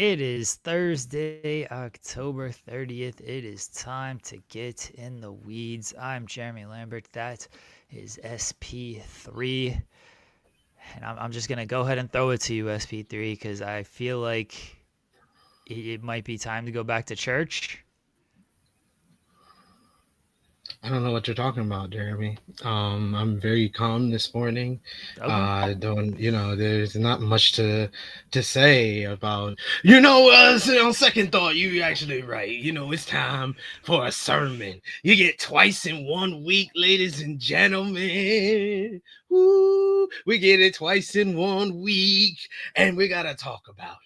It is Thursday, October 30th. It is time to get in the weeds. I'm Jeremy Lambert. That is SP3. And I'm just going to go ahead and throw it to you, SP3, because I feel like it might be time to go back to church. I don't know what you're talking about, Jeremy. I'm very calm this morning. Okay. Don't There's not much to say about. On second thought, you actually right. It's time for a sermon. You get twice in 1 week, ladies and gentlemen. Woo! We get it twice in 1 week, and we gotta talk about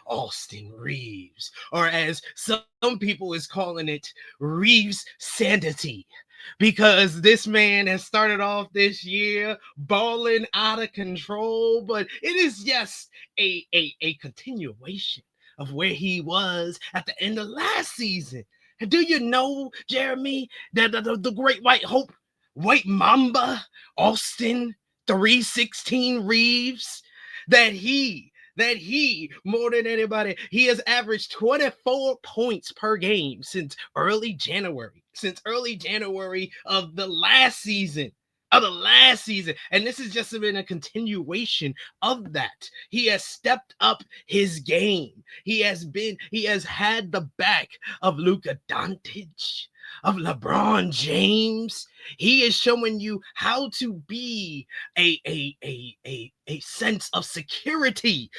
Austin Reeves, or as some people is calling it, Reeves sanity, because this man has started off this year balling out of control, but it is just a continuation of where he was at the end of last season. And do you know, Jeremy, that the great white hope, White Mamba, Austin 316 Reeves, that he more than anybody, he has averaged 24 points per game since early January of the last season. And this has just been a continuation of that. He has stepped up his game. He has had the back of Luka Doncic, of LeBron James. He is showing you how to be a sense of security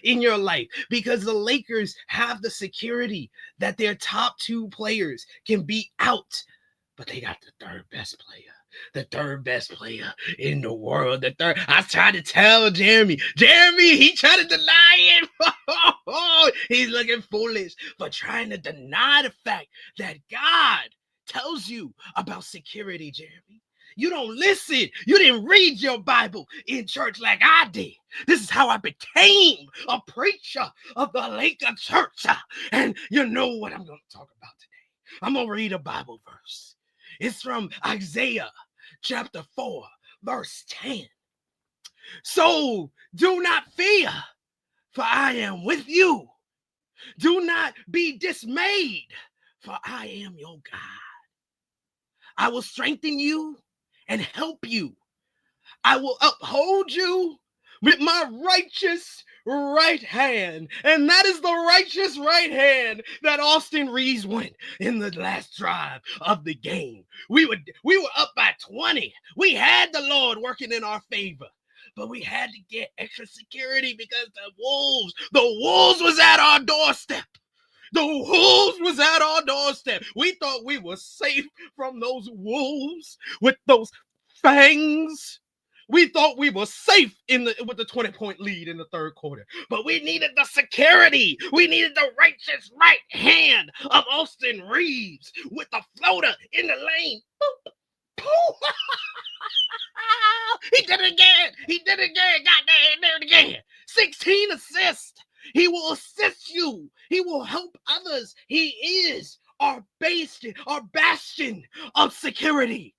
in your life, because the Lakers have the security that their top two players can be out, but they got the third best player in the world. The third. I tried to tell Jeremy, he tried to deny it. He's looking foolish for trying to deny the fact that God tells you about security, Jeremy. You don't listen. You didn't read your Bible in church like I did. This is how I became a preacher of the Laker Church. And you know what I'm going to talk about today. I'm going to read a Bible verse. It's from Isaiah chapter 4, verse 10. So do not fear, for I am with you. Do not be dismayed, for I am your God. I will strengthen you and help you. I will uphold you with my righteous right hand. And that is the righteous right hand that Austin Reeves went in the last drive of the game. We were up by 20. We had the Lord working in our favor. But we had to get extra security because the wolves was at our doorstep. The wolves was at our doorstep. We thought we were safe from those wolves with those fangs. We thought we were safe with the 20-point lead in the third quarter, but we needed the security. We needed the righteous right hand of Austin Reeves with the floater in the lane. He did it again. Got there again. 16 assists. He will assist you. He will help others. He is our bastion of security.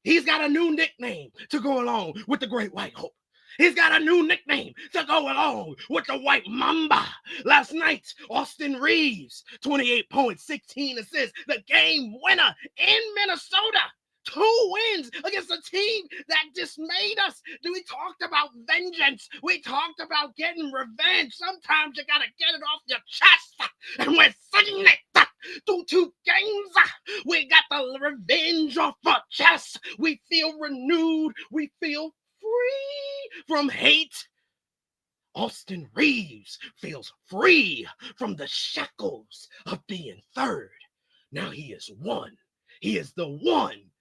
He's got a new nickname to go along with the Great White Hope. He's got a new nickname to go along with the White Mamba. Last night, Austin Reeves, 28 points, 16 assists, the game winner in Minnesota. 2 wins against a team that dismayed us. We talked about vengeance. We talked about getting revenge. Sometimes you got to get it off your chest. And we're seeing it through 2 games. We got the revenge off our chest. We feel renewed. We feel free from hate. Austin Reeves feels free from the shackles of being third. Now he is one. He is the one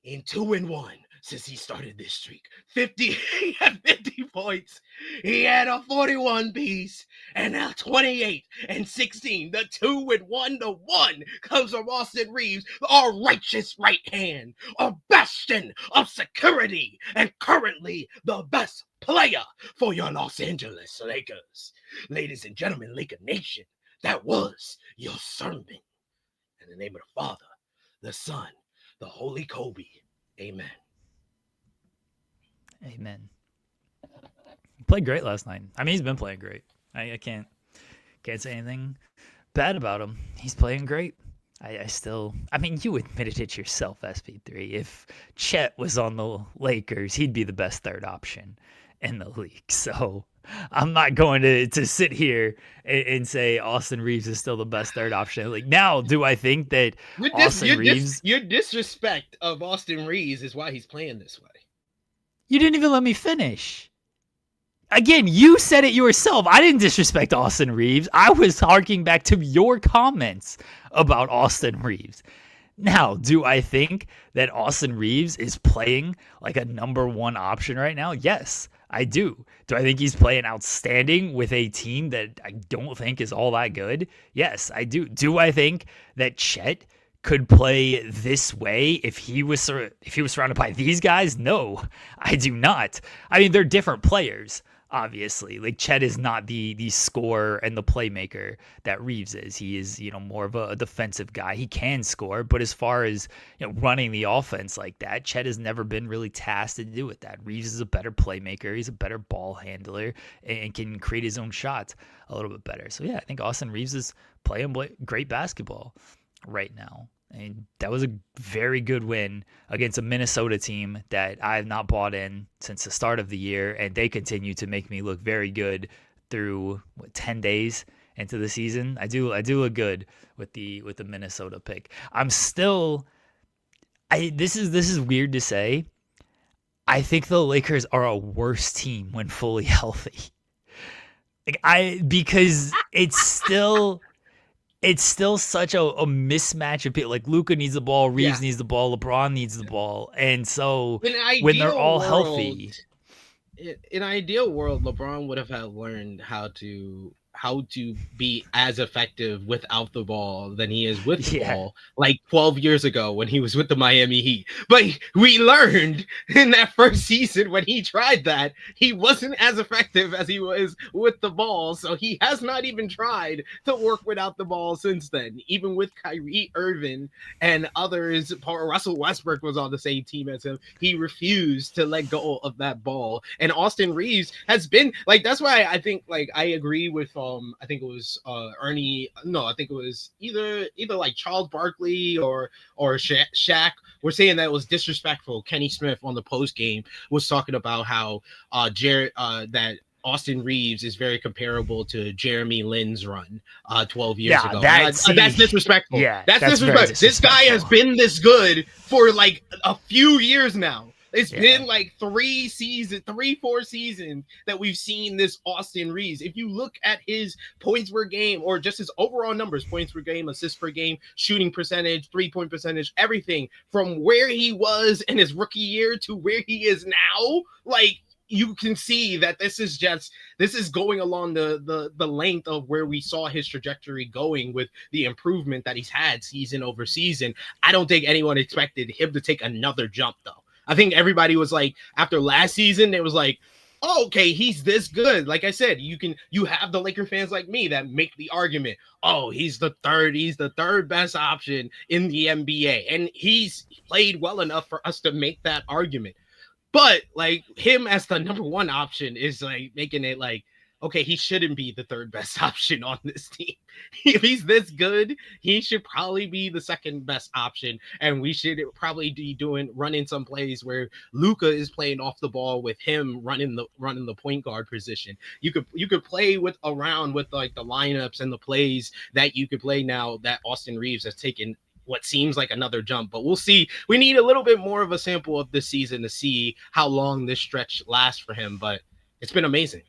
in 2-1 since he started this streak. He had 50 points. He had a 41 piece, and now 28 and 16. The 2-1, the one comes from Austin Reeves, our righteous right hand, a bastion of security, and currently the best player for your Los Angeles Lakers. Ladies and gentlemen, Laker Nation, that was your sermon. In the name of the Father, the Son, the Holy Kobe. Amen. Amen. played great last night. I mean, he's been playing great. I can't say anything bad about him. He's playing great. I mean, you admitted it yourself, SP3. If Chet was on the Lakers, he'd be the best third option in the league. So I'm not going to sit here and say Austin Reeves is still the best third option. Like, now, do I think that your disrespect of Austin Reeves is why he's playing this way? You didn't even let me finish. Again, you said it yourself. I didn't disrespect Austin Reeves. I was harking back to your comments about Austin Reeves. Now, do I think that Austin Reeves is playing like a number one option right now? Yes, I do. Do I think he's playing outstanding with a team that I don't think is all that good? Yes, I do. Do I think that Chet could play this way if he was surrounded by these guys? No, I do not. I mean, they're different players. Obviously, like, Chet is not the scorer and the playmaker that Reeves is. He is, more of a defensive guy. He can score, but as far as running the offense like that, Chet has never been really tasked to do with that. Reeves is a better playmaker. He's a better ball handler and can create his own shots a little bit better. So yeah, I think Austin Reeves is playing great basketball right now. And that was a very good win against a Minnesota team that I have not bought in since the start of the year, and they continue to make me look very good through 10 days into the season. I do look good with the Minnesota pick. This is weird to say. I think the Lakers are a worse team when fully healthy. Because it's still such a mismatch of people. Like, Luka needs the ball, Reeves needs the ball, LeBron needs the ball. And so when they're all healthy. In an ideal world, LeBron would have learned how to be as effective without the ball than he is with the ball, like 12 years ago when he was with the Miami Heat. But we learned in that first season when he tried that, he wasn't as effective as he was with the ball. So he has not even tried to work without the ball since then. Even with Kyrie Irving and others, Russell Westbrook was on the same team as him. He refused to let go of that ball. And Austin Reeves has been like, that's why I think, like, I agree with I think it was Ernie. No, I think it was either like Charles Barkley or Shaq were saying that it was disrespectful. Kenny Smith on the post game was talking about how that Austin Reeves is very comparable to Jeremy Lin's run 12 years ago. That's disrespectful. Yeah, that's disrespectful. This guy has been this good for like a few years now. It's been like 3-4 seasons that we've seen this Austin Reeves. If you look at his points per game or just his overall numbers, points per game, assists per game, shooting percentage, 3-point percentage, everything from where he was in his rookie year to where he is now, like, you can see that this is going along the length of where we saw his trajectory going with the improvement that he's had season over season. I don't think anyone expected him to take another jump, though. I think everybody was like, after last season, it was like, oh, okay, he's this good. Like I said, you have the Laker fans like me that make the argument, oh, he's the third best option in the NBA. And he's played well enough for us to make that argument. But like, him as the number one option is like making it like, okay, he shouldn't be the third best option on this team. If he's this good, he should probably be the second best option. And we should probably be running some plays where Luka is playing off the ball with him running the point guard position. You could play around with like the lineups and the plays that you could play now that Austin Reeves has taken what seems like another jump, but we'll see. We need a little bit more of a sample of this season to see how long this stretch lasts for him, but it's been amazing.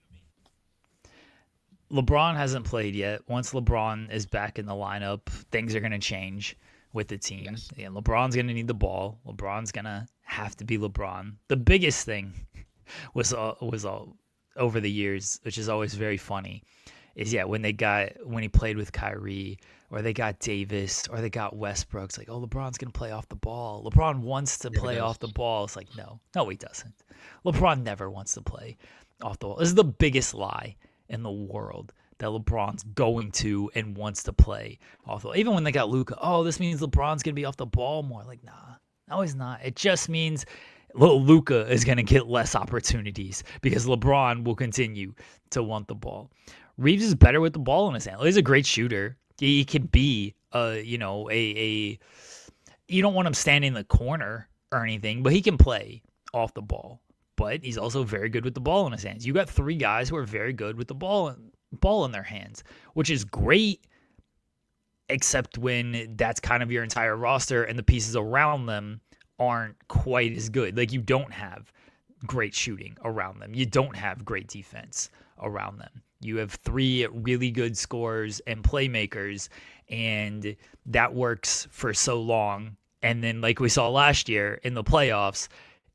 LeBron hasn't played yet. Once LeBron is back in the lineup, things are going to change with the team. Yes. Yeah, LeBron's going to need the ball. LeBron's going to have to be LeBron. The biggest thing was all over the years, which is always very funny, is when he played with Kyrie, or they got Davis, or they got Westbrook. It's like, oh, LeBron's going to play off the ball. LeBron wants to play off the ball. It's like, no, he doesn't. LeBron never wants to play off the ball. This is the biggest lie in the world, that LeBron's going to and wants to play off the ball. Even when they got Luka, oh, this means LeBron's going to be off the ball more. Like, nah, no, he's not. It just means Luka is going to get less opportunities because LeBron will continue to want the ball. Reeves is better with the ball in his hand. He's a great shooter. He can be, a you don't want him standing in the corner or anything, but he can play off the ball. But he's also very good with the ball in his hands. You got three guys who are very good with the ball in their hands, which is great, except when that's kind of your entire roster and the pieces around them aren't quite as good. Like, you don't have great shooting around them. You don't have great defense around them. You have three really good scorers and playmakers, and that works for so long. And then, like we saw last year in the playoffs,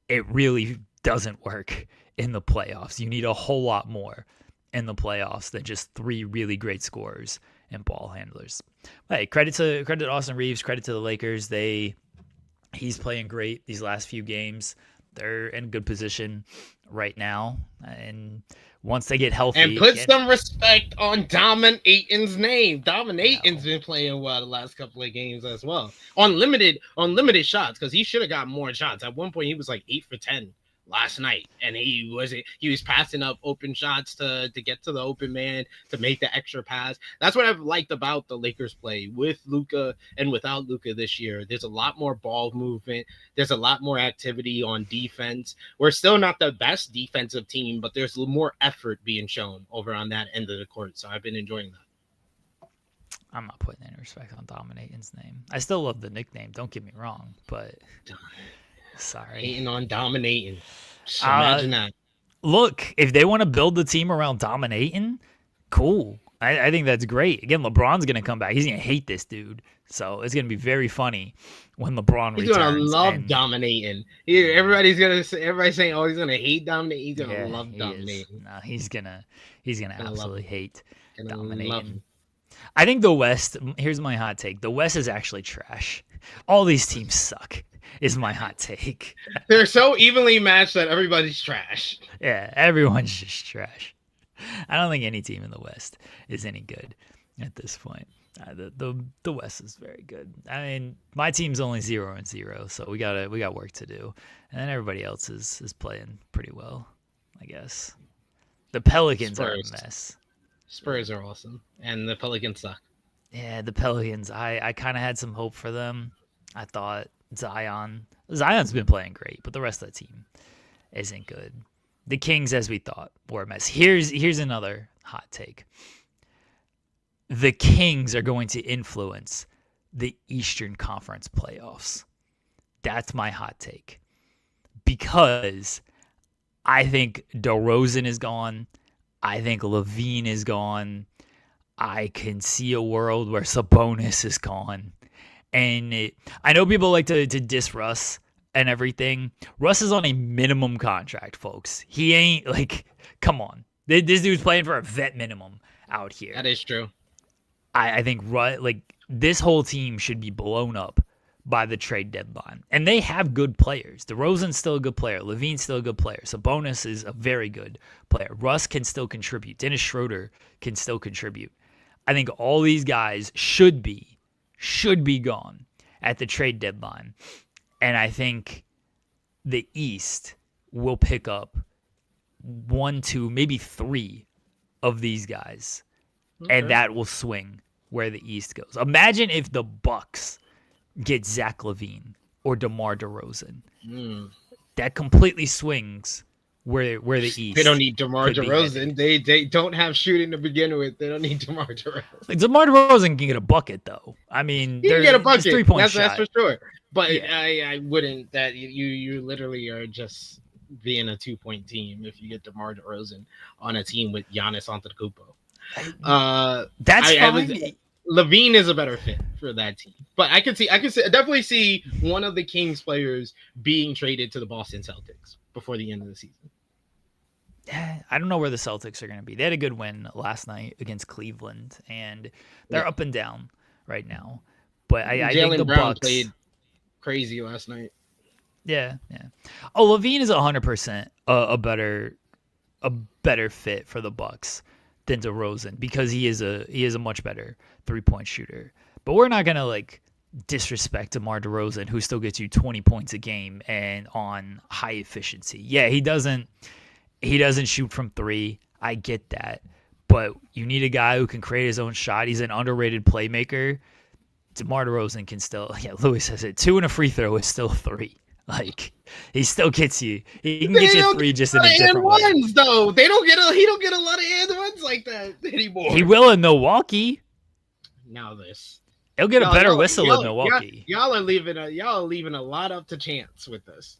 it really doesn't work in the playoffs. You need a whole lot more in the playoffs than just three really great scorers and ball handlers. Hey, credit to Austin Reeves, credit to the Lakers. He's playing great these last few games. They're in a good position right now, and once they get healthy, and put some respect on Dominating's name. Dominating's been playing well the last couple of games as well on limited shots, because he should have got more shots. At one point, he was like 8 for 10 last night, and he was passing up open shots to get to the open man, to make the extra pass. That's what I've liked about the Lakers play with Luka and without Luka this year. There's a lot more ball movement. There's a lot more activity on defense. We're still not the best defensive team, but there's more effort being shown over on that end of the court. So I've been enjoying that. I'm not putting any respect on Dominating's name. I still love the nickname, don't get me wrong, but sorry. Hating on Dominating. Just imagine that. Look, if they want to build the team around Dominating, cool. I think that's great. Again, LeBron's going to come back. He's going to hate this dude. So it's going to be very funny when LeBron returns. He's going to love Dominating. Everybody's saying, oh, he's going to hate Dominating. He's going to love Dominating. No, he's going to absolutely hate Dominating. I think the West, here's my hot take. The West is actually trash. All these teams suck, is my hot take. They're so evenly matched that everybody's trash. Yeah, everyone's just trash. I don't think any team in the West is any good at this point. The West is very good. I mean, my team's only 0-0, so we got work to do. And then everybody else is playing pretty well, I guess. The Pelicans are a mess. Spurs are awesome, and the Pelicans suck. Yeah, the Pelicans. I kind of had some hope for them. I thought Zion's been playing great, but the rest of the team isn't good. The Kings, as we thought, were a mess. Here's another hot take. The Kings are going to influence the Eastern Conference playoffs. That's my hot take. Because I think DeRozan is gone. I think Levine is gone. I can see a world where Sabonis is gone. And I know people like to diss Russ and everything. Russ is on a minimum contract, folks. He ain't come on. This dude's playing for a vet minimum out here. That is true. I think this whole team should be blown up by the trade deadline. And they have good players. DeRozan's still a good player. Levine's still a good player. Sabonis is a very good player. Russ can still contribute. Dennis Schroeder can still contribute. I think all these guys should be gone at the trade deadline. And I think the East will pick up 1, 2, maybe 3 of these guys. Okay. And that will swing where the East goes. Imagine if the Bucks get Zach LaVine or DeMar DeRozan. That completely swings where the East. They don't need DeMar DeRozan. They don't have shooting to begin with. They don't need DeMar DeRozan. DeMar DeRozan can get a bucket though. I mean, he can get a bucket. 3-point shot. That's for sure. But yeah. I wouldn't. That you literally are just being a 2-point team if you get DeMar DeRozan on a team with Giannis Antetokounmpo. That's fine. Levine is a better fit for that team, but I definitely see one of the Kings players being traded to the Boston Celtics before the end of the season. I don't know where the Celtics are going to be. They had a good win last night against Cleveland, and they're up and down right now. But I think the Bucks played crazy last night. Yeah. Oh, Levine is 100% a better fit for the Bucks than DeRozan because he is a much better 3-point shooter. But we're not gonna disrespect DeMar DeRozan, who still gets you 20 points a game and on high efficiency. Yeah, he doesn't shoot from three. I get that. But you need a guy who can create his own shot. He's an underrated playmaker. DeMar DeRozan can still, yeah, Louis says it, 2 and a free throw is still 3. Like, he still gets you. He can get you 3 just in a different way. Ones, though. He don't get a lot of and ones like that anymore. He will in Milwaukee. Now this. He'll get a better whistle in Milwaukee. Y'all are leaving a lot up to chance with this.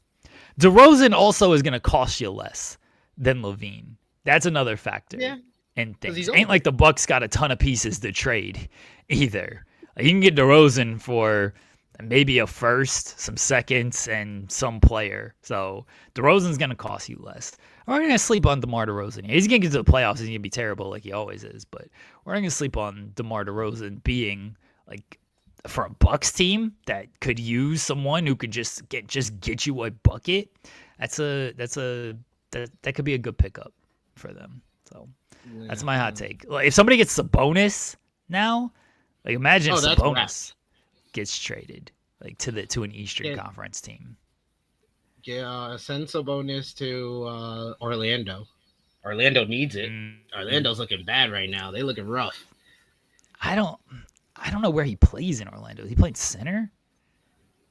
DeRozan also is going to cost you less than Levine. That's another factor. Yeah. And things. Ain't like the Bucks got a ton of pieces to trade either. Like, you can get DeRozan for maybe a first, some seconds, and some player. So DeRozan's going to cost you less. We're going to sleep on DeMar DeRozan. He's going to get to the playoffs. He's going to be terrible like he always is. But we're going to sleep on DeMar DeRozan being, like, for a Bucks team that could use someone who could just get you a bucket. That could be a good pickup for them. So that's my hot take. Like, if somebody gets Sabonis now, like, imagine Sabonis gets traded like to an Eastern Conference team. Yeah, send Sabonis to Orlando. Orlando needs it. Orlando's looking bad right now. They looking rough. I don't know where he plays in Orlando. He played center?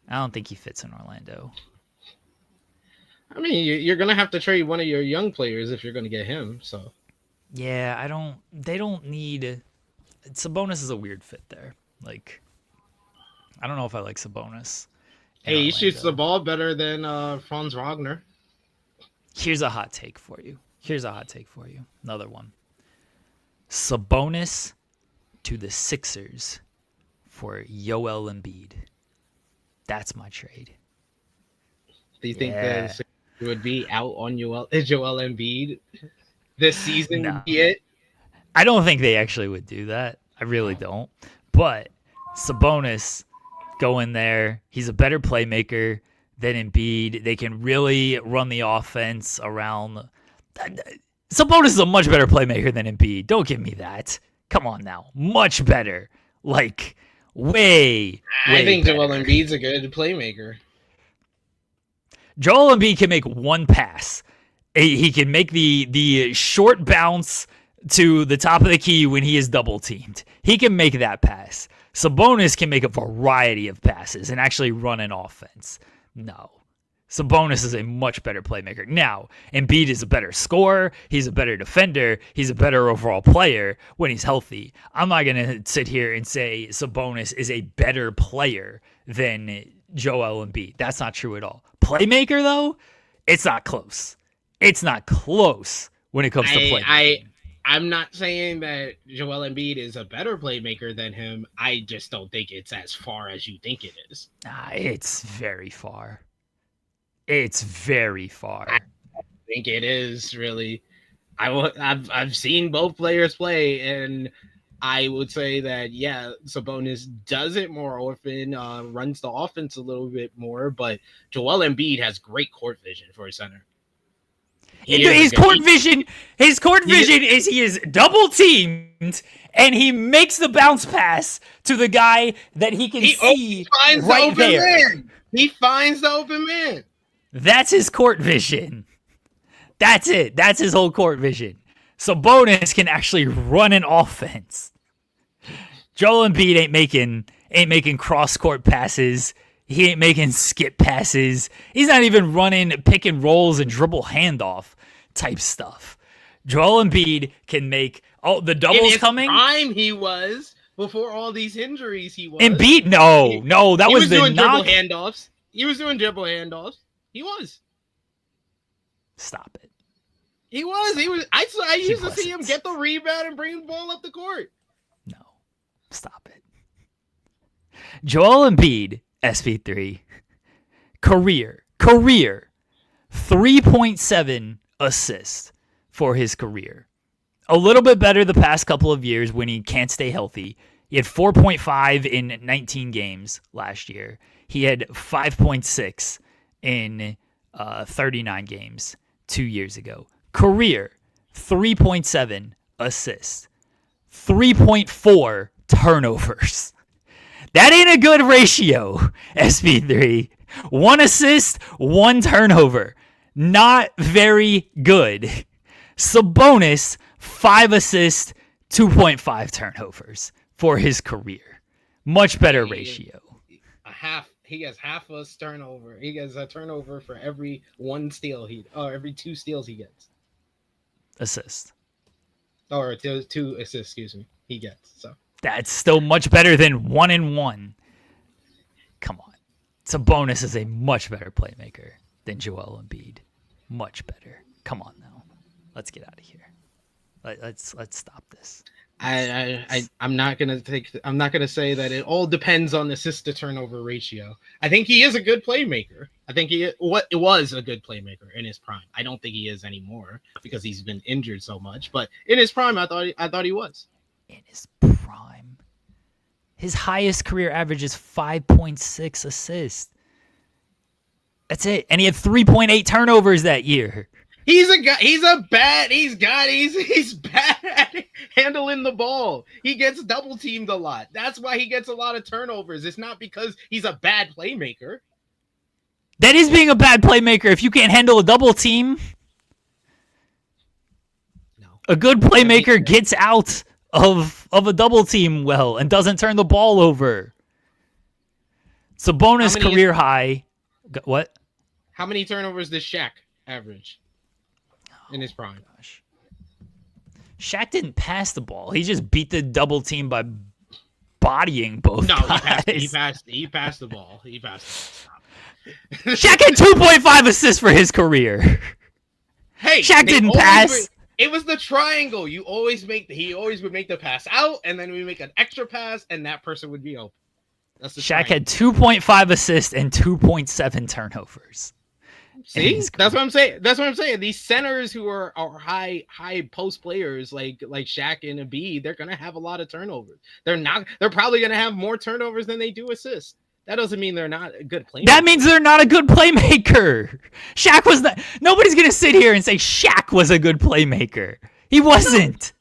I don't think he fits in Orlando. I mean, you're gonna have to trade one of your young players if you're gonna get him. So. Yeah, they don't need. Sabonis is a weird fit there. Like, I don't know if I like Sabonis. Hey, he shoots the ball better than Franz Wagner. Here's a hot take for you. Another one. Sabonis to the Sixers for Joel Embiid. That's my trade. Do you think the Sixers would be out on Joel Embiid this season? No. Yet? I don't think they actually would do that. I really don't. But Sabonis going there, he's a better playmaker than Embiid. They can really run the offense around. Sabonis is a much better playmaker than Embiid. Don't give me that. Come on now. Much better. Like, way I think better. Joel Embiid's a good playmaker. Joel Embiid can make one pass. He can make the short bounce to the top of the key when he is double teamed. He can make that pass. Sabonis can make a variety of passes and actually run an offense. No. Sabonis is a much better playmaker. Now, Embiid is a better scorer. He's a better defender. He's a better overall player when he's healthy. I'm not going to sit here and say Sabonis is a better player than Joel Embiid. That's not true at all. Playmaker, though, it's not close. It's not close when it comes to playmaking. I'm not saying that Joel Embiid is a better playmaker than him. I just don't think it's as far as you think it is. It's very far. It's very far. I think it is, really. I've seen both players play, and I would say that, yeah, Sabonis does it more often, runs the offense a little bit more, but Joel Embiid has great court vision for a center. His court vision is he is double teamed and he makes the bounce pass to the guy that he can see right there. He finds the open man. That's his court vision. That's it. That's his whole court vision. Sabonis can actually run an offense. Joel Embiid ain't making cross court passes. He ain't making skip passes. He's not even running pick and rolls and dribble handoff type stuff. Joel Embiid can make the doubles coming. Time he was before all these injuries. He was Embiid. That was the knock. Handoffs. He was doing dribble handoffs. He was. Stop it. He was. I used to see him get the rebound and bring the ball up the court. No, stop it. Joel Embiid. SP3 career 3.7 assists for his career. A little bit better the past couple of years when he can't stay healthy. He had 4.5 in 19 games last year. He had 5.6 in 39 games 2 years ago. Career 3.7 assists, 3.4 turnovers. That ain't a good ratio, SP3. 1 assist, 1 turnover. Not very good. Sabonis, 5 assists, 2.5 turnovers for his career. Much better ratio. He has half a turnover. He has a turnover for every 1 steal every 2 steals he gets. Assist. Or 2 assists, excuse me. He gets. So that's still much better than 1 and 1. Come on. Sabonis is a much better playmaker than Joel Embiid. Much better. Come on now. Let's get out of here. Let's stop this. I'm not gonna say that it all depends on assist to turnover ratio. I think he is a good playmaker. I think it was a good playmaker in his prime. I don't think he is anymore because he's been injured so much. But in his prime, I thought he was. In his prime, his highest career average is 5.6 assists. That's it, and he had 3.8 turnovers that year. He's bad at handling the ball. He gets double teamed a lot. That's why he gets a lot of turnovers. It's not because he's a bad playmaker. That is being a bad playmaker if you can't handle a double team. No. A good playmaker gets out of a double team well and doesn't turn the ball over. Sabonis career high. What? How many turnovers does Shaq average? In his prime. Gosh. Shaq didn't pass the ball. He just beat the double team by bodying both guys. He passed the ball. Shaq had 2.5 assists for his career. Hey, Shaq didn't pass. It was the triangle. He always would make the pass out, and then we make an extra pass, and that person would be open. That's the Shaq triangle. had 2.5 assists and 2.7 turnovers. See, that's what I'm saying. These centers who are high post players like Shaq and Embiid, they're gonna have a lot of turnovers. They're probably gonna have more turnovers than they do assists. That doesn't mean they're not a good playmaker. That means they're not a good playmaker. Shaq was not. Nobody's gonna sit here and say Shaq was a good playmaker. He wasn't.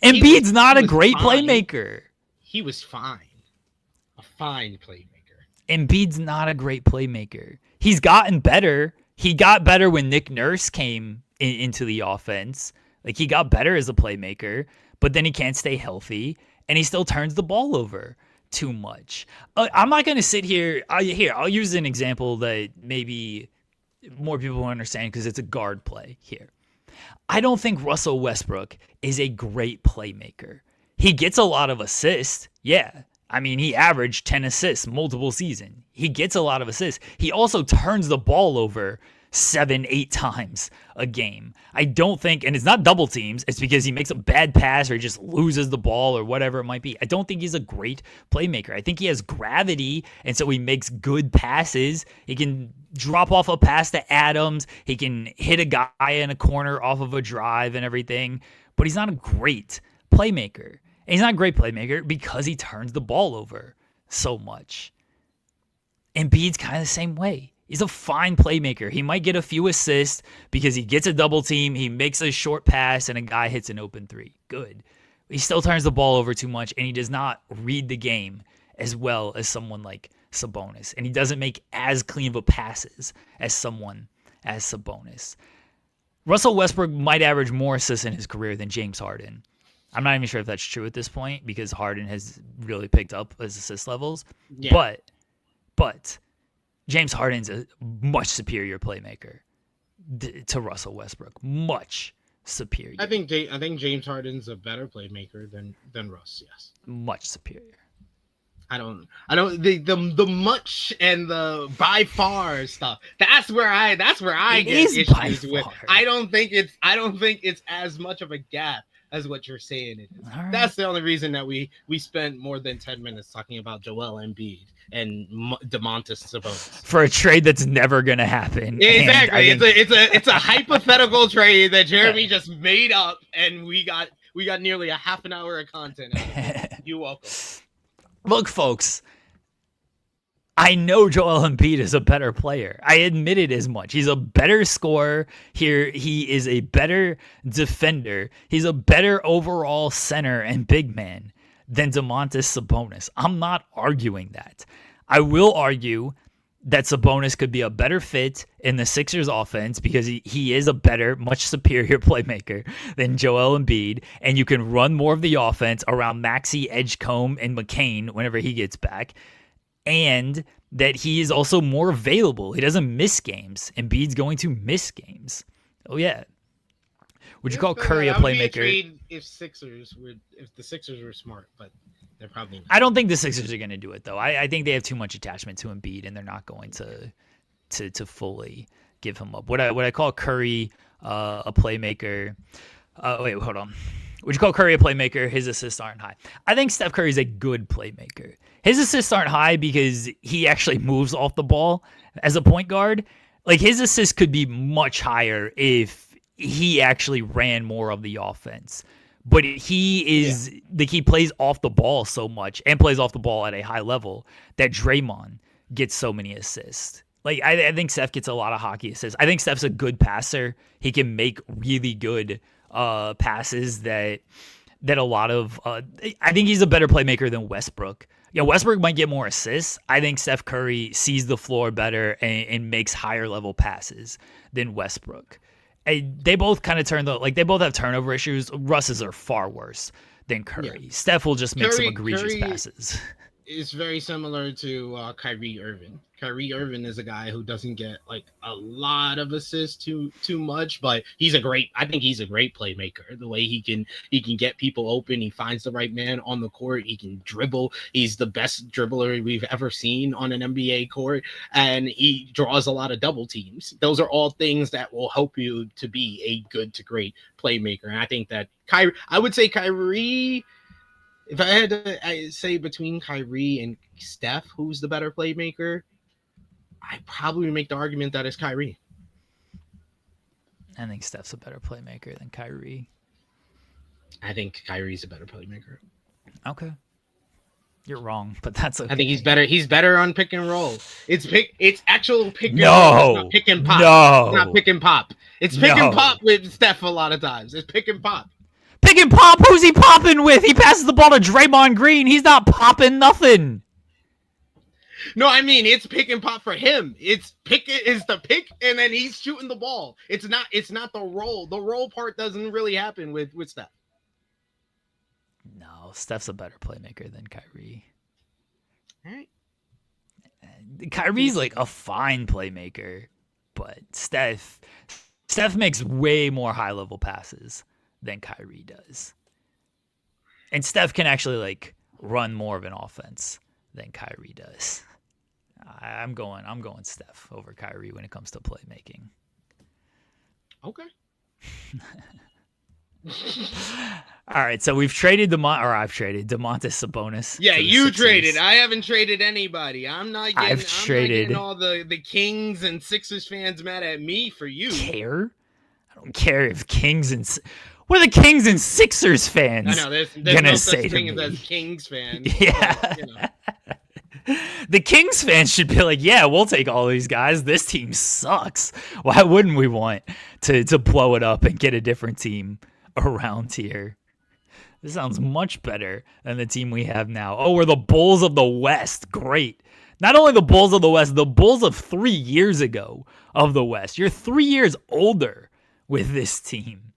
Embiid's not a great playmaker. He was fine. A fine playmaker. Embiid's not a great playmaker. He's gotten better. He got better when Nick Nurse came into the offense. Like, he got better as a playmaker, but then he can't stay healthy, and he still turns the ball over too much. I'm not going to sit here. I'll use an example that maybe more people will understand because it's a guard play here. I don't think Russell Westbrook is a great playmaker. He gets a lot of assists. Yeah. I mean, he averaged 10 assists multiple seasons. He gets a lot of assists. He also turns the ball over 7-8 times a game. I don't think, and it's not double teams, it's because he makes a bad pass or he just loses the ball or whatever it might be. I don't think he's a great playmaker. I think he has gravity, and so he makes good passes. He can drop off a pass to Adams. He can hit a guy in a corner off of a drive and everything, but he's not a great playmaker. And he's not a great playmaker because he turns the ball over so much. Embiid's kind of the same way. He's a fine playmaker. He might get a few assists because he gets a double team, he makes a short pass, and a guy hits an open three. Good. He still turns the ball over too much, and he does not read the game as well as someone like Sabonis. And he doesn't make as clean of a passes as someone as Sabonis. Russell Westbrook might average more assists in his career than James Harden. I'm not even sure if that's true at this point because Harden has really picked up his assist levels. Yeah. But James Harden's a much superior playmaker to Russell Westbrook. Much superior. I think James Harden's a better playmaker than Russ. Yes. Much superior. I don't the much and the by far stuff. That's where I get issues with. I don't think it's as much of a gap as what you're saying it is. Right. That's the only reason that we spent more than 10 minutes talking about Joel Embiid and Domantas Sabonis for a trade that's never gonna happen. Exactly, it's a hypothetical trade that Jeremy just made up, and we got nearly a half an hour of content. You're welcome. Look, folks, I know Joel Embiid is a better player. I admitted as much. He's a better scorer here. He is a better defender. He's a better overall center and big man than Domantas Sabonis. I'm not arguing that. I will argue that Sabonis could be a better fit in the Sixers offense because he is a better, much superior playmaker than Joel Embiid, and you can run more of the offense around Maxey, Edgecombe, and McCain whenever he gets back, and that he is also more available. He doesn't miss games. Embiid's going to miss games. Oh, yeah. Would you call Curry a playmaker? If the Sixers were smart, but they're probably not. I don't think the Sixers are going to do it, though. I think they have too much attachment to Embiid, and they're not going to fully give him up. Would I call Curry a playmaker? Wait, hold on. Would you call Curry a playmaker? His assists aren't high. I think Steph Curry is a good playmaker. His assists aren't high because he actually moves off the ball as a point guard. Like, his assists could be much higher if he actually ran more of the offense. But he plays off the ball so much and plays off the ball at a high level that Draymond gets so many assists. Like, I think Steph gets a lot of hockey assists. I think Steph's a good passer. He can make really good passes that a lot of I think he's a better playmaker than Westbrook. Westbrook might get more assists. I think Steph Curry sees the floor better and makes higher level passes than Westbrook. They both kind of they both have turnover issues. Russ's are far worse than Curry. Yeah. Steph will just make some egregious passes. It's very similar to Kyrie Irving. Kyrie Irving is a guy who doesn't get like a lot of assists too much, but I think he's a great playmaker. The way he can get people open, he finds the right man on the court, he can dribble. He's the best dribbler we've ever seen on an NBA court, and he draws a lot of double teams. Those are all things that will help you to be a good to great playmaker. And I think that I would say Kyrie. If I had to say between Kyrie and Steph, who's the better playmaker, I'd probably make the argument that it's Kyrie. I think Steph's a better playmaker than Kyrie. I think Kyrie's a better playmaker. Okay. You're wrong, but that's okay. I think he's better. He's better on pick and roll. It's actual pick and roll. It's not pick and pop. No. It's not pick and pop. It's pick and pop with Steph a lot of times. It's pick and pop. Pick and pop? Who's he popping with? He passes the ball to Draymond Green. He's not popping nothing. No, I mean, it's pick and pop for him. It's the pick, and then he's shooting the ball. It's not the roll. The roll part doesn't really happen with Steph. No, Steph's a better playmaker than Kyrie. All right. Kyrie's like a fine playmaker, but Steph makes way more high-level passes than Kyrie does. And Steph can actually like run more of an offense than Kyrie does. I'm going Steph over Kyrie when it comes to playmaking. Okay. All right, so I've traded Domantas Sabonis. Yeah, you traded. I haven't traded anybody. I'm not getting all the Kings and Sixers fans mad at me for you. I don't care if Kings and what are the Kings and Sixers fans? I know there's no such thing as Kings fans. Yeah. But, the Kings fans should be like, yeah, we'll take all these guys. This team sucks. Why wouldn't we want to blow it up and get a different team around here? This sounds much better than the team we have now. Oh, we're the Bulls of the West. Great. Not only the Bulls of the West, the Bulls of 3 years ago of the West. You're 3 years older with this team.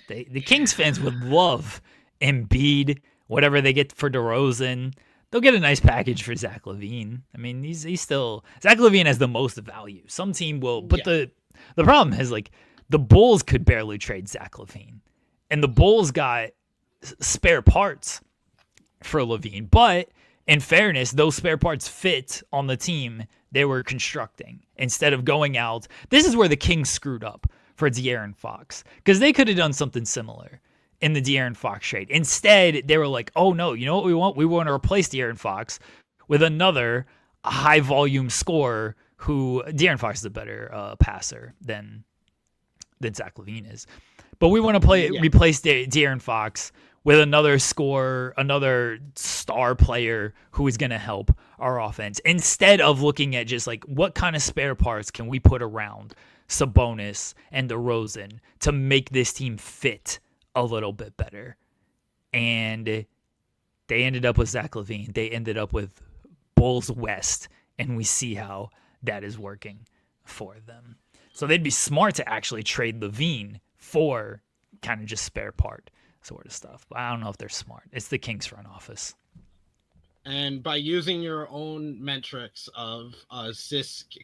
The Kings fans would love Embiid, whatever they get for DeRozan. They'll get a nice package for Zach LaVine. I mean, he's still... Zach LaVine has the most value. Some team will... But the problem is, like, the Bulls could barely trade Zach LaVine. And the Bulls got spare parts for LaVine. But, in fairness, those spare parts fit on the team they were constructing. Instead of going out... This is where the Kings screwed up for De'Aaron Fox. Because they could have done something similar in the De'Aaron Fox trade. Instead, they were like, oh no, you know what we want? We want to replace De'Aaron Fox with another high-volume scorer who... De'Aaron Fox is a better passer than Zach LaVine is. But we want to replace De'Aaron Fox with another scorer, another star player who is going to help our offense. Instead of looking at just like, what kind of spare parts can we put around Sabonis and DeRozan to make this team fit a little bit better. And They ended up with Zach LaVine. They ended up with Bulls West, and we see how that is working for them. So they'd be smart to actually trade LaVine for kind of just spare part sort of stuff. But I don't know if they're smart. It's the Kings front office. And by using your own metrics of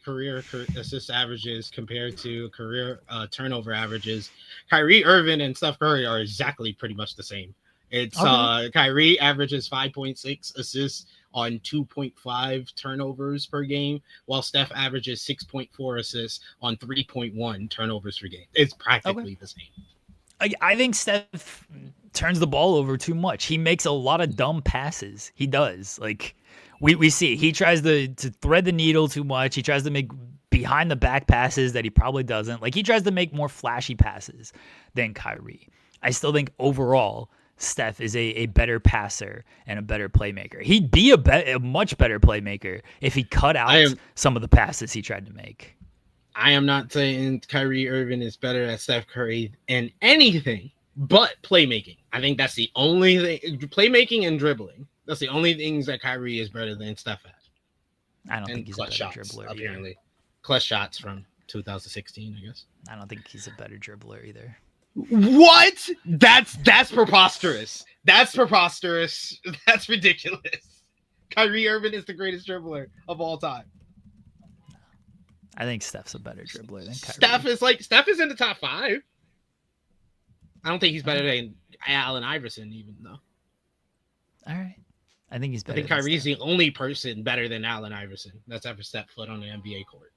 career assist averages compared to career turnover averages, Kyrie Irving and Steph Curry are exactly pretty much the same. It's okay. Kyrie averages 5.6 assists on 2.5 turnovers per game, while Steph averages 6.4 assists on 3.1 turnovers per game. It's practically the same. I think Steph turns the ball over too much. He makes a lot of dumb passes. He does. Like we see, he tries to thread the needle too much. He tries to make behind the back passes that he probably doesn't. Like he tries to make more flashy passes than Kyrie. I still think overall Steph is a better passer and a better playmaker. He'd be a much better playmaker if he cut out some of the passes he tried to make. I am not saying Kyrie Irving is better than Steph Curry in anything but playmaking. I think that's the only thing. Playmaking and dribbling. That's the only things that Kyrie is better than Steph at. I don't think he's a better dribbler. Apparently. Either. Clutch shots from 2016, I guess. I don't think he's a better dribbler either. What? That's preposterous. That's preposterous. That's ridiculous. Kyrie Irving is the greatest dribbler of all time. I think Steph's a better dribbler than Kyrie. Steph is in the top 5. I don't think he's better than Allen Iverson, even though. All right. I think he's better. I think Kyrie's the only person better than Allen Iverson that's ever stepped foot on an NBA court.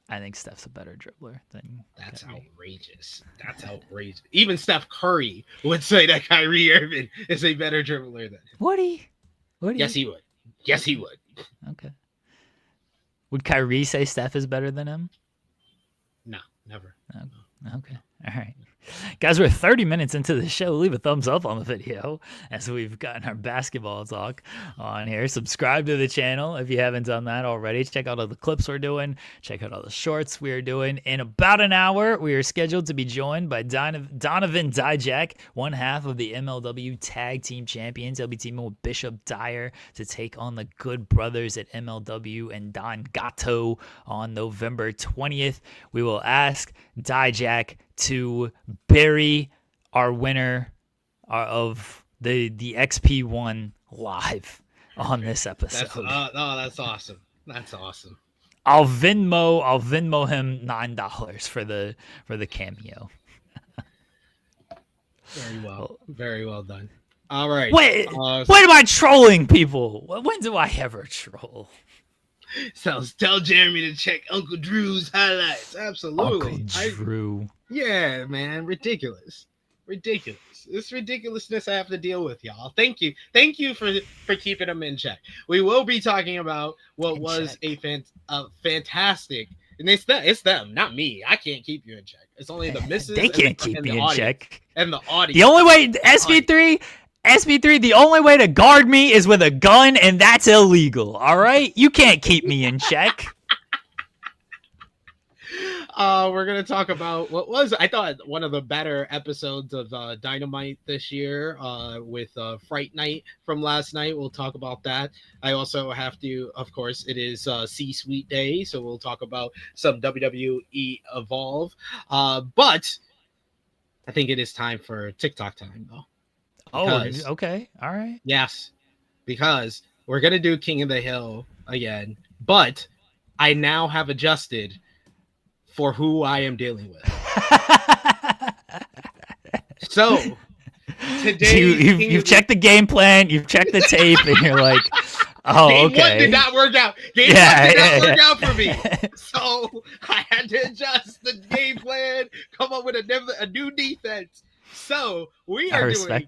I think Steph's a better dribbler than That's Kyrie. Outrageous. That's outrageous. Even Steph Curry would say that Kyrie Irving is a better dribbler than him. Would he? Yes, he would. Yes, he would. Okay. Would Kyrie say Steph is better than him? No, never. Okay. All right. Guys, we're 30 minutes into the show. Leave a thumbs up on the video as we've gotten our basketball talk on here. Subscribe to the channel if you haven't done that already. Check out all the clips we're doing. Check out all the shorts we're doing. In about an hour, we are scheduled to be joined by Donovan Dijak, one half of the MLW Tag Team Champions. He'll be teaming with Bishop Dyer to take on the Good Brothers at MLW and Don Gatto on November 20th. We will ask Dijak to bury our winner of the XP1 live on this episode. That's awesome. That's awesome. I'll Venmo him $9 for the cameo. Very well done. All right. Wait, when am I trolling people? When do I ever troll? So tell Jeremy to check Uncle Drew's highlights. Absolutely. Uncle Drew. Yeah, man. Ridiculous. This ridiculousness I have to deal with, y'all. Thank you for keeping them in check. We will be talking about what was a fantastic, and it's them, not me. I can't keep you in check. It's only the misses. They can't keep me in check. And the audience. The only way SP3, the only way to guard me is with a gun, and that's illegal. All right, you can't keep me in check. We're gonna talk about what was, I thought, one of the better episodes of Dynamite this year, with Fright Night from last night. We'll talk about that. I also have to, of course, it is C-Suite Day, so we'll talk about some WWE Evolve. But I think it is time for TikTok time, though. Okay. All right. Yes, because we're going to do King of the Hill again, but I now have adjusted for who I am dealing with. So, today... You've checked the game plan, you've checked the tape, and you're like, oh, Game okay. one did not work out. Game one did not work out for me. So, I had to adjust the game plan, come up with a new defense. So, we are doing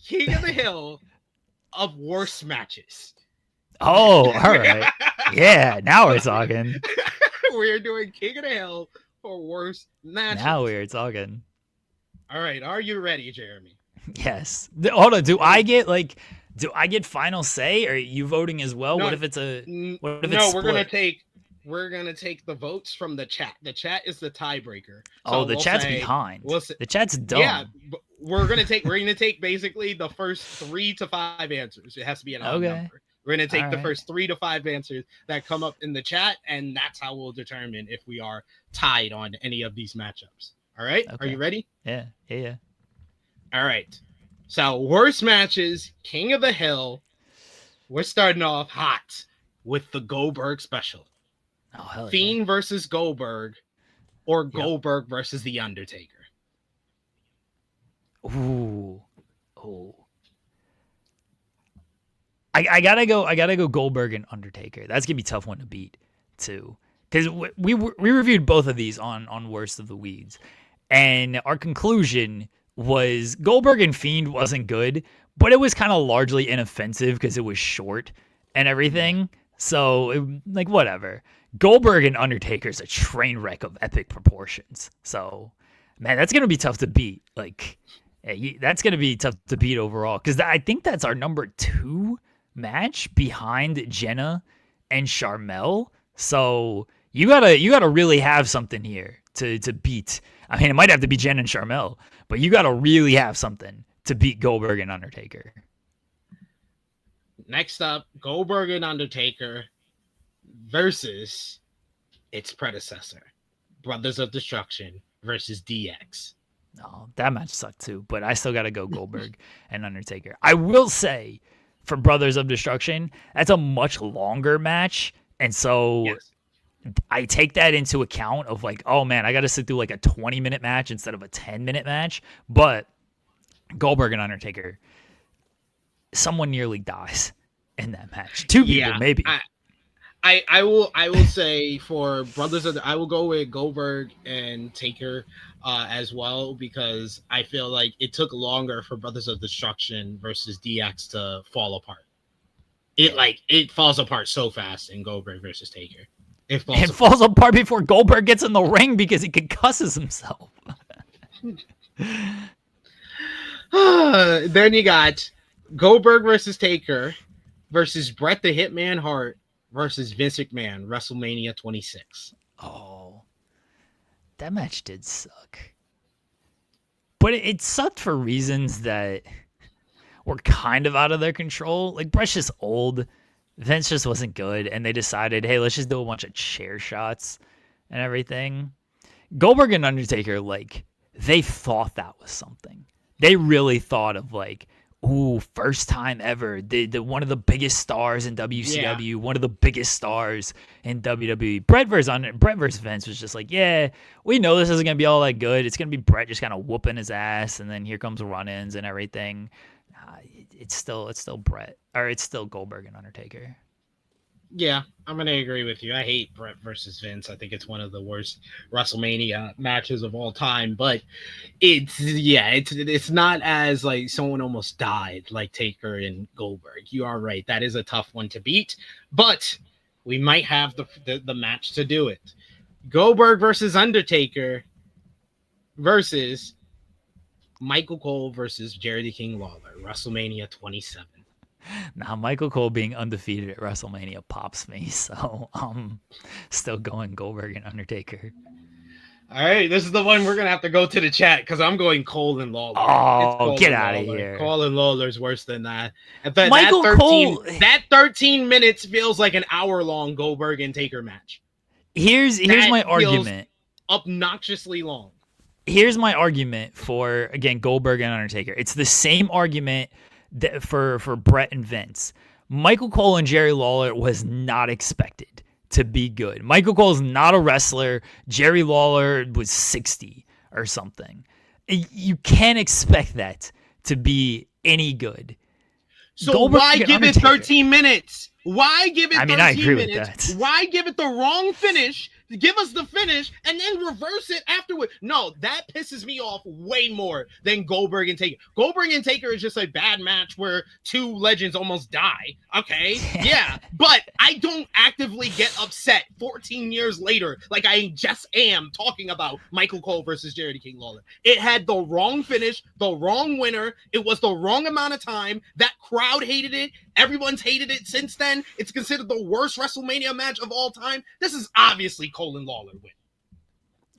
King of the Hill of worst matches. Oh, all right. Yeah, now we're talking. We're doing King of the Hill for worst matches. Now we're talking. All right, are you ready, Jeremy? Yes. Hold on. Do I get final say, or are you voting as well? No, what if it's we're gonna take the votes from the chat. The chat is the tiebreaker. So the chat's behind. The chat's dumb. Yeah, we're gonna take basically the first 3 to 5 answers. It has to be an odd number. We're gonna take the first 3 to 5 answers that come up in the chat, and that's how we'll determine if we are tied on any of these matchups. All right, Are you ready? Yeah. All right. So worst matches, King of the Hill. We're starting off hot with the Goldberg special. Oh, hell Fiend yeah. versus Goldberg, or Goldberg versus The Undertaker. Ooh. Oh. I gotta go Goldberg and Undertaker. That's gonna be a tough one to beat too, because we reviewed both of these on Worst of the Weeds, and our conclusion was Goldberg and Fiend wasn't good, but it was kind of largely inoffensive because it was short and everything. So like whatever. Goldberg and Undertaker is a train wreck of epic proportions. So man, that's gonna be tough to beat. Like that's gonna be tough to beat overall, because I think that's our number 2 match behind Jenna and Sharmell. So you gotta really have something here to beat. I mean, it might have to be Jenna and Sharmell, but you gotta really have something to beat Goldberg and Undertaker. Next up, Goldberg and Undertaker versus its predecessor, Brothers of Destruction versus DX. Oh, that match sucked too, but I still gotta go Goldberg and Undertaker. I will say, for Brothers of Destruction, that's a much longer match, and so I take that into account of like, oh man, I got to sit through like a 20-minute match instead of a 10-minute match. But Goldberg and Undertaker, someone nearly dies in that match. 2 people, maybe. I will say for Brothers of I will go with Goldberg and Taker as well, because I feel like it took longer for Brothers of Destruction versus DX to fall apart. It falls apart so fast in Goldberg versus Taker. It falls apart before Goldberg gets in the ring because he concusses himself. Then you got Goldberg versus Taker versus Bret the Hitman Hart versus Vince McMahon, WrestleMania 26. Oh, that match did suck. But it sucked for reasons that were kind of out of their control. Like, Bret's just old. Vince just wasn't good. And they decided, hey, let's just do a bunch of chair shots and everything. Goldberg and Undertaker, like, they thought that was something. They really thought of, like, ooh, first time ever. The one of the biggest stars in WCW, one of the biggest stars in WWE. Bret versus Vince was just like, yeah, we know this isn't gonna be all that good. It's gonna be Bret just kind of whooping his ass, and then here comes run-ins and everything. It's still Bret, or it's still Goldberg and Undertaker. Yeah, I'm gonna agree with you. I hate Bret versus Vince. I think it's one of the worst WrestleMania matches of all time. But it's not as like someone almost died like Taker and Goldberg. You are right. That is a tough one to beat. But we might have the match to do it. Goldberg versus Undertaker versus Michael Cole versus Jerry the King Lawler, WrestleMania 27. Now, Michael Cole being undefeated at WrestleMania pops me, so I'm still going Goldberg and Undertaker. All right, this is the one we're going to have to go to the chat, because I'm going Cole and Lawler. Oh, get out of here. Cole and Lawler's worse than that. Cole... That 13 minutes feels like an hour-long Goldberg and Taker match. Here's my argument. Obnoxiously long. Here's my argument for, again, Goldberg and Undertaker. It's the same argument for Bret and Vince. Michael Cole and Jerry Lawler was not expected to be good. Michael Cole's not a wrestler. Jerry Lawler was 60 or something. You can't expect that to be any good. So Goldberg why give it 13 minutes? Why give it 13 I agree minutes? With that. Why give it the wrong finish? Give us the finish and then reverse it afterward. No, that pisses me off way more than Goldberg and Taker. Goldberg and Taker is just a bad match where two legends almost die. Okay, yeah, but I don't actively get upset 14 years later like I just am talking about Michael Cole versus Jerry the King Lawler. It had the wrong finish, the wrong winner. It was the wrong amount of time. That crowd hated it. Everyone's hated it since then. It's considered the worst WrestleMania match of all time. This is obviously Cole and Lawler win.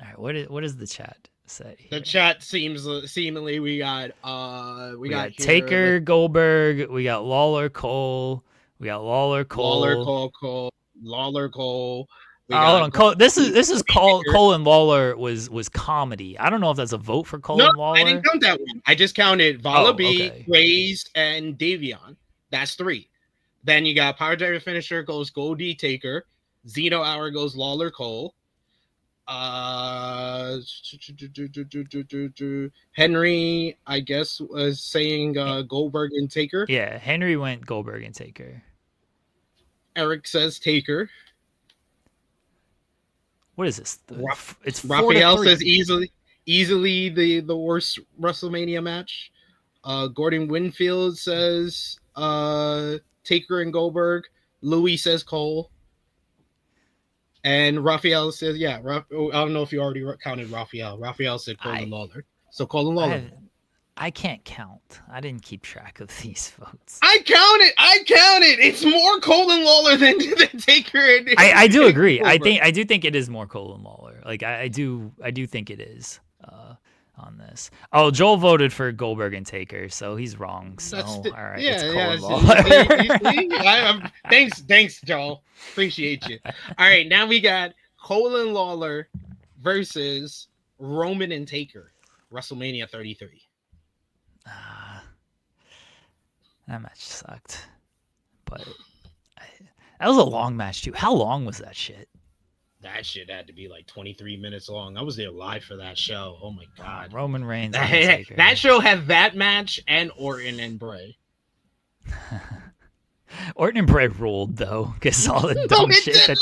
All right, what is the chat? say here. The chat seemingly we got here Taker, Goldberg. We got Lawler, Cole. We got Lawler, Cole. Lawler, Cole. Hold on, Cole. This is Cole and Lawler was comedy. I don't know if that's a vote for Cole and Lawler. I didn't count that one. I just counted Vala B, Grays, and Davion. That's 3. Then you got Power Driver Finisher goes Goldie Taker. Zeno Hour goes Lawler Cole. Henry, I guess, was saying Goldberg and Taker. Yeah, Henry went Goldberg and Taker. Eric says Taker. What is this? It's Raphael says easily the worst WrestleMania match. Gordon Winfield says Taker and Goldberg. Louis says Cole. And Raphael says, I don't know if you already counted Raphael. Raphael said Cole and Lawler. So Cole and Lawler. I can't count. I didn't keep track of these votes. I counted. It's more Cole and Lawler than Taker. I do agree. I do think it is more Cole and Lawler. Like I do think it is on this. Oh, Joel voted for Goldberg and Taker, so he's wrong. So all right, it's Cole and Lawler. Thanks, Joel. Appreciate you. All right, now we got Cole and Lawler versus Roman and Taker, WrestleMania 33. That match sucked, but that was a long match too. How long was that shit? That shit had to be like 23 minutes long. I was there live for that show. Oh my god, Roman Reigns. That show had that match and Orton and Bray. Orton and Bray ruled though, because all the dumb shit that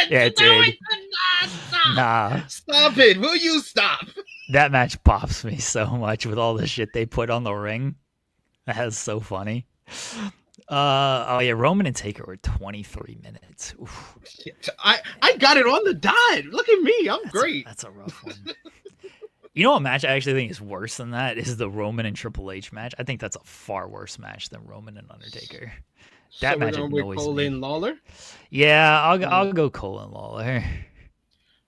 it did. Nah, stop it! Will you stop? That match pops me so much with all the shit they put on the ring. That was so funny. Roman and Taker were 23 minutes. Oof. I got it on the dot. Look at me, I'm great. That's a rough one. You know what match I actually think is worse than that is the Roman and Triple H match. I think that's a far worse match than Roman and Undertaker. That match annoys me. Cole and Lawler? Yeah, I'll go Cole and Lawler.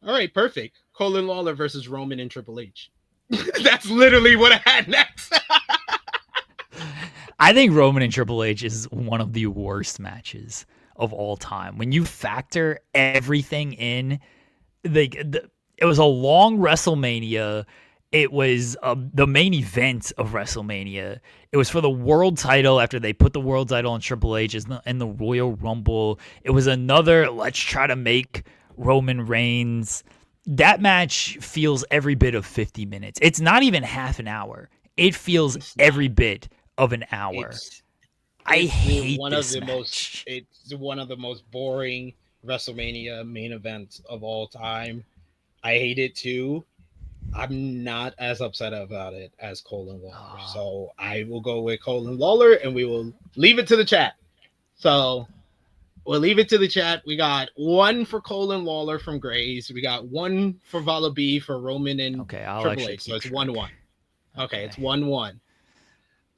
All right, perfect. Cole and Lawler versus Roman and Triple H. That's literally what I had next. I think Roman and Triple H is one of the worst matches of all time. When you factor everything in, it was a long WrestleMania. It was the main event of WrestleMania. It was for the world title after they put the world title on Triple H in the Royal Rumble. It was another, let's try to make Roman Reigns. That match feels every bit of 50 minutes. It's not even half an hour. It feels every bit of an hour. I hate this match. It's one of the most boring WrestleMania main events of all time. I hate it too. I'm not as upset about it as Cole and Lawler. So I will go with Cole and Lawler, and we will leave it to the chat. So we'll leave it to the chat. We got 1 for Cole and Lawler from Grays. We got 1 for Vala B for Roman and Triple H. So it's 1-1. Okay, it's 1-1.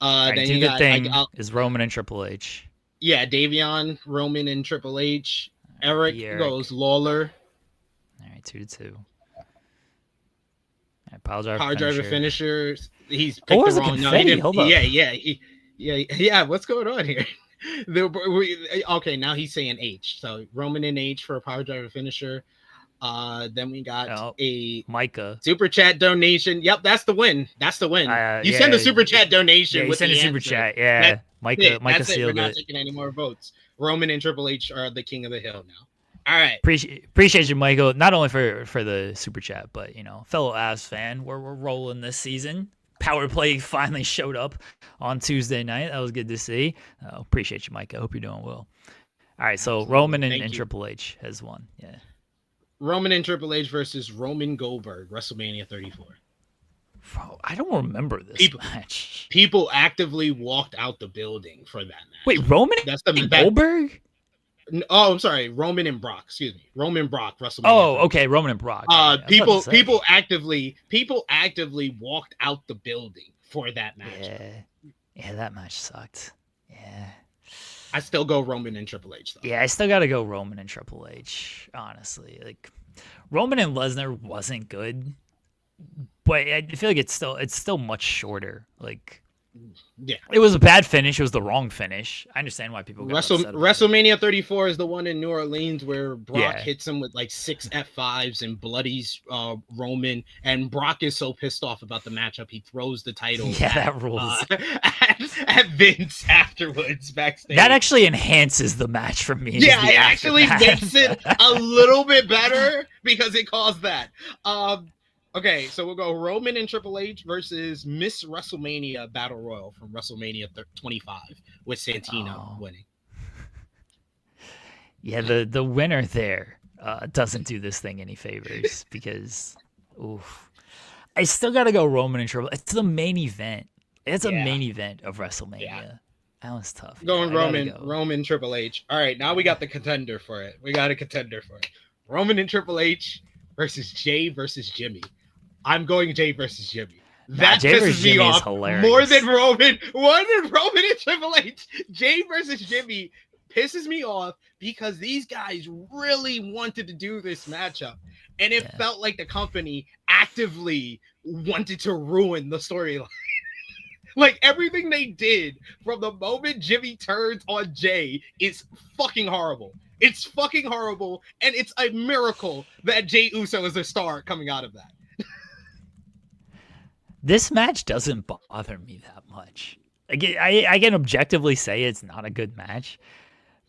Then you got is Roman and Triple H. Yeah, Davion, Roman and Triple H. Eric goes Lawler. All right, 2-2. Power driver finisher. He's picked the wrong. No, he didn't. Hold up. Yeah. What's going on here? Okay, now he's saying H. So Roman and H for a power driver finisher. Then we got a Micah super chat donation. Yep, that's the win. You send a super chat donation. Yeah, you with send a super chat. Yeah, Micah sealed it. We're not taking any more votes. Roman and Triple H are the king of the hill now. All right. Appreciate you, Michael. Not only for the super chat, but fellow Avs fan. We're rolling this season. Power play finally showed up on Tuesday night. That was good to see. Appreciate you, Mike. I hope you're doing well. All right, so Roman and Triple H has won. Yeah. Roman and Triple H versus Roman Goldberg, WrestleMania 34. Bro, I don't remember this match. People actively walked out the building for that match. Wait, Roman and Goldberg? Oh, I'm sorry, Roman and Brock. Excuse me, Roman Brock. WrestleMania. Oh, okay, Roman and Brock. People actively walked out the building for that match. Yeah, that match sucked. Yeah, I still go Roman and Triple H though. Yeah, I still got to go Roman and Triple H. Honestly, like Roman and Lesnar wasn't good, but I feel like it's still much shorter. Like, Yeah. it was a bad finish. It was the wrong finish. I understand why people got upset about it. WrestleMania 34 is the one in New Orleans where Brock Yeah. hits him with like 6 F5s and bloodies Roman, and Brock is so pissed off about the matchup he throws the title That rules. at Vince afterwards backstage. That actually enhances the match for me. Yeah, it actually makes it a little bit better because it caused that. Okay, so we'll go Roman and Triple H versus Miss WrestleMania Battle Royal from WrestleMania 25 with Santino winning. Yeah, the winner there doesn't do this thing any favors because, oof. I still got to go Roman and Triple H. It's the main event. It's a main event of WrestleMania. Yeah. That was tough. Going Roman, Triple H. All right, now we got the contender for it. Roman and Triple H versus Jay versus Jimmy. I'm going Jay versus Jimmy. That pisses me off more than Roman and Triple H. Jay versus Jimmy pisses me off because these guys really wanted to do this matchup, and it felt like the company actively wanted to ruin the storyline. Like, everything they did from the moment Jimmy turns on Jay is fucking horrible. It's fucking horrible, and it's a miracle that Jey Uso is a star coming out of that. This match doesn't bother me that much. I can objectively say it's not a good match,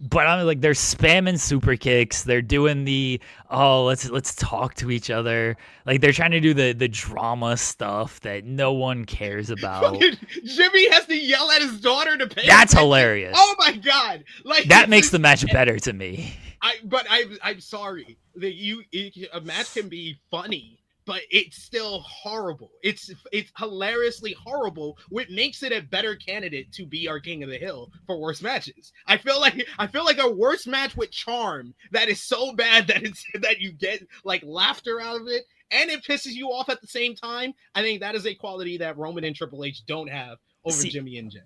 but I'm like, they're spamming super kicks. They're doing the let's talk to each other. Like, they're trying to do the drama stuff that no one cares about. Jimmy has to yell at his daughter to pay. That's hilarious. Oh my god! Like, that makes the match better to me. I'm sorry that a match can be funny, but it's still horrible. It's hilariously horrible, which makes it a better candidate to be our King of the Hill for worst matches. I feel like a worst match with charm that is so bad that you get like laughter out of it and it pisses you off at the same time. I think that is a quality that Roman and Triple H don't have over Jimmy and Jay.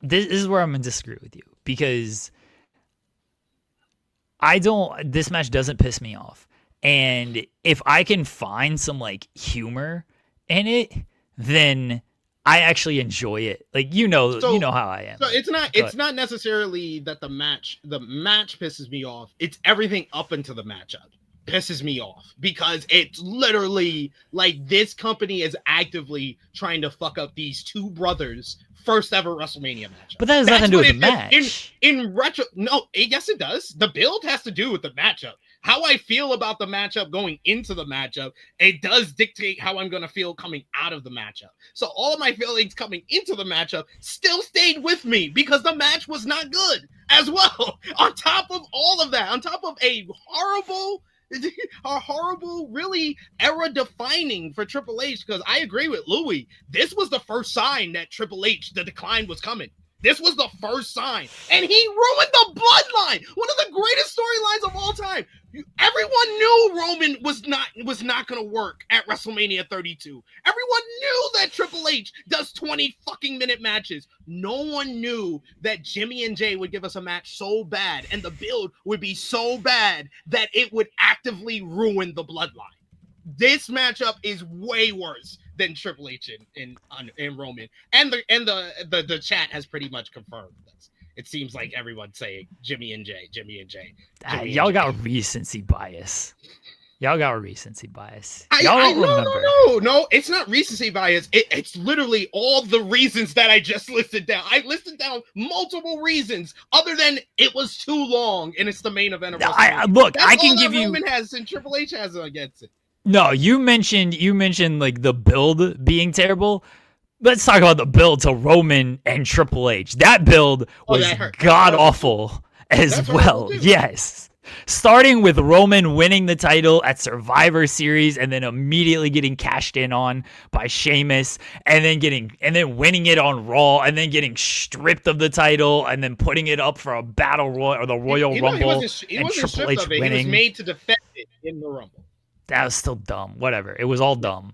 This is where I'm gonna disagree with you because this match doesn't piss me off. And if I can find some like humor in it, then I actually enjoy it. Like, you know how I am. So it's not necessarily that the match pisses me off. It's everything up until the matchup pisses me off because it's literally like this company is actively trying to fuck up these two brothers' first ever WrestleMania match. But that has nothing to do with the match. In retro, no, yes it does. The build has to do with the matchup. How I feel about the matchup going into the matchup, it does dictate how I'm going to feel coming out of the matchup. So all of my feelings coming into the matchup still stayed with me because the match was not good as well. On top of all of that, on top of a horrible, really era-defining for Triple H, because I agree with Louis. This was the first sign that Triple H, the decline was coming. This was the first sign. And he ruined the bloodline. One of the greatest storylines of all time. Everyone knew Roman was not going to work at WrestleMania 32. Everyone knew that Triple H does 20 fucking minute matches. No one knew that Jimmy and Jay would give us a match so bad and the build would be so bad that it would actively ruin the bloodline. This matchup is way worse than Triple H and Roman, and the chat has pretty much confirmed this. It seems like everyone's saying Jimmy and Jay. Y'all got recency bias. Y'all don't remember. No, it's not recency bias. It's literally all the reasons that I just listed down. I listed down multiple reasons other than it was too long and it's the main event of WrestleMania. I can give you. Roman has and Triple H has against it. No, you mentioned like the build being terrible. Let's talk about the build to Roman and Triple H. That build was god awful as well. Then starting with Roman winning the title at Survivor Series and then immediately getting cashed in on by Sheamus and then winning it on Raw and then getting stripped of the title and then putting it up for a battle royal or the Royal Rumble and Triple H winning. He was made to defend it in the Rumble. That was still dumb. Whatever. It was all dumb.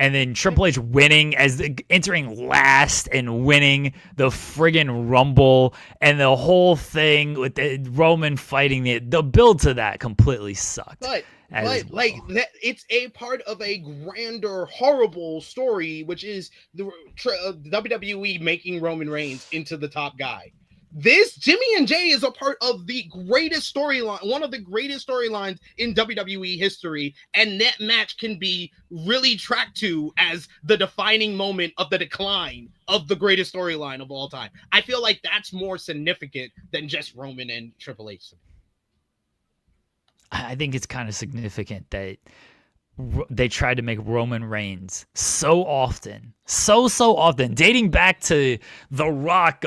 And then Triple H winning entering last and winning the friggin' Rumble and the whole thing with the Roman fighting the build to that completely sucked. But as But like well. that, it's a part of a grander, horrible story, which is the WWE making Roman Reigns into the top guy. This Jimmy and Jay is a part of the greatest storyline, one of the greatest storylines in WWE history, and that match can be really tracked to as the defining moment of the decline of the greatest storyline of all time. I feel like that's more significant than just Roman and Triple H. I think it's kind of significant that they tried to make Roman Reigns so often, so often, dating back to The Rock.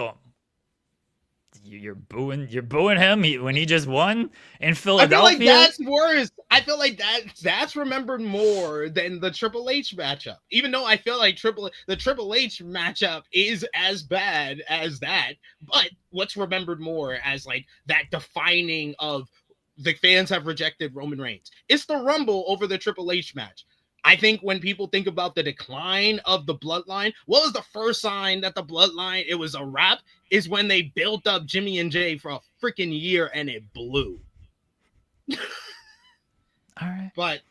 You're booing him when he just won in I feel like Philadelphia. that's worse. I feel like that's remembered more than the Triple H matchup. Even though I feel like the Triple H matchup is as bad as that, but what's remembered more as like that defining of the fans have rejected Roman Reigns. It's the Rumble over the Triple H match. I think when people think about the decline of the bloodline, what was the first sign that the bloodline it was a wrap? Is when they built up Jimmy and Jay for a freaking year and it blew. All right. But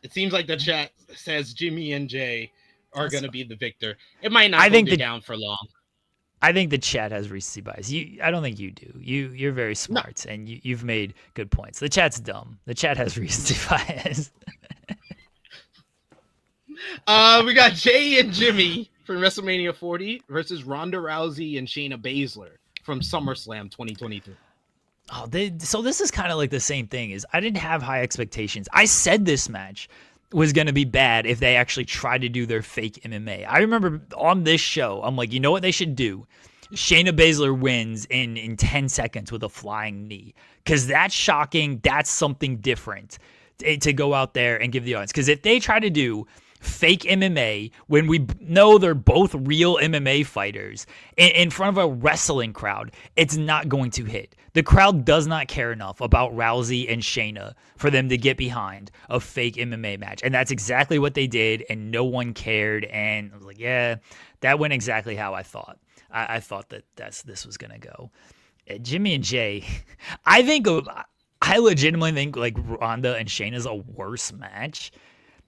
it seems like the chat says Jimmy and Jay are That's going to fine. be the victor. It might not I hold think you the down for long. I think the chat has recency bias. I don't think you do. You're very No. smart and you've made good points. The chat's dumb. The chat has recency bias. We got Jay and Jimmy from WrestleMania 40 versus Ronda Rousey and Shayna Baszler from SummerSlam 2023. Oh, so this is kind of like the same thing. Is I didn't have high expectations. I said this match was going to be bad if they actually tried to do their fake MMA. I remember on this show, I'm like, you know what they should do? Shayna Baszler wins in 10 seconds with a flying knee. Because that's shocking. That's something different to go out there and give the audience. Because if they try to do fake MMA when we know they're both real MMA fighters in front of a wrestling crowd, it's not going to hit. The crowd does not care enough about Rousey and Shayna for them to get behind a fake MMA match. And that's exactly what they did, and no one cared. And I was like, yeah, that went exactly how I thought. I thought that this was going to go. Jimmy and Jay, I legitimately think like Ronda and Shayna's a worse match.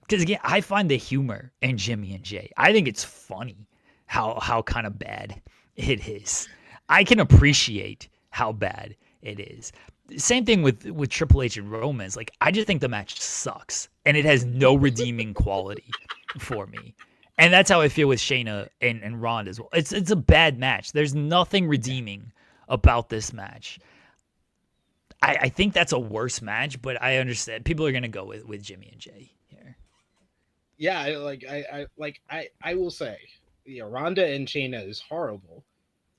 Because again, I find the humor in Jimmy and Jay. I think it's funny how kind of bad it is. I can appreciate how bad it is. Same thing with Triple H and Romans. Like I just think the match sucks and it has no redeeming quality for me. And that's how I feel with Shayna and Ronda as well. It's a bad match. There's nothing redeeming about this match. I think that's a worse match, but I understand people are gonna go with Jimmy and Jay here. Yeah, I will say, yeah, Ronda and Shayna is horrible,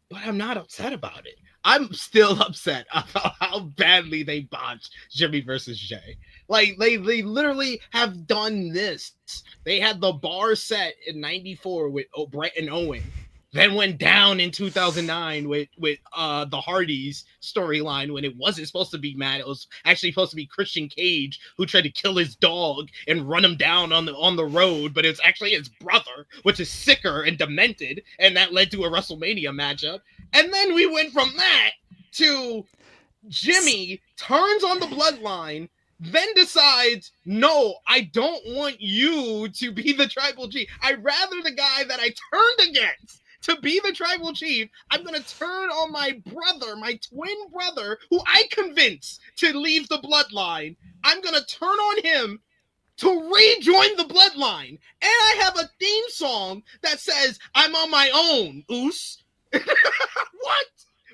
but I'm not upset about it. I'm still upset about how badly they botched Jimmy versus Jay. Like they literally have done this. They had the bar set in '94 with Brett and Owen, then went down in 2009 with the Hardys storyline when it wasn't supposed to be Matt. It was actually supposed to be Christian Cage who tried to kill his dog and run him down on the road, but it's actually his brother, which is sicker and demented, and that led to a WrestleMania matchup. And then we went from that to Jimmy turns on the bloodline, then decides, no, I don't want you to be the tribal chief. I'd rather the guy that I turned against to be the tribal chief. I'm going to turn on my brother, my twin brother, who I convinced to leave the bloodline. I'm going to turn on him to rejoin the bloodline. And I have a theme song that says, I'm on my own, Oos. What?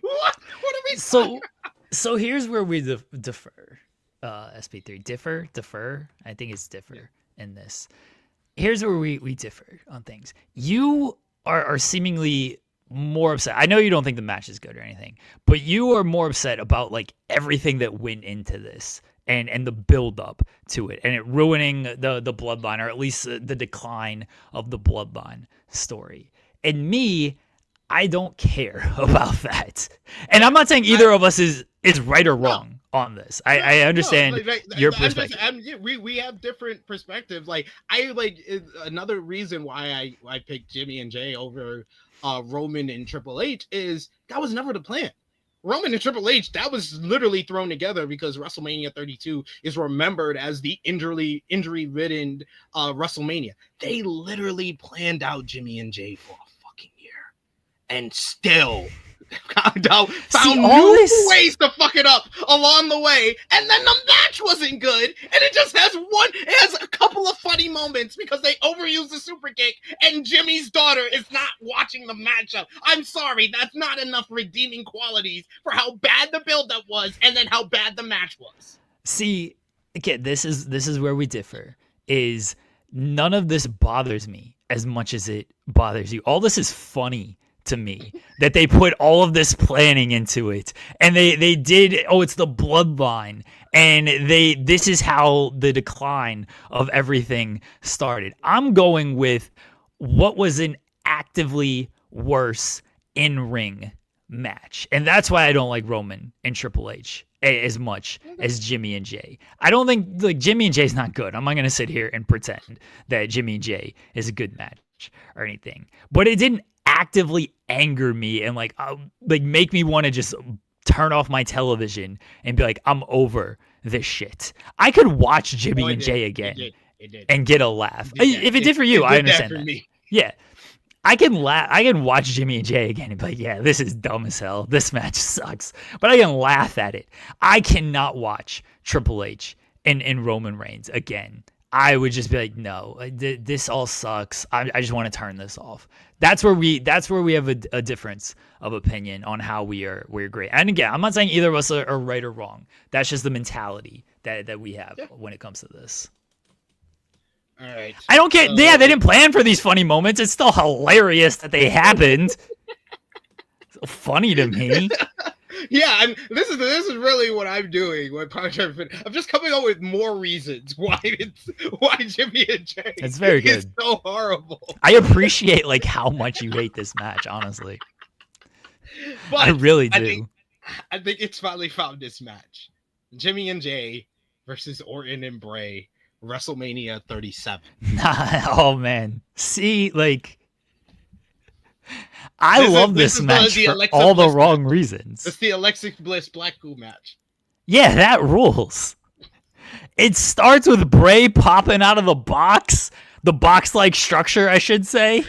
What are we So here's where we defer. SP3 differ. I think it's differ in this. Here's where we differ on things. You are seemingly more upset. I know you don't think the match is good or anything, but you are more upset about like everything that went into this and the build up to it and it ruining the bloodline, or at least the decline of the bloodline story. And me, I don't care about that. And I'm not saying either of us is right or wrong on this. I understand your perspective. We have different perspectives. Like another reason why I picked Jimmy and Jay over Roman and Triple H is that was never the plan. Roman and Triple H, that was literally thrown together because WrestleMania 32 is remembered as the injury-ridden WrestleMania. They literally planned out Jimmy and Jay for a fucking year, and still found new ways to fuck it up along the way. And then the match wasn't good, and it just has a couple of funny moments because they overused the super kick, and Jimmy's daughter is not watching the matchup. I'm sorry, that's not enough redeeming qualities for how bad the buildup was, and then how bad the match was. See, again, this is where we differ. Is none of this bothers me as much as it bothers you. All this is funny to me that they put all of this planning into it, and they did. Oh, it's the bloodline, and this is how the decline of everything started. I'm going with what was an actively worse in-ring match, and that's why I don't like Roman and Triple H as much as Jimmy and Jay. I don't think, like, Jimmy and Jay's not good. I'm not gonna sit here and pretend that Jimmy and Jay is a good match or anything, but it didn't actively anger me and like make me want to just turn off my television and be like, I'm over this shit. I could watch Jimmy and Jay again and get a laugh. If it did for you, I understand that. Yeah. I can laugh. I can watch Jimmy and Jay again and be like, yeah, this is dumb as hell. This match sucks. But I can laugh at it. I cannot watch Triple H and Roman Reigns again. I would just be like, no, this all sucks. I just want to turn this off. That's where we have a difference of opinion on how we're great. And again, I'm not saying either of us are right or wrong. That's just the mentality that we have when it comes to this. All right. I don't get. They didn't plan for these funny moments. It's still hilarious that they happened. So funny to me. Yeah, this is really what I'm doing. I'm just coming up with more reasons why Jimmy and Jay. It's very good. Is so horrible. I appreciate like how much you hate this match, honestly. But I really do. I think it's finally found this match: Jimmy and Jay versus Orton and Bray, WrestleMania 37. Oh man, see, like. I love this match for all the wrong reasons. It's the Alexa Bliss Blackpool match. Yeah, that rules. It starts with Bray popping out of the box-like structure, I should say.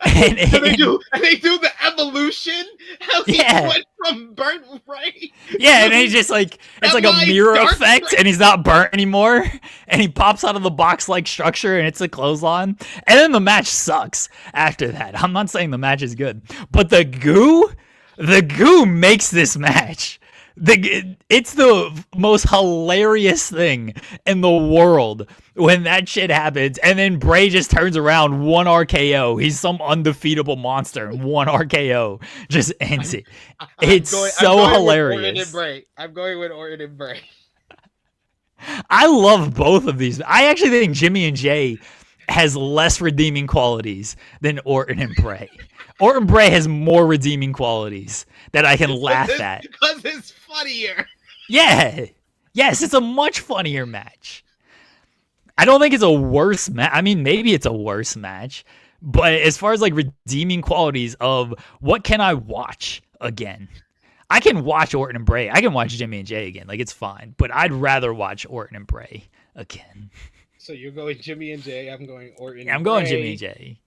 And they do the evolution. How he went from burnt Bray. Yeah, and he's just like, it's like a mirror effect, and he's not burnt anymore. And he pops out of the box-like structure, and it's a clothesline. And then the match sucks after that. I'm not saying the match is good, but the goo makes this match. It's the most hilarious thing in the world when that shit happens, and then Bray just turns around, one RKO. He's some undefeatable monster, and one RKO just ends it. It's so hilarious. I'm going with Orton and Bray. I love both of these. I actually think Jimmy and Jay has less redeeming qualities than Orton and Bray. Orton Bray has more redeeming qualities that I can laugh at. Because it's funnier. Yeah. Yes, it's a much funnier match. I don't think it's a worse match. I mean, maybe it's a worse match. But as far as like redeeming qualities of what can I watch again? I can watch Orton and Bray. I can watch Jimmy and Jay again. Like, it's fine. But I'd rather watch Orton and Bray again. So you're going Jimmy and Jay. I'm going Orton and Bray. I'm going Jimmy and Jay.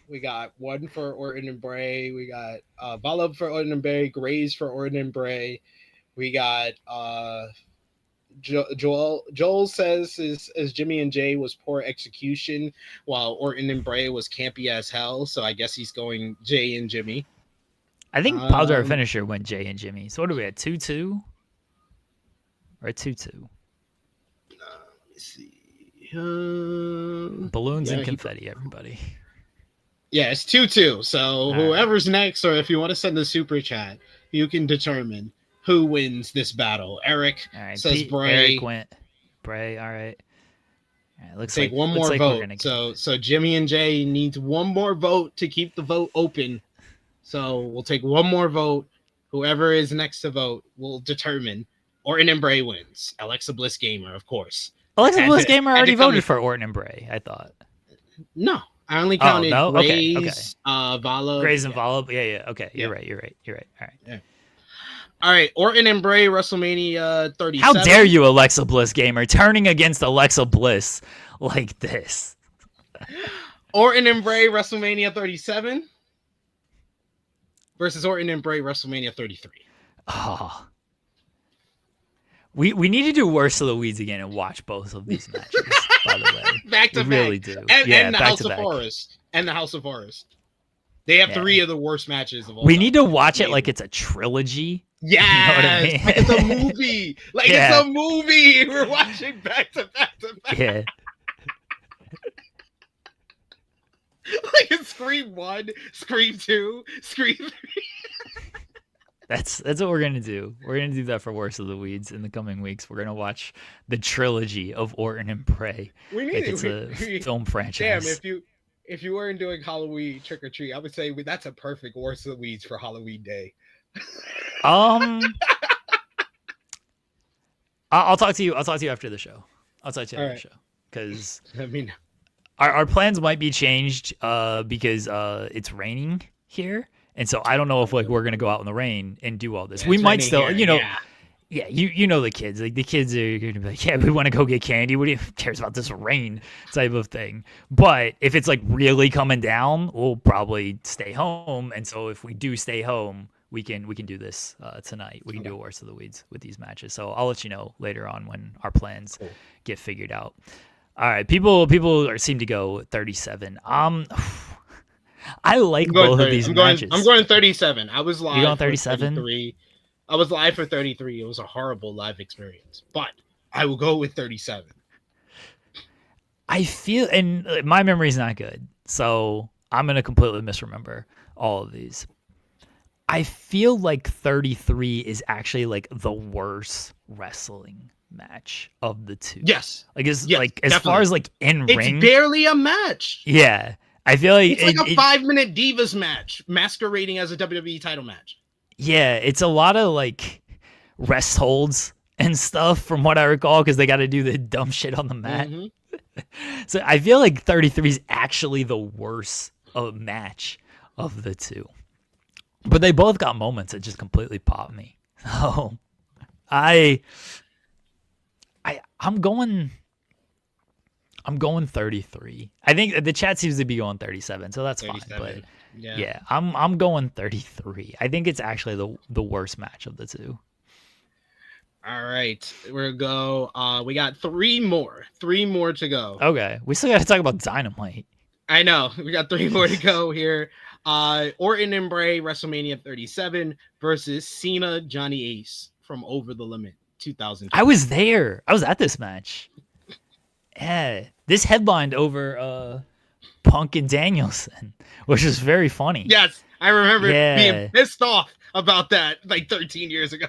We got one for Orton and Bray. We got Vala for Orton and Bray. Graves for Orton and Bray. We got Joel says as Jimmy and Jay was poor execution, while Orton and Bray was campy as hell. So I guess he's going Jay and Jimmy. I think Power Finisher went Jay and Jimmy. So what are we at, 2-2? Or 2-2? Let me see. Balloons and confetti, everybody. Yeah, it's 2-2. So whoever's next, or if you want to send a super chat, you can determine who wins this battle. Eric says Bray. Eric went Bray. All right. Looks take like one more vote. So Jimmy and Jay needs one more vote to keep the vote open. So we'll take one more vote. Whoever is next to vote will determine. Orton and Bray wins. Alexa Bliss Gamer, of course. Alexa Bliss Gamer already voted for Orton and Bray, I thought. No. I only counted Grays, okay. Vala. Grays and Vala. Yeah. Okay, you're right. All right. Yeah. All right, Orton and Bray, WrestleMania 37. How dare you, Alexa Bliss gamer, turning against Alexa Bliss like this? Orton and Bray, WrestleMania 37 versus Orton and Bray, WrestleMania 33. Oh. We need to do Worst of the Weeds again and watch both of these matches, by the way. Back to we back. really do. And the back House to of back. Horrors. And the House of Horrors. They have 3 of the worst matches of all We time. need to watch it like it's a trilogy. Yes, You know what I mean? like it's a movie. Like Yeah. it's a movie. We're watching back to back to back. Yeah. Like it's Scream 1, Scream 2, Scream 3. That's what we're gonna do. We're gonna do that for Worst of the Weeds in the coming weeks. We're gonna watch the trilogy of Orton and Bray. We need Like it's a film franchise. Damn, if you weren't doing Halloween trick or treat, I would say that's a perfect Worst of the Weeds for Halloween Day. I'll talk to you. I'll talk to you after the show. I'll talk to you after the show because I mean, our plans might be changed because it's raining here, and so I don't know if like we're gonna go out in the rain and do all this. We might still, here, you know the kids. Like the kids are gonna be like, yeah, we want to go get candy. What cares about this rain type of thing? But if it's like really coming down, we'll probably stay home. And so if we do stay home, we can do this tonight. We can do a Worst of the Weeds with these matches. So I'll let you know later on when our plans get figured out. All right, people seem to go 37. I like both of these matches. I'm going 37. I was live. You going 37? I was live for 33. It was a horrible live experience, but I will go with 37. I feel, and my memory's not good, so I'm gonna completely misremember all of these. I feel like 33 is actually like the worst wrestling match of the two. Yes. Like as definitely. far as like in ring. It's barely a match. Yeah. I feel like it's like a 5-minute Divas match masquerading as a WWE title match. Yeah, it's a lot of like rest holds and stuff from what I recall because they got to do the dumb shit on the mat. Mm-hmm. So I feel like 33 is actually the worst match of the two. But they both got moments that just completely pop me. So I'm going 33. I think the chat seems to be going 37, so that's 37. Fine. But yeah, I'm going 33. I think it's actually the worst match of the two. All right, we're gonna go. We got 3 more to go. Okay, we still got to talk about Dynamite. I know we got 3 more to go here. Orton and Bray, WrestleMania 37 versus Cena, Johnny Ace from Over the Limit 2000. I was there. I was at this match. Yeah, this headlined over Punk and Danielson, which was very funny. Yes, I remember being pissed off about that like 13 years ago.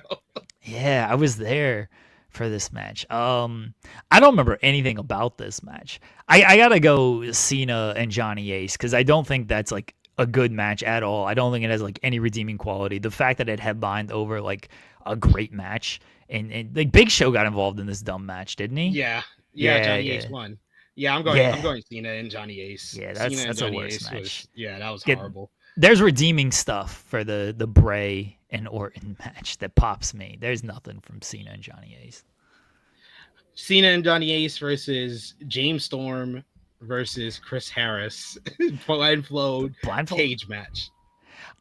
Yeah, I was there for this match. I don't remember anything about this match. I gotta go Cena and Johnny Ace because I don't think that's like a good match at all. I don't think it has like any redeeming quality. The fact that it headlined over like a great match and like Big Show got involved in this dumb match, didn't he? Yeah, Johnny Ace won. Yeah, I'm going Cena and Johnny Ace. Yeah, that's a worse match. That was horrible. There's redeeming stuff for the Bray and Orton match that pops me. There's nothing from Cena and Johnny Ace. Cena and Johnny Ace versus James Storm versus Chris Harris. Blindfold cage match.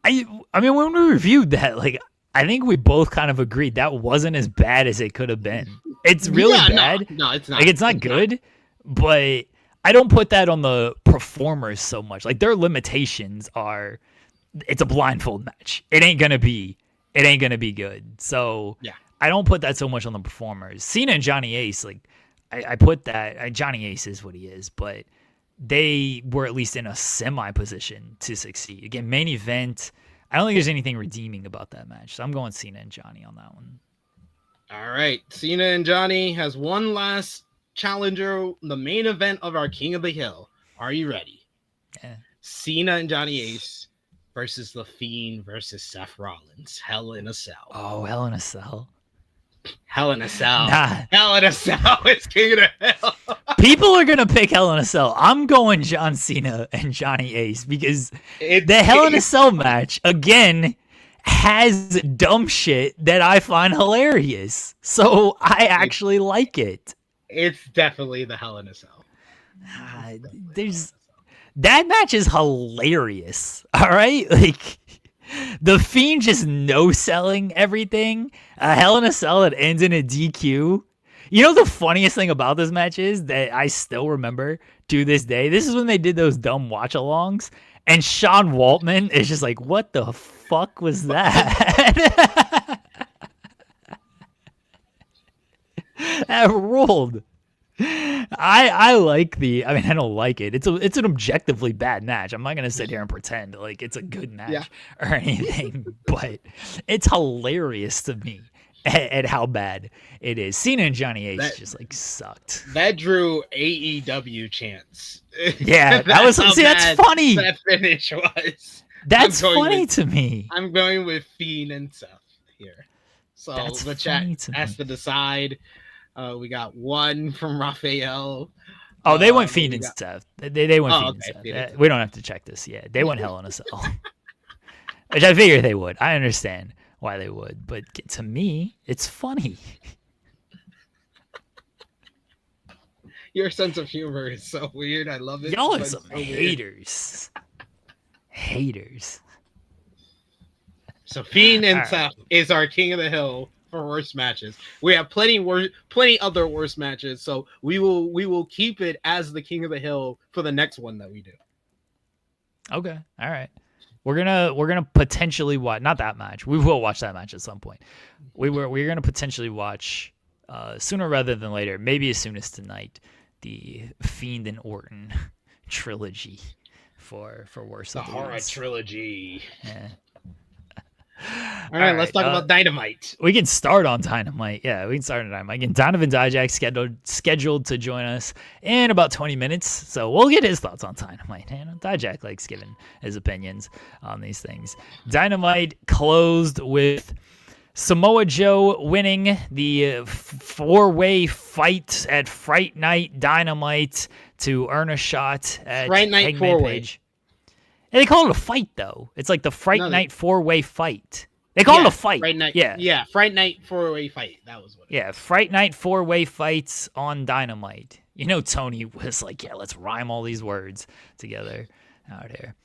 I mean, when we reviewed that, like, I think we both kind of agreed that wasn't as bad as it could have been. It's really bad. No, it's not. Like, it's not good, but I don't put that on the performers so much. Like, their limitations are, it's a blindfold match. It ain't gonna be good. So yeah, I don't put that so much on the performers. Cena and Johnny Ace, like, I put that. Johnny Ace is what he is, but they were at least in a semi position to succeed. Again, main event. I don't think there's anything redeeming about that match. So I'm going Cena and Johnny on that one. All right. Cena and Johnny has one last challenger, the main event of our King of the Hill. Are you ready? Yeah. Cena and Johnny Ace versus The Fiend versus Seth Rollins. Hell in a Cell. Oh, Hell in a Cell. Hell in a Cell. Nah. Hell in a Cell is King of the Hill. People are going to pick Hell in a Cell. I'm going John Cena and Johnny Ace because the Hell in a Cell match, again, has dumb shit that I find hilarious. So I actually like it. It's definitely the Hell in a Cell. There's that match is hilarious. All right, like the Fiend just no selling everything. A Hell in a Cell that ends in a DQ. You know the funniest thing about this match is that I still remember to this day. This is when they did those dumb watch-alongs, and Sean Waltman is just like, "What the fuck was that?" That ruled. I like the. I mean, I don't like it. It's an objectively bad match. I'm not gonna sit here and pretend like it's a good match or anything, but it's hilarious to me at how bad it is. Cena and Johnny Ace just like sucked. That drew AEW chants. Yeah, that was. See, that's funny. That finish was. That's funny to me. I'm going with Fiend and Seth here. So That's the chat funny to has me. to decide. We got one from Raphael. Oh, they went Fiend and Seth. They went Fiend okay. and Seth. We don't have to check this. Yeah, they went Hell in a Cell. Which I figured they would. I understand why they would, but to me, it's funny. Your sense of humor is so weird. I love it. Y'all are some haters. Haters. So Fiend and All Seth is our King of the Hill for worst matches. We have plenty other worst matches, so we will keep it as the King of the Hill for the next one that we do. Okay. All right. We're gonna potentially watch, not that match. We will watch that match at some point. We're gonna potentially watch sooner rather than later, maybe as soon as tonight, the Fiend and Orton trilogy for worst. The horror trilogy. Yeah. All right, let's talk about Dynamite. We can start on Dynamite. Yeah, we can start on Dynamite. Again, Donovan Dijak scheduled to join us in about 20 minutes, so we'll get his thoughts on Dynamite. And Dijak likes giving his opinions on these things. Dynamite closed with Samoa Joe winning the four-way fight at Fright Night Dynamite to earn a shot at Fright Night Hangman four-way. Page. And they call it a fight, though. It's like the Fright Night four-way fight. They call it a fight. Fright Night, yeah, Fright Night four-way fight. That was what. Yeah, Fright Night four-way fights on Dynamite. You know, Tony was like, "Yeah, let's rhyme all these words together out here."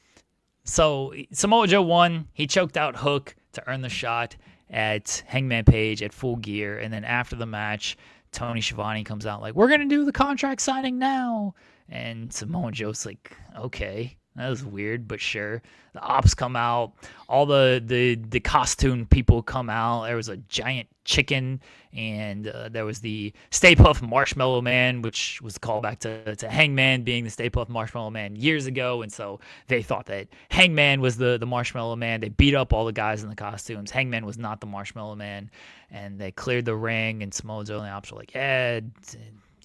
So Samoa Joe won. He choked out Hook to earn the shot at Hangman Page at Full Gear, and then after the match, Tony Schiavone comes out like, "We're gonna do the contract signing now," and Samoa Joe's like, "Okay." That was weird, but sure. The ops come out. All the costume people come out. There was a giant chicken, and there was the Stay Puft Marshmallow Man, which was a callback to Hangman being the Stay Puft Marshmallow Man years ago, and so they thought that Hangman was the Marshmallow Man. They beat up all the guys in the costumes. Hangman was not the Marshmallow Man, and they cleared the ring, and Samoa Joe and the ops were like, "Yeah,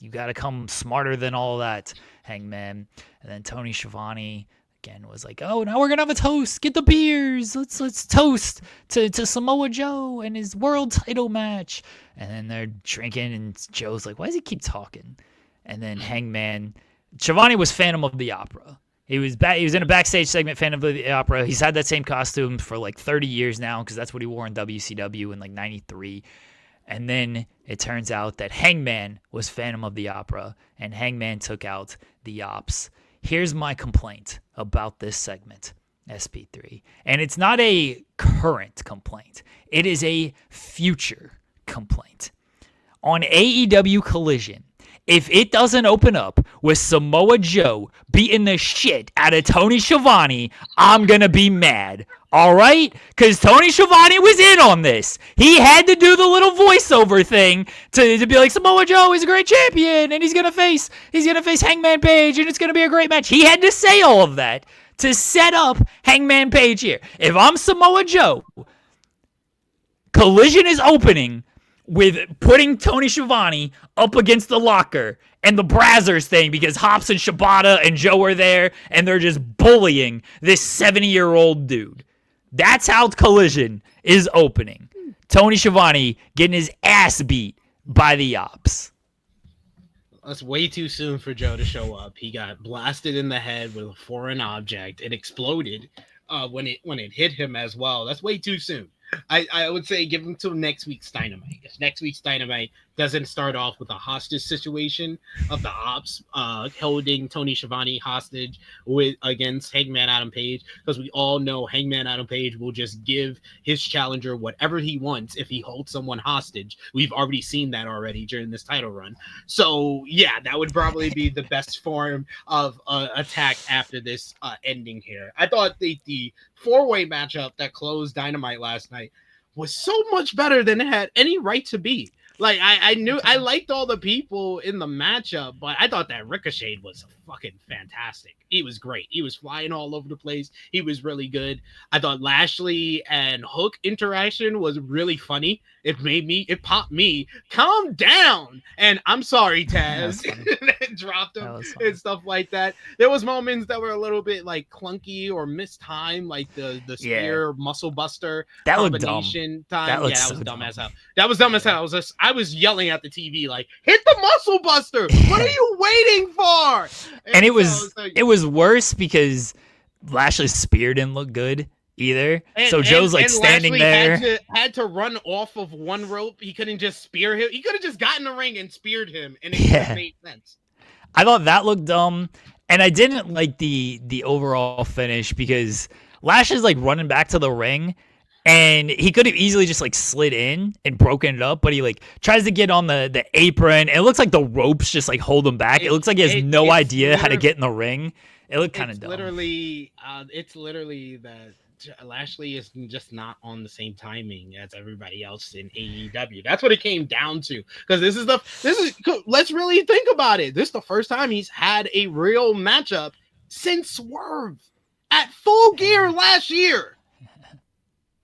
you got to come smarter than all that, Hangman." And then Tony Schiavone again was like, "Oh, now we're gonna have a toast. Get the beers. Let's toast to Samoa Joe and his world title match." And then they're drinking, and Joe's like, "Why does he keep talking?" And then Hangman, Schiavone was Phantom of the Opera. He was in a backstage segment, Phantom of the Opera. He's had that same costume for like 30 years now because that's what he wore in WCW in like '93. And then it turns out that Hangman was Phantom of the Opera, and Hangman took out the Ops. Here's my complaint about this segment, SP3. And it's not a current complaint. It is a future complaint. On AEW Collision, if it doesn't open up with Samoa Joe beating the shit out of Tony Schiavone, I'm going to be mad. All right? Because Tony Schiavone was in on this. He had to do the little voiceover thing to be like, Samoa Joe is a great champion, and he's gonna face Hangman Page, and it's gonna be a great match. He had to say all of that to set up Hangman Page here. If I'm Samoa Joe, Collision is opening with putting Tony Schiavone up against the locker and the Brazzers thing because Hops and Shibata and Joe are there, and they're just bullying this 70-year-old dude. That's how Collision is opening. Tony Schiavone getting his ass beat by the Ops. That's way too soon for Joe to show up. He got blasted in the head with a foreign object. It exploded when it hit him as well. That's way too soon. I would say give him till next week's Dynamite. If next week's Dynamite doesn't start off with a hostage situation of the ops holding Tony Schiavone hostage against Hangman Adam Page, because we all know Hangman Adam Page will just give his challenger whatever he wants if he holds someone hostage. We've already seen that already during this title run. So yeah, that would probably be the best form of attack after this ending here. I thought the four-way matchup that closed Dynamite last night was so much better than it had any right to be. Like I knew I liked all the people in the matchup, but I thought that Ricochet was fucking fantastic. He was great. He was flying all over the place. He was really good. I thought Lashley and Hook interaction was really funny. It popped me. Calm down. And I'm sorry, Taz. Dropped him and stuff like that. There was moments that were a little bit like clunky or mistimed, like the spear muscle buster that combination time. That was dumb as hell. That was dumb as hell. I was yelling at the TV like, hit the muscle buster. What are you waiting for? And it was worse because Lashley's spear didn't look good either. So Joe's like standing Lashley there. Had to run off of one rope. He couldn't just spear him. He could have just gotten in the ring and speared him, and it made sense. I thought that looked dumb, and I didn't like the overall finish because Lashley's like running back to the ring, and he could have easily just like slid in and broken it up, but he like tries to get on the apron. And it looks like the ropes just like hold him back. It looks like he has no idea how to get in the ring. It looked kind of dumb. It's literally that Lashley is just not on the same timing as everybody else in AEW. That's what it came down to. Because let's really think about it. This is the first time he's had a real matchup since Swerve at Full Gear last year.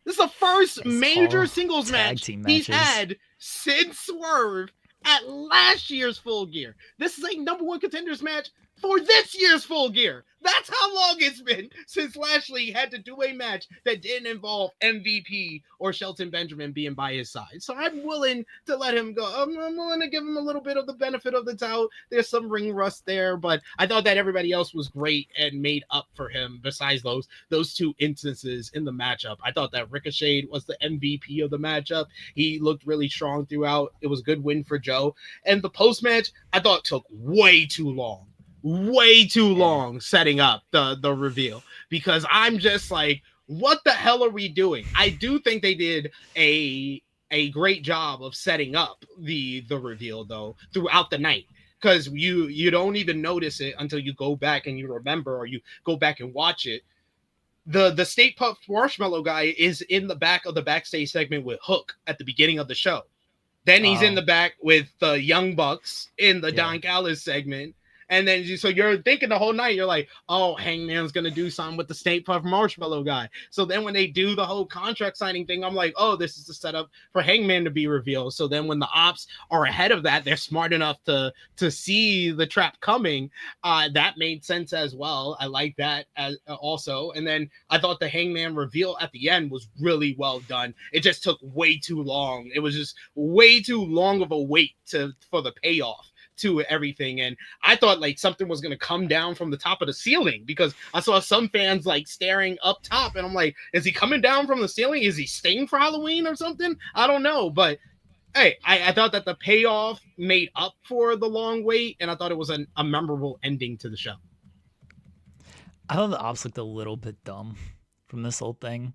This is the first major singles match he's had since Swerve at last year's Full Gear. This is a number one contenders match for this year's Full Gear. That's how long it's been since Lashley had to do a match that didn't involve MVP or Shelton Benjamin being by his side. So I'm willing to let him go. I'm willing to give him a little bit of the benefit of the doubt. There's some ring rust there, but I thought that everybody else was great and made up for him besides those two instances in the matchup. I thought that Ricochet was the MVP of the matchup. He looked really strong throughout. It was a good win for Joe. And the post-match, I thought took way too long setting up the reveal, because I'm just like, what the hell are we doing? I do think they did a great job of setting up the reveal though throughout the night, because you don't even notice it until you go back and you remember, or you go back and watch it. The State Puft Marshmallow guy is in the back of the backstage segment with Hook at the beginning of the show. Then he's in the back with the Young Bucks in the Don Callis segment. And then so you're thinking the whole night, you're like, oh, Hangman's going to do something with the State Puft Marshmallow guy. So then when they do the whole contract signing thing, I'm like, oh, this is the setup for Hangman to be revealed. So then when the ops are ahead of that, they're smart enough to see the trap coming. That made sense as well. I like that as also. And then I thought the Hangman reveal at the end was really well done. It just took way too long. It was just way too long of a wait for the payoff to everything. And I thought like something was going to come down from the top of the ceiling, because I saw some fans like staring up top, and I'm like, is he coming down from the ceiling? Is he staying for Halloween or something? I don't know. But hey, I thought that the payoff made up for the long wait, and I thought it was a memorable ending to the show. I thought the ops looked a little bit dumb from this whole thing.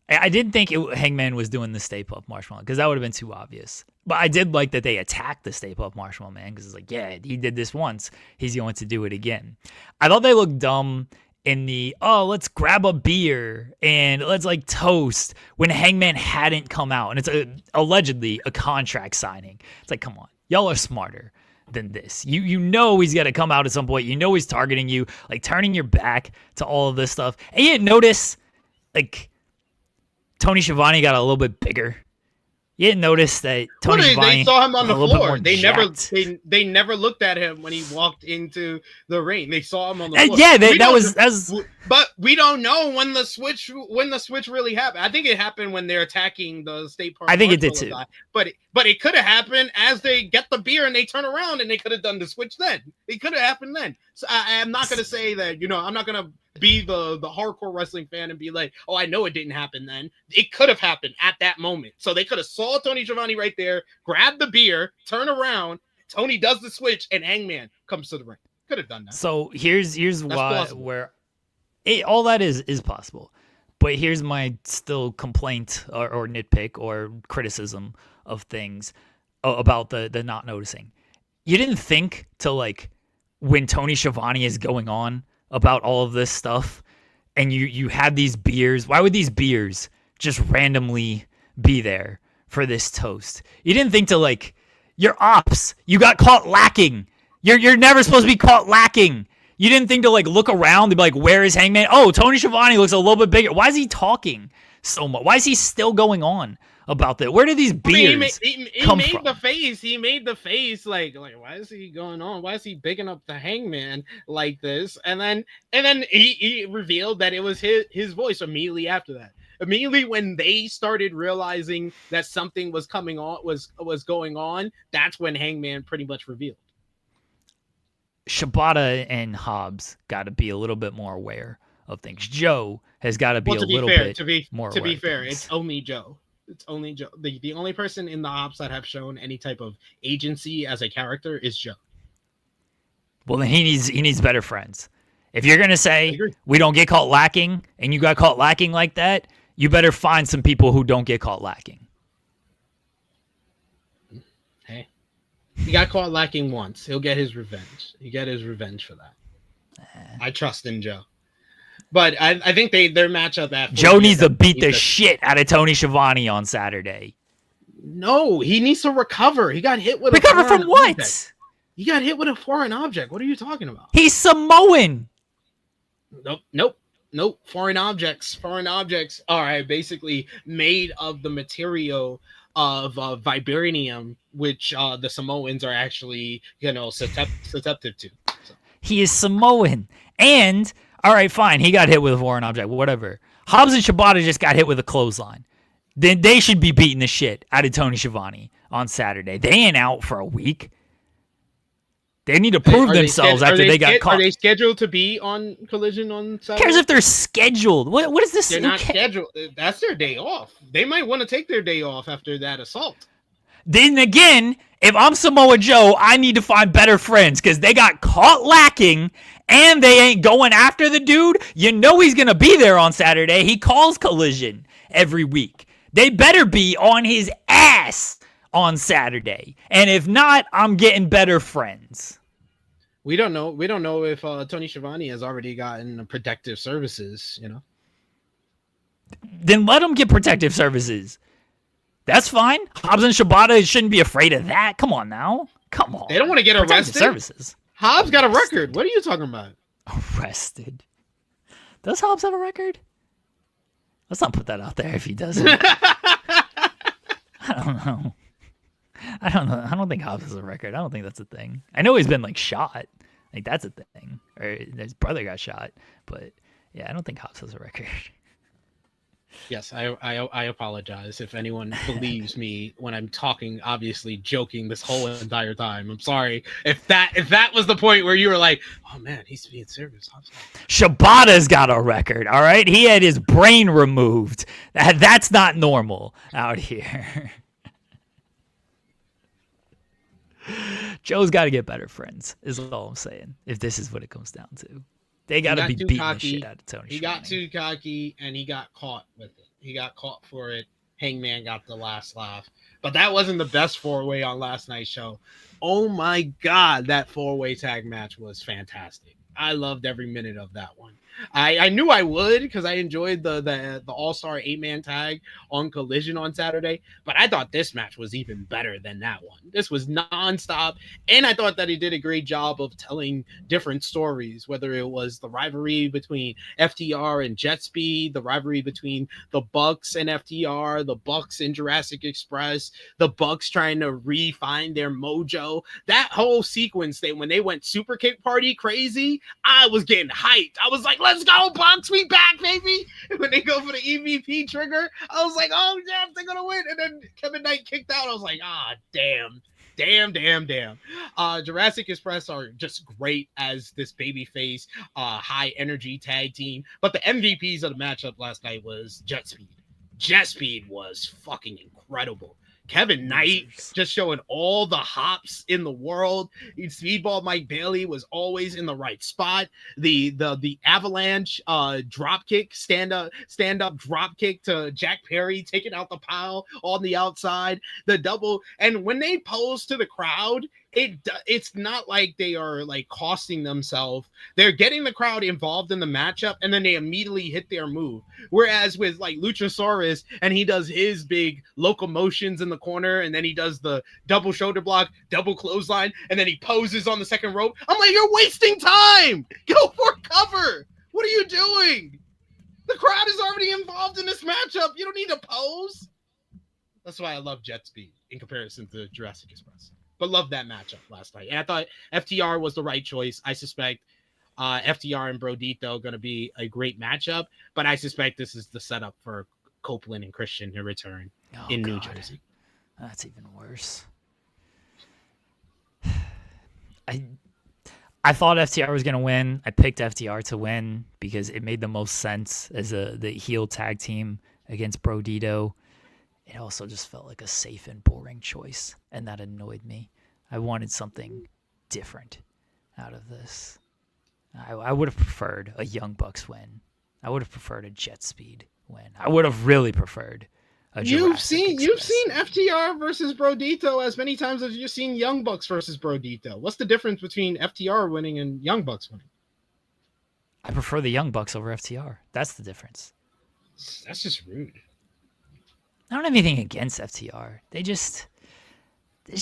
I didn't think Hangman was doing the Stay Puft Marshmallow, because that would have been too obvious. But I did like that they attacked the Stay Puft Marshmallow Man, because it's like, yeah, he did this once. He's going to do it again. I thought they looked dumb in the, oh, let's grab a beer and let's like toast, when Hangman hadn't come out. And it's allegedly a contract signing. It's like, come on, y'all are smarter than this. You know he's got to come out at some point. You know he's targeting you, like turning your back to all of this stuff. And you didn't notice, like, Tony Schiavone got a little bit bigger. You didn't notice that Tony Schiavone, they saw him on the floor. They jacked. never looked at him when he walked into the ring. They saw him on the floor. Yeah, that was. But we don't know when the switch really happened. I think it happened when they're attacking the State Park. I think it did too. Guy. But it could have happened as they get the beer and they turn around, and they could have done the switch then. It could have happened then. So I'm not going to say that, I'm not going to be the hardcore wrestling fan and be like, oh, I know it didn't happen then. It could have happened at that moment. So they could have saw Tony Schiavone right there, grabbed the beer, turn around, Tony does the switch, and Hangman comes to the ring. Could have done that. So here's That's why plausible. where all that is possible. But here's my still complaint or nitpick or criticism of things about the not noticing. You didn't think to like when Tony Schiavone is going on about all of this stuff and you had these beers. Why would these beers just randomly be there for this toast? You didn't think to like your ops. You got caught lacking. You're never supposed to be caught lacking. You didn't think to like look around and be like, where is Hangman? Oh, Tony Schiavone looks a little bit bigger. Why is he talking so much? Why is he still going on about that? Where did these beers come from? He made the face like why is he going on? Why is he bigging up the Hangman like this? And then he revealed that it was his voice immediately after that. Immediately when they started realizing that something was coming on, was going on, that's when Hangman pretty much revealed. Shibata and Hobbs got to be a little bit more aware of things. Joe has got to be a little bit more aware. To be fair, it's only Joe. It's only Joe. The only person in the ops that have shown any type of agency as a character is Joe. Well, then he needs better friends. If you're gonna say we don't get caught lacking, and you got caught lacking like that, you better find some people who don't get caught lacking. Hey, he got caught lacking once. He'll get his revenge. He get his revenge for that. I trust in Joe. But I think their matchup after Joe needs to beat the shit out of Tony Schiavone on Saturday. No, he needs to recover. He got hit with recover from what? Object. He got hit with a foreign object. What are you talking about? He's Samoan. Nope. Foreign objects are basically made of the material of vibranium, which the Samoans are actually, susceptible to. So. He is Samoan. And, all right, fine, he got hit with a foreign object, whatever. Hobbs and Shibata just got hit with a clothesline. Then they should be beating the shit out of Tony Schiavone on Saturday. They ain't out for a week. They need to prove themselves after they got caught. Are they scheduled to be on Collision on Saturday? Who cares if they're scheduled? What is this? They're not scheduled. That's their day off. They might want to take their day off after that assault. Then again, if I'm Samoa Joe, I need to find better friends because they got caught lacking and they ain't going after the dude. You know he's going to be there on Saturday. He calls Collision every week. They better be on his ass on Saturday. And if not, I'm getting better friends. We don't know. We don't know if Tony Schiavone has already gotten protective services, Then let him get protective services. That's fine. Hobbs and Shibata shouldn't be afraid of that. Come on now. Come on. They don't want to get arrested. Services. Hobbs got a record. What are you talking about? Arrested. Does Hobbs have a record? Let's not put that out there if he doesn't. I don't know. I don't think Hobbs has a record. I don't think that's a thing. I know he's been shot. That's a thing. Or his brother got shot. But yeah, I don't think Hobbs has a record. Yes, I apologize if anyone believes me when I'm talking, obviously joking this whole entire time. I'm sorry if that was the point where you were like, oh man, he's being serious. Shibata's got a record, all right? He had his brain removed. That's not normal out here. Joe's got to get better friends, is all I'm saying, if this is what it comes down to. They got to be beating the shit out of Tony. He got too cocky, and he got caught with it. He got caught for it. Hangman got the last laugh. But that wasn't the best four-way on last night's show. Oh, my God, that four-way tag match was fantastic. I loved every minute of that one. I knew I would because I enjoyed the All-Star 8-man tag on Collision on Saturday, but I thought this match was even better than that one. This was nonstop, and I thought that he did a great job of telling different stories, whether it was the rivalry between FTR and Jet Speed, the rivalry between the Bucks and FTR, the Bucks and Jurassic Express, the Bucks trying to re-find their mojo. That whole sequence, when they went Super Kick Party crazy, I was getting hyped. I was like, let's go, Bucks, we back, baby. And when they go for the EVP trigger, I was like, oh, damn, they're going to win. And then Kevin Knight kicked out. I was like, ah, damn. Damn. Jurassic Express are just great as this babyface, high energy tag team. But the MVPs of the matchup last night was Jet Speed. Jet Speed was fucking incredible. Kevin Knight just showing all the hops in the world. Speedball Mike Bailey was always in the right spot. The avalanche drop kick, stand up drop kick to Jack Perry, taking out the pile on the outside. The double, and when they pose to the crowd, it's not like they are like costing themselves. They're getting the crowd involved in the matchup, and then they immediately hit their move. Whereas with like Luchasaurus, and he does his big locomotions in the corner, and then he does the double shoulder block, double clothesline, and then he poses on the second rope. I'm like, you're wasting time. Go for cover. What are you doing? The crowd is already involved in this matchup. You don't need to pose. That's why I love Jet Speed in comparison to Jurassic Express. But love that matchup last night. And I thought FTR was the right choice. I suspect FTR and Brodito going to be a great matchup. But I suspect this is the setup for Copeland and Christian to return in New Jersey. That's even worse. I thought FTR was going to win. I picked FTR to win because it made the most sense as the heel tag team against Brodito. It also just felt like a safe and boring choice, and that annoyed me. I wanted something different out of this. I would have preferred a Young Bucks win. I would have preferred a Jet Speed win. I would have really preferred a Jurassic Express. You've seen FTR versus Brodito as many times as you've seen Young Bucks versus Brodito. What's the difference between FTR winning and Young Bucks winning? I prefer the Young Bucks over FTR. That's the difference. That's just rude. I don't have anything against FTR. They just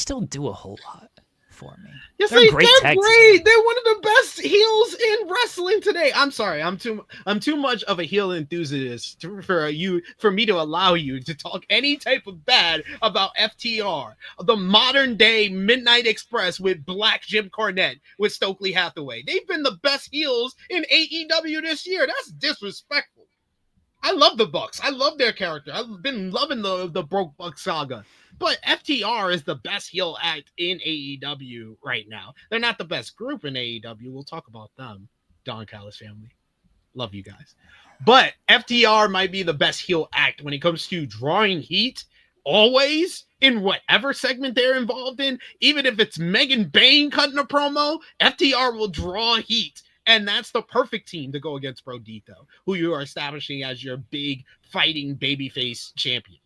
don't do a whole lot for me. Yes, they're great. They're great. They're one of the best heels in wrestling today. I'm sorry. I'm too much of a heel enthusiast for me to allow you to talk any type of bad about FTR, the modern day Midnight Express with Black Jim Cornette with Stokely Hathaway. They've been the best heels in AEW this year. That's disrespectful. I love the Bucks. I love their character. I've been loving the Broke Buck saga. But FTR is the best heel act in AEW right now. They're not the best group in AEW. We'll talk about them. Don Callis family. Love you guys. But FTR might be the best heel act when it comes to drawing heat always in whatever segment they're involved in. Even if it's Megan Bain cutting a promo, FTR will draw heat. And that's the perfect team to go against Brodito, who you are establishing as your big fighting babyface champions.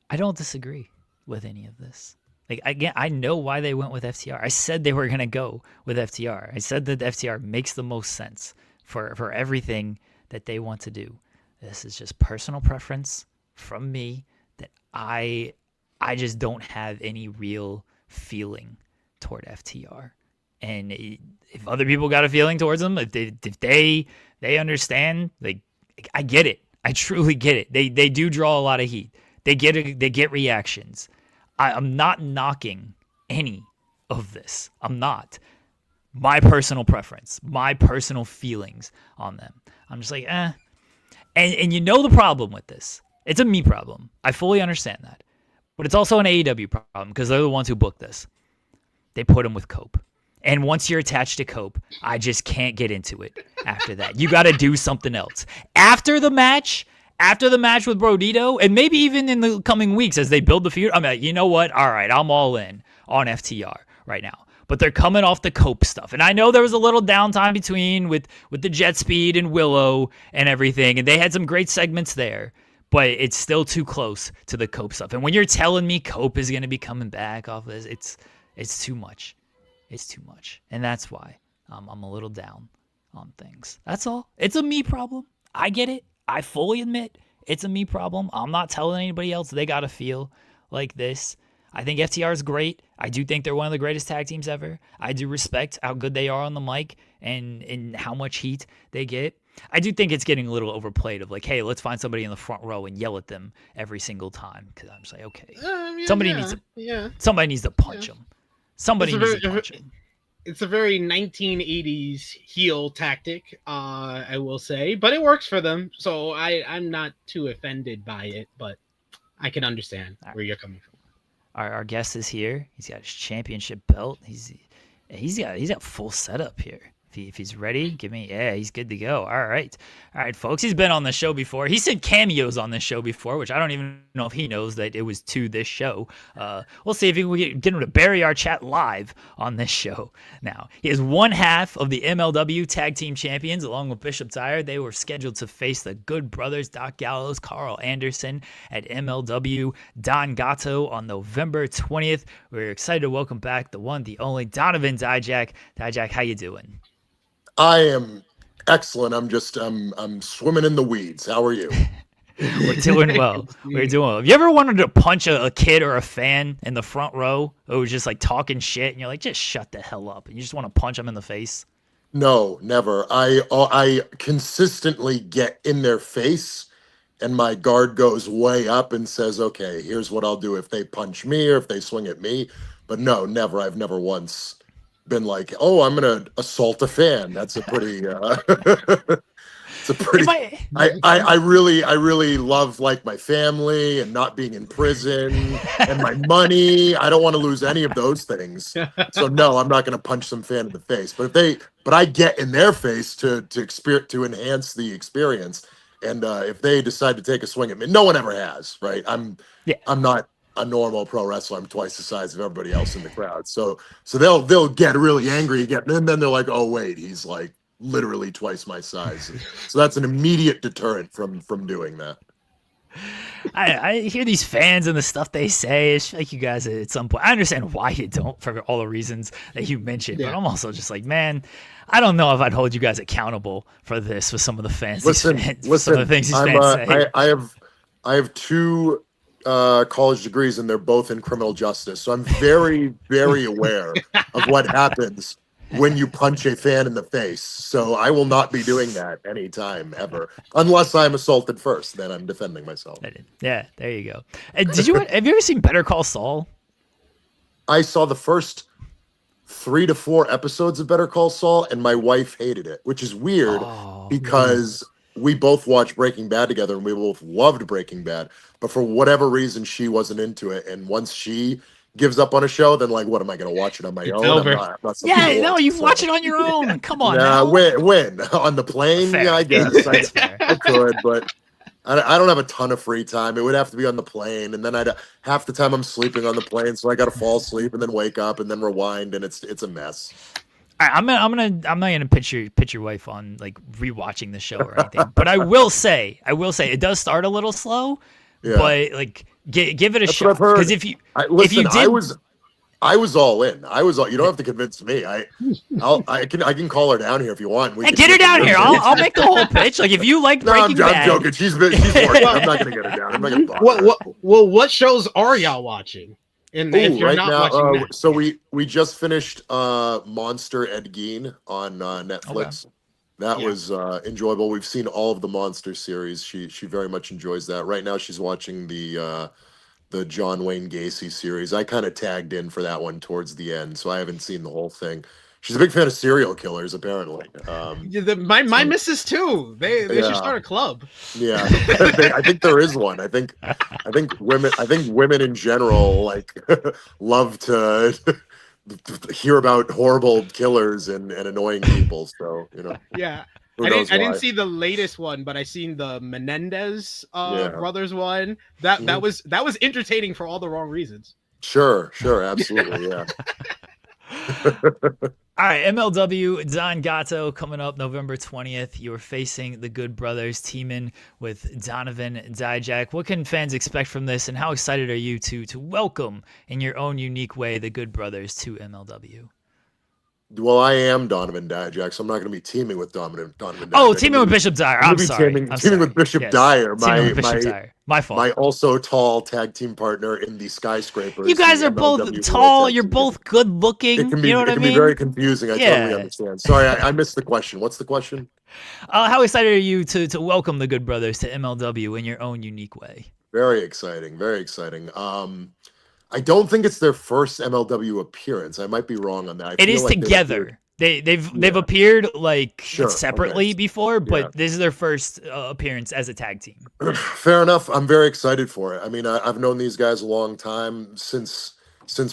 I don't disagree with any of this. Like, again, I know why they went with FTR. I said they were going to go with FTR. I said that FTR makes the most sense for everything that they want to do. This is just personal preference from me that I just don't have any real feeling toward FTR. And if other people got a feeling towards them, if they understand, like, I get it. I truly get it. They do draw a lot of heat. They get reactions. I'm not knocking any of this. I'm not. My personal preference, my personal feelings on them. I'm just like, eh. And you know the problem with this. It's a me problem. I fully understand that. But it's also an AEW problem because they're the ones who booked this. They put them with Cope. And once you're attached to Cope, I just can't get into it after that. You got to do something else. After the match with Brodito, and maybe even in the coming weeks as they build the feud, I'm like, you know what? All right, I'm all in on FTR right now. But they're coming off the Cope stuff. And I know there was a little downtime between with the Jet Speed and Willow and everything, and they had some great segments there. But it's still too close to the Cope stuff. And when you're telling me Cope is going to be coming back off this, it's too much. It's too much. And that's why I'm a little down on things. That's all. It's a me problem. I get it. I fully admit it's a me problem. I'm not telling anybody else they got to feel like this. I think FTR is great. I do think they're one of the greatest tag teams ever. I do respect how good they are on the mic and how much heat they get. I do think it's getting a little overplayed of like, hey, let's find somebody in the front row and yell at them every single time. Because I'm just like, okay, somebody needs to punch them. Somebody needs to punch him. It's a very 1980s heel tactic, I will say, but it works for them. So I'm not too offended by it, but I can understand where you're coming from. our guest is here. He's got his championship belt. He's got full setup here. If he's ready, he's good to go. All right, folks. He's been on the show before. He said cameos on this show before, which I don't even know if he knows that it was to this show. We'll see if we get him to bury our chat live on this show. Now, he is one half of the MLW Tag Team Champions, along with Bishop Dyer. They were scheduled to face the Good Brothers, Doc Gallows, Carl Anderson at MLW Don Gato on November 20th. We're excited to welcome back the one, the only Donovan Dijak. Dijak, how you doing? I am excellent. I'm swimming in the weeds. How are you? We're doing well. Have you ever wanted to punch a kid or a fan in the front row who was just like talking shit and you're like, just shut the hell up, and you just want to punch them in the face? No, never. I consistently get in their face and my guard goes way up and says, okay, here's what I'll do if they punch me or if they swing at me. But no, never. I've never once been like, oh, I'm gonna assault a fan. That's a pretty it's a pretty I really love like my family and not being in prison and my money. I don't want to lose any of those things. So no, I'm not gonna punch some fan in the face. But I get in their face to enhance the experience. And if they decide to take a swing at me, no one ever has, right? I'm not a normal pro wrestler. I'm twice the size of everybody else in the crowd. So they'll get really angry again, and then they're like, oh wait, he's like literally twice my size. So that's an immediate deterrent from doing that. I hear these fans and the stuff they say. It's like you guys at some point, I understand why you don't for all the reasons that you mentioned, but I'm also just like, man, I don't know if I'd hold you guys accountable for this with some of the fans. Listen, some of the things these fans say. I have two college degrees and they're both in criminal justice. So I'm very, very aware of what happens when you punch a fan in the face. So I will not be doing that anytime ever, unless I'm assaulted first. Then I'm defending myself. Yeah, there you go. Have you ever seen Better Call Saul? I saw the first 3 to 4 episodes of Better Call Saul, and my wife hated it, which is weird because we both watched Breaking Bad together and we both loved Breaking Bad. But for whatever reason, she wasn't into it. And once she gives up on a show, then like, what am I going to watch it on my own? I'm not you watch it on your own. Come on. Yeah, when on the plane? Fair. Yeah, I guess I could, but I don't have a ton of free time. It would have to be on the plane, and then half the time I'm sleeping on the plane, so I got to fall asleep and then wake up and then rewind, and it's a mess. All right, I'm not gonna pitch your wife on like rewatching the show or anything, but I will say it does start a little slow. Yeah. But like, give it a shot. Because if you did, I was all in. You don't have to convince me. I can call her down here if you want. Get her down here. I'll make the whole pitch. Like if you like Breaking Bad. I'm joking. She's working. I'm not gonna get her down. I'm not gonna. What shows are y'all watching? And if you're not watching that. So we just finished Monster Ed Gein on Netflix. Okay. That was enjoyable. We've seen all of the Monster series. She very much enjoys that. Right now she's watching the John Wayne Gacy series. I kind of tagged in for that one towards the end, so I haven't seen the whole thing. She's a big fan of serial killers, apparently. My missus too. They should start a club. Yeah, I think there is one. I think women in general like love to hear about horrible killers and annoying people. So Yeah. I didn't see the latest one, but I seen the Menendez brothers one. That was entertaining for all the wrong reasons. Sure, absolutely, yeah. All right, MLW Don Gato coming up November 20th. You're facing the Good Brothers, teaming with Donovan Dijak. What can fans expect from this, and how excited are you to welcome in your own unique way the Good Brothers to MLW? Well, I am Donovan Dijak, so I'm not going to be teaming with Donovan Dijak. Oh, teaming with Bishop Dyer. I'm sorry. Teaming with Bishop Dyer. My fault. My also tall tag team partner in the Skyscrapers. You guys are both tall. You're both good looking. It can be, you know what I mean? It can be very confusing. I totally understand. Sorry, I missed the question. What's the question? How excited are you to welcome the Good Brothers to MLW in your own unique way? Very exciting. Very exciting. I don't think it's their first MLW appearance. I might be wrong on that. It is together. They've appeared like Sure. separately Okay. before, Yeah. but this is their first appearance as a tag team. Fair enough. I'm very excited for it. I mean, I've known these guys a long time since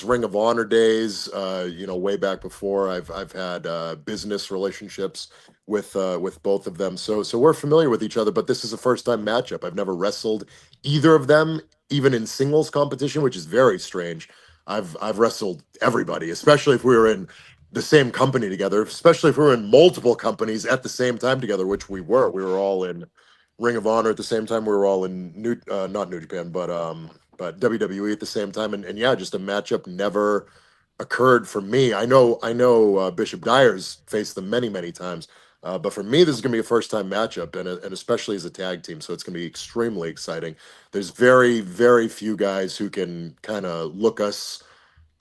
Ring of Honor days. Way back before. I've had business relationships with both of them. So we're familiar with each other. But this is a first time matchup. I've never wrestled either of them, even in singles competition, which is very strange. I've wrestled everybody, especially if we were in the same company together, especially if we were in multiple companies at the same time together, which we were. We were all in Ring of Honor at the same time. We were all in not New Japan, but WWE at the same time, and yeah, just a matchup never occurred for me. I know Bishop Dyer's faced them many times, but for me, this is gonna be a first time matchup, and especially as a tag team, so it's gonna be extremely exciting. There's very few guys who can kind of look us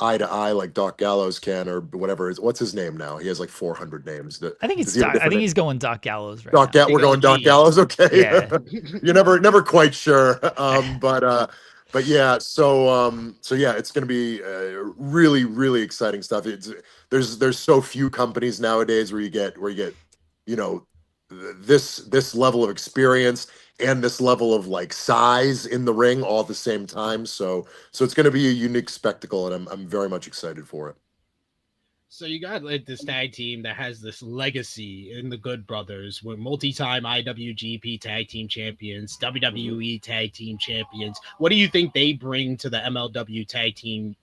eye to eye like Doc Gallows can, or whatever. What's his name now? He has like 400 names. I think Does it's he have a I think different name? he's going Doc Gallows right Doc now. We're going Doc Big OG. Gallows. Okay. Yeah. You're never quite sure. But yeah, so yeah, it's going to be really exciting stuff. There's so few companies nowadays where you get you know this level of experience and this level of like size in the ring all at the same time. So it's going to be a unique spectacle, and I'm very much excited for it. So you got like this tag team that has this legacy in the Good Brothers. We're multi-time IWGP tag team champions, WWE tag team champions. What do you think they bring to the MLW tag team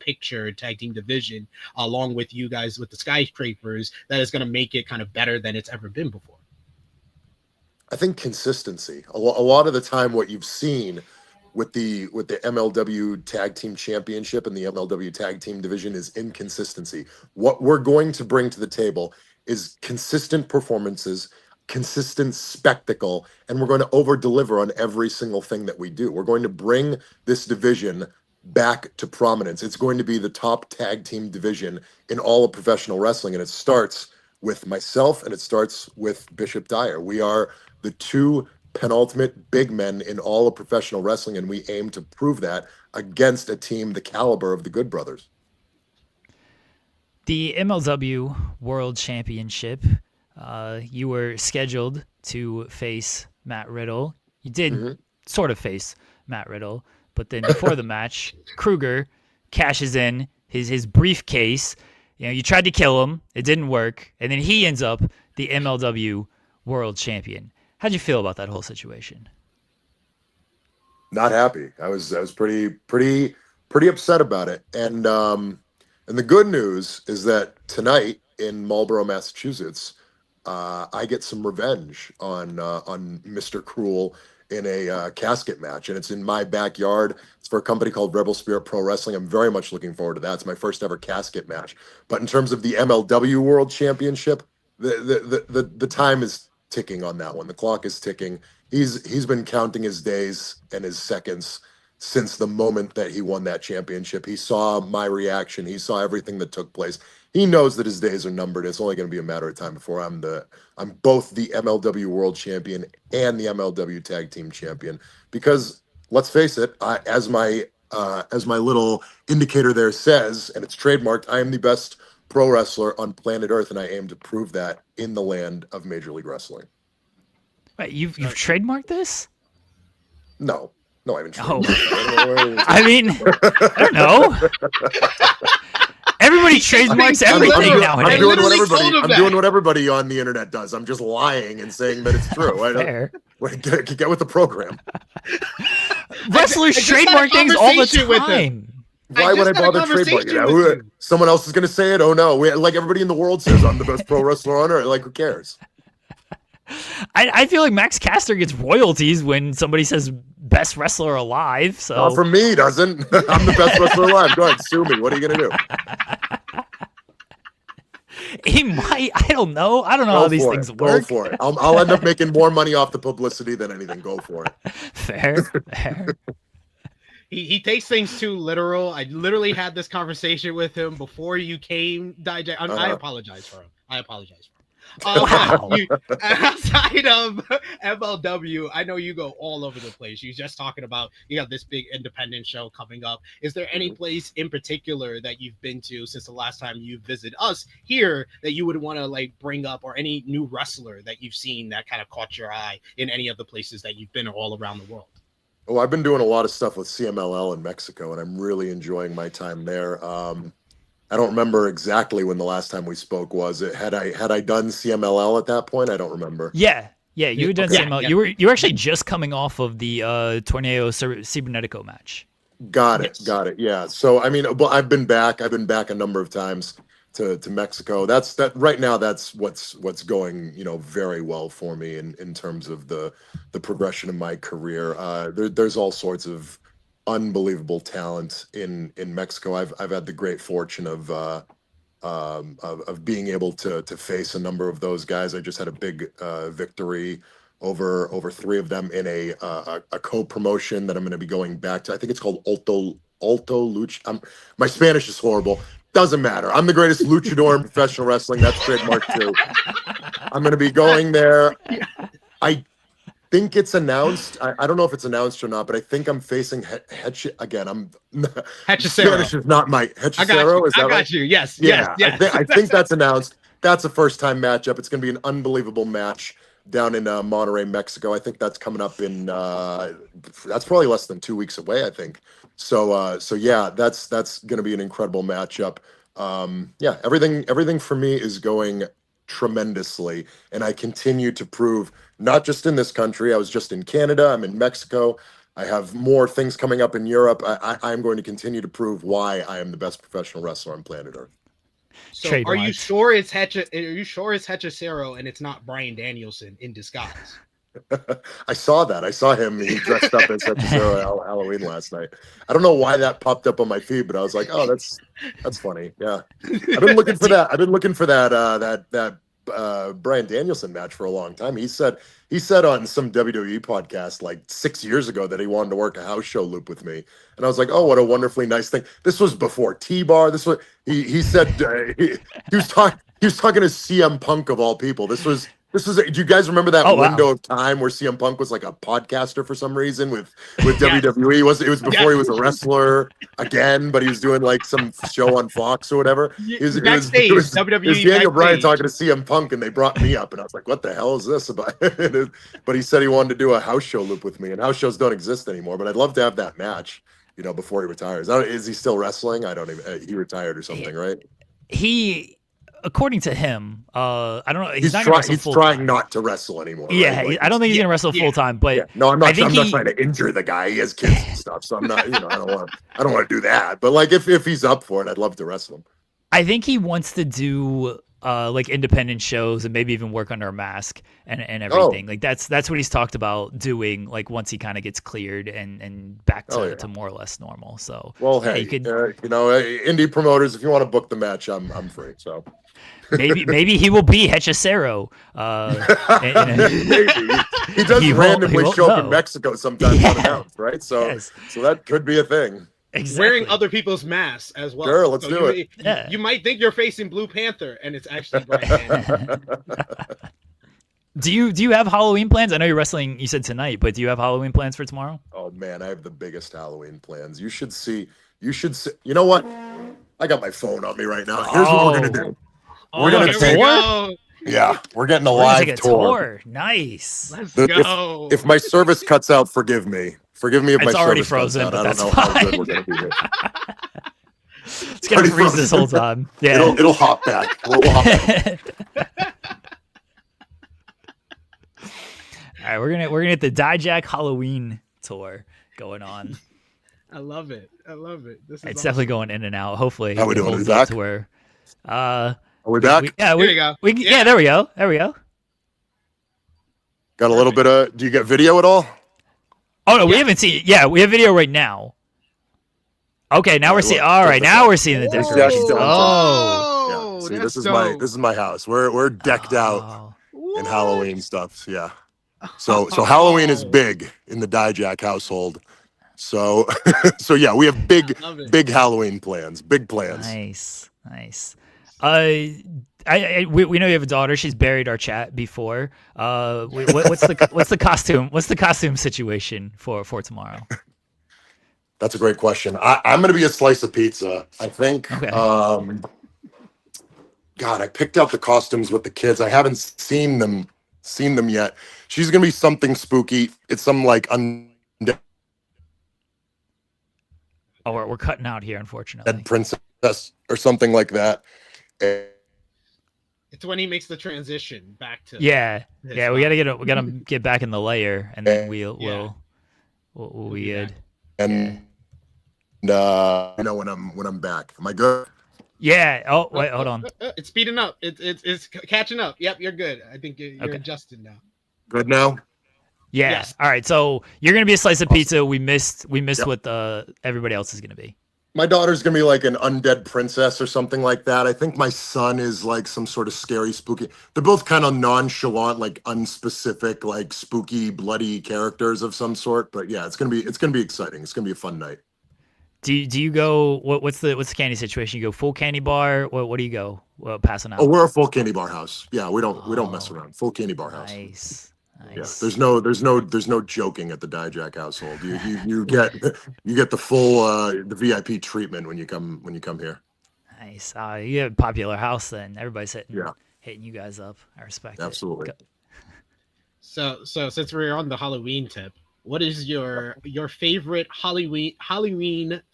division, along with you guys with the Skyscrapers, that is going to make it kind of better than it's ever been before? I think consistency. A lot of the time, what you've seen with the MLW Tag Team Championship and the MLW Tag Team Division is inconsistency. What we're going to bring to the table is consistent performances, consistent spectacle, and we're going to over deliver on every single thing that we do. We're going to bring this division back to prominence. It's going to be the top tag team division in all of professional wrestling, and it starts with myself and it starts with Bishop Dyer. We are the two penultimate big men in all of professional wrestling, and we aim to prove that against a team the caliber of the Good Brothers. The MLW World Championship, you were scheduled to face Matt Riddle. You did sort of face Matt Riddle, but then before the match, Kruger cashes in his briefcase. You tried to kill him, it didn't work, and then he ends up the MLW World Champion. How'd you feel about that whole situation? Not happy. I was pretty upset about it. And the good news is that tonight in Marlborough, Massachusetts, I get some revenge on Mr. Cruel in a casket match, and it's in my backyard. It's for a company called Rebel Spirit Pro Wrestling. I'm very much looking forward to that. It's my first ever casket match. But in terms of the MLW World Championship, the time is ticking on that one. The clock is ticking. He's been counting his days and his seconds since the moment that he won that championship. He saw my reaction. He saw everything that took place. He knows that his days are numbered. It's only going to be a matter of time before I'm both the MLW World Champion and the MLW Tag Team Champion. Because let's face it, as my little indicator there says, and it's trademarked, I am the best pro wrestler on planet Earth, and I aim to prove that in the land of Major League Wrestling. Wait, you've trademarked this? No, I haven't. I mean, I don't know. Everybody trademarks everything nowadays. I'm doing what everybody on the internet does. I'm just lying and saying that it's true. Fair. Get with the program. Wrestlers trademark things all the time. Why would I bother trademarking it? Someone else is going to say it. Oh no, like everybody in the world says, I'm the best pro wrestler on earth. Like, who cares? I feel like Max Caster gets royalties when somebody says best wrestler alive. So not from me, doesn't. I'm the best wrestler alive. Go ahead, sue me. What are you going to do? He might. I don't know how these things work. Go for it. I'll end up making more money off the publicity than anything. Go for it. Fair. He takes things too literal. I literally had this conversation with him before you came, Dijak. I apologize for him. Wow. Outside of MLW, I know you go all over the place. You're just talking about you got this big independent show coming up. Is there any place in particular that you've been to since the last time you visited us here that you would want to like bring up, or any new wrestler that you've seen that kind of caught your eye in any of the places that you've been all around the world? Oh, I've been doing a lot of stuff with CMLL in Mexico, and I'm really enjoying my time there. I don't remember exactly when the last time we spoke was. Had I done CMLL at that point? I don't remember. Yeah, you had done Okay. CML. You were actually just coming off of the Torneo Cibernetico match. Got it. Yes. Got it. Yeah. So I mean, well, I've been back a number of times to Mexico. That's right now. That's what's going, very well for me in terms of the progression of my career. There's all sorts of unbelievable talent in Mexico. I've had the great fortune of being able to face a number of those guys. I just had a big victory over three of them in a co-promotion that I'm going to be going back to. I think it's called Alto Lucha. My Spanish is horrible. Doesn't matter. I'm the greatest luchador in professional wrestling. That's trademark too. I'm going to be going there. I think it's announced. I don't know if it's announced or not, but I think I'm facing again. Hechicero. Spanish is not my Hechicero. Is that I got right? you. Yes. Yeah, Yes. I think that's announced. That's a first-time matchup. It's going to be an unbelievable match down in Monterrey, Mexico. I think that's coming up in. That's probably less than 2 weeks away, I think. So yeah, that's going to be an incredible matchup. Yeah, everything for me is going tremendously, and I continue to prove, not just in this country. I was just in Canada. I'm in Mexico. I have more things coming up in Europe. I'm going to continue to prove why I am the best professional wrestler on planet Earth. So Trademark. are you sure it's Hechicero and it's not Bryan Danielson in disguise? I saw that. I saw him. He dressed up as Hechicero Halloween last night. I don't know why that popped up on my feed, but I was like, "Oh, that's funny." Yeah, I've been looking for that. I've been looking for that Bryan Danielson match for a long time. He said on some WWE podcast like 6 years ago that he wanted to work a house show loop with me, and I was like, "Oh, what a wonderfully nice thing." This was before T-Bar. This was he said he was talking to CM Punk of all people. This was. Do you guys remember that window of time where CM Punk was like a podcaster for some reason with WWE? It was before he was a wrestler again, but he was doing like some show on Fox or whatever. It was WWE it was Daniel Bryan backstage. talking to CM Punk, and they brought me up, and I was like, "What the hell is this about?" But he said he wanted to do a house show loop with me, and house shows don't exist anymore. But I'd love to have that match, before he retires. Is he still wrestling? I don't even. He retired or something, right? He, according to him, I don't know. He's not gonna wrestle he's full trying time. not to wrestle anymore. Yeah, right? Like, I don't think he's gonna wrestle full time. But yeah. No, I'm not. I think I'm not trying to injure the guy. He has kids and stuff, so I'm not. I don't want to do that. But like, if he's up for it, I'd love to wrestle him. I think he wants to do like independent shows and maybe even work under a mask and everything. Like that's what he's talked about doing. Like once he kind of gets cleared and back to more or less normal. So well, yeah, hey, you could, indie promoters, if you want to book the match, I'm free. So. maybe he will be Hechicero. Maybe he does randomly show up in Mexico sometimes unannounced, right? So so that could be a thing. Exactly. Wearing other people's masks as well. Sure, let's do it. Yeah. You might think you're facing Blue Panther, and it's actually Bryan. Do you have Halloween plans? I know you're wrestling. You said tonight, but do you have Halloween plans for tomorrow? Oh man, I have the biggest Halloween plans. You should see. You know what? I got my phone on me right now. Here's what we're gonna do. We're gonna take. Yeah, we're getting a live tour. Nice. Let's go. If my service cuts out, forgive me. Forgive me if it's my already service frozen, cuts out. but that's I don't know fine. how good we're gonna be here. It's gonna freeze this whole time. Yeah, it'll hop back. We'll hop back. All right, we're gonna get the Dijak Halloween tour going on. I love it. This is It's definitely going in and out. Hopefully, how we doing? holds We up back? to where. Are we back? There you go. Yeah, there we go. There we go. Got a little bit of. Do you get video at all? Oh no, we haven't seen. Yeah, we have video right now. Okay, now we're seeing. All right, now we're seeing the decorations. Oh, yeah. See, that's this is my house. We're decked out in Halloween stuff. Yeah. So Halloween is big in the Dijak household. So yeah, we have big Halloween plans. Big plans. Nice. We know you have a daughter. She's buried our chat before. What's the costume? What's the costume situation for tomorrow? That's a great question. I'm going to be a slice of pizza, I think. Okay. God, I picked out the costumes with the kids. I haven't seen them yet. She's going to be something spooky. It's some like undead Oh, we're cutting out here, unfortunately. princess or something like that. It's when he makes the transition back to Yeah. his Yeah, we gotta get back in the layer, and then we'll be good. And you know when I'm back. Am I good? Yeah. Oh, wait, hold on. It's speeding up. It's catching up. Yep, you're good. I think you're Okay. adjusted now. Good now? Yeah. Yes. All right. So you're gonna be a slice of pizza. We missed Yep. what everybody else is gonna be. My daughter's gonna be like an undead princess or something like that. I think my son is like some sort of scary, spooky. They're both kind of nonchalant, like unspecific, like spooky, bloody characters of some sort. But yeah, it's gonna be exciting. It's gonna be a fun night. Do you go? What's the candy situation? You go full candy bar? What do you go? Passing out? Oh, we're a full candy bar house. Yeah, we don't mess around. Full candy bar house. Nice. Yeah, there's no joking at the Dijak household. You get the full the VIP treatment when you come here. Nice. You have a popular house then. Everybody's hitting you guys up. I respect it. Absolutely. So since we're on the Halloween tip, what is your favorite Halloween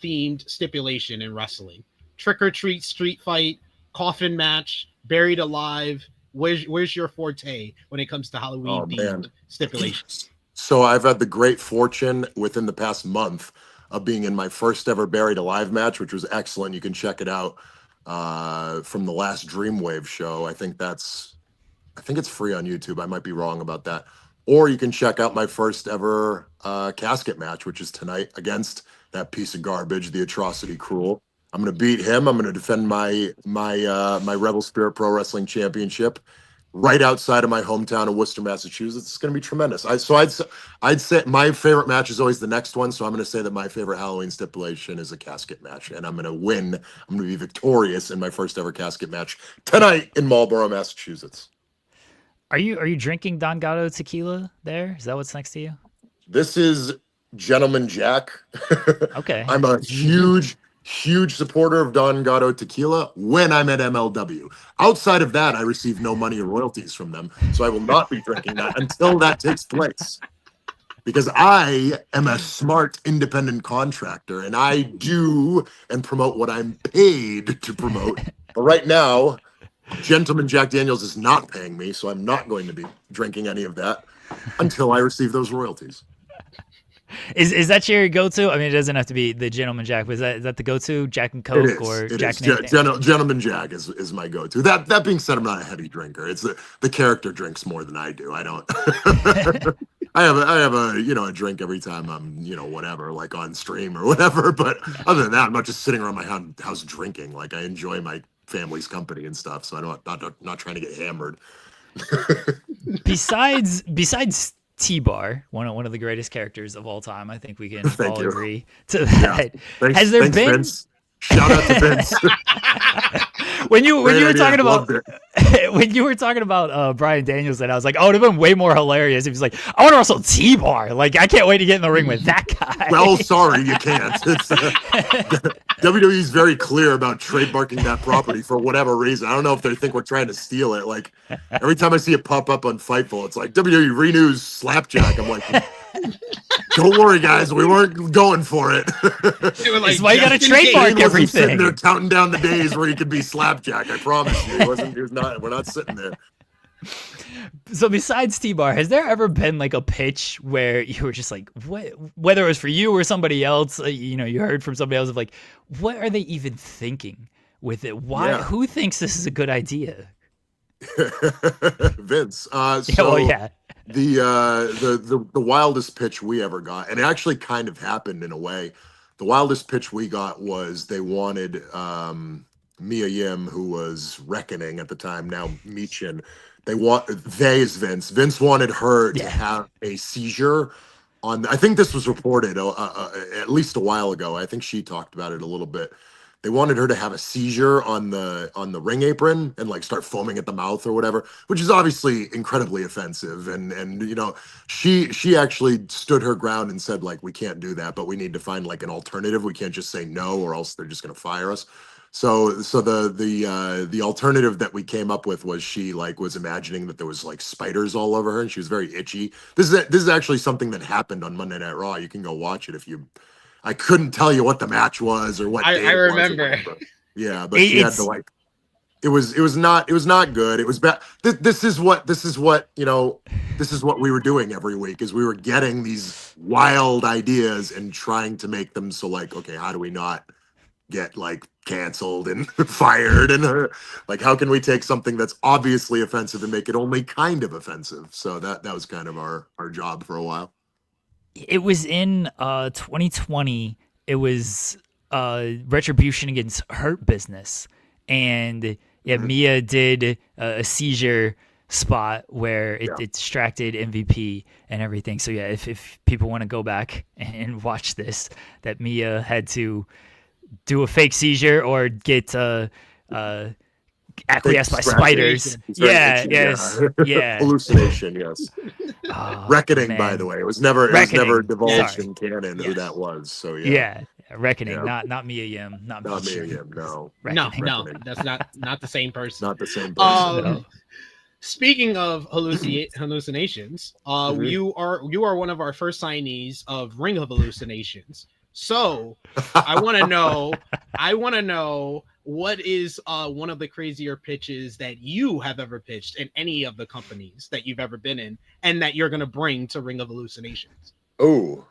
themed stipulation in wrestling? Trick or treat, street fight, coffin match, buried alive. Where's your forte when it comes to Halloween themed stipulations? So I've had the great fortune within the past month of being in my first ever buried alive match, which was excellent. You can check it out from the last Dreamwave show. I think it's free on YouTube. I might be wrong about that. Or you can check out my first ever casket match, which is tonight against that piece of garbage, the Atrocity Cruel. I'm going to beat him. I'm going to defend my Rebel Spirit Pro Wrestling Championship right outside of my hometown of Worcester, Massachusetts. It's going to be tremendous. I'd say my favorite match is always the next one. So I'm going to say that my favorite Halloween stipulation is a casket match, and I'm going to win. I'm going to be victorious in my first ever casket match tonight in Marlborough, Massachusetts. Are you drinking Don Gato tequila there? Is that what's next to you? This is Gentleman Jack. Okay. I'm a huge supporter of Don Gato tequila when I'm at MLW. Outside of that, I receive no money or royalties from them, so I will not be drinking that until that takes place. Because I am a smart, independent contractor, and I do and promote what I'm paid to promote. But right now, Gentleman Jack Daniels is not paying me, so I'm not going to be drinking any of that until I receive those royalties. Is that your go-to? I mean, it doesn't have to be the Gentleman Jack, but is that the go-to? Jack and Coke or Jack and anything? Gentleman Jack is my go-to. That being said, I'm not a heavy drinker. It's the character drinks more than I do. I don't. I have a drink every time I'm whatever, like on stream or whatever. But other than that, I'm not just sitting around my house drinking. Like I enjoy my family's company and stuff. So I'm not trying to get hammered. Besides T-Bar, one of the greatest characters of all time, I think we can all agree to that. Yeah. Has there been Vince. Shout out to Vince. when you were talking about Bryan Danielson, I was like, oh, it'd have been way more hilarious if he's like, I want to wrestle T-Bar. Like, I can't wait to get in the ring with that guy. Well, sorry, you can't. WWE's very clear about trademarking that property for whatever reason. I don't know if they think we're trying to steal it. Like every time I see it pop up on Fightful, it's like WWE renews Slapjack. I'm like, don't worry, guys, we weren't going for it. That's why you got to trademark everything. Sitting there counting down the days where he could be Slapjack. I promise you, we're not sitting there. So besides T-Bar, has there ever been like a pitch where you were just like, what? Whether it was for you or somebody else, you heard from somebody else of like, what are they even thinking with it? Why? Yeah. Who thinks this is a good idea? Vince. The wildest pitch we ever got, and it actually kind of happened in a way. The wildest pitch we got was they wanted Mia Yim, who was Reckoning at the time, now Michin. They is Vince. Vince wanted her to have a seizure on. I think this was reported at least a while ago. I think she talked about it a little bit. they wanted her to have a seizure on the ring apron and like start foaming at the mouth or whatever, which is obviously incredibly offensive. And you know, she actually stood her ground and said like, we can't do that, but we need to find like an alternative. We can't just say no, or else they're just going to fire us. So the alternative that we came up with was she like was imagining that there was like spiders all over her and she was very itchy. This is actually something that happened on Monday Night Raw. You can go watch it if you. I couldn't tell you what the match was or what day I it was or remember. whatever. Yeah, but she had to like. It was not good. It was bad. This is what you know. This is what we were doing every week, is we were getting these wild ideas and trying to make them so like, okay, how do we not get like canceled and fired, and like how can we take something that's obviously offensive and make it only kind of offensive? So that was kind of our job for a while. It was in 2020. It was Retribution against Hurt Business, and yeah, Mia did a seizure spot where it distracted MVP and everything. So yeah, if people want to go back and watch this, that Mia had to do a fake seizure or get acquiesced by spiders. Yeah, yes, yeah. Hallucination, yes. Reckoning, man. by the way, it was never divulged in canon who that was. So yeah. Reckoning, not Mia Yim, not Mia Yim, no. Reckoning. No, that's not the same person. Not the same person. No. Speaking of hallucinations, you are one of our first signees of Ring of Hallucinations. So I want to know what is one of the crazier pitches that you have ever pitched in any of the companies that you've ever been in, and that you're going to bring to Ring of Hallucinations. Oh,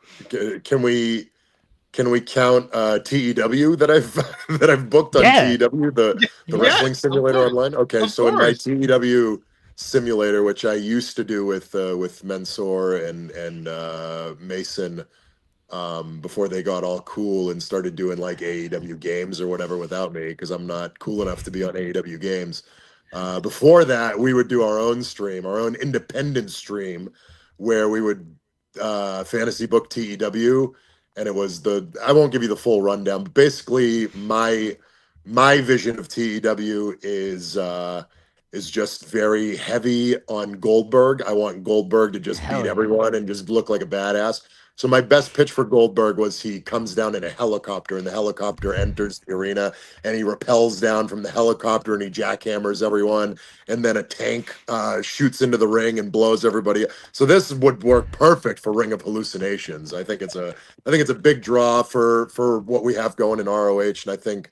can we count TEW that I've booked on TEW, the wrestling simulator online? Okay, so in my TEW simulator, which I used to do with Mansoor and Mason, before they got all cool and started doing like AEW games or whatever without me, because I'm not cool enough to be on AEW games. Before that, we would do our own stream, our own independent stream, where we would fantasy book TEW, and it was I won't give you the full rundown, but basically my vision of TEW is just very heavy on Goldberg. I want Goldberg to just beat everyone and just look like a badass. So my best pitch for Goldberg was he comes down in a helicopter, and the helicopter enters the arena, and he rappels down from the helicopter and he jackhammers everyone, and then a tank shoots into the ring and blows everybody up. So this would work perfect for Ring of Hallucinations. I think it's a big draw for what we have going in ROH, and I think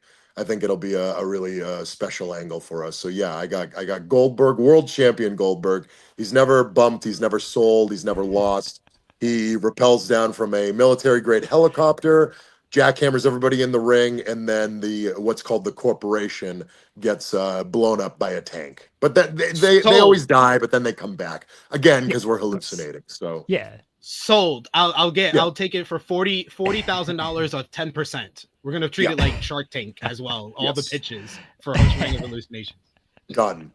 it'll be a really special angle for us. So yeah, I got Goldberg, world champion Goldberg. He's never bumped, he's never sold, he's never lost. He rappels down from a military-grade helicopter, jackhammers everybody in the ring, and then what's called the corporation gets blown up by a tank. But that they always die, but then they come back again because we're hallucinating. So yeah, sold. I'll take it for $40,000 of 10%. We're gonna treat it like Shark Tank as well. All the pitches for Ring of Hallucinations. Done.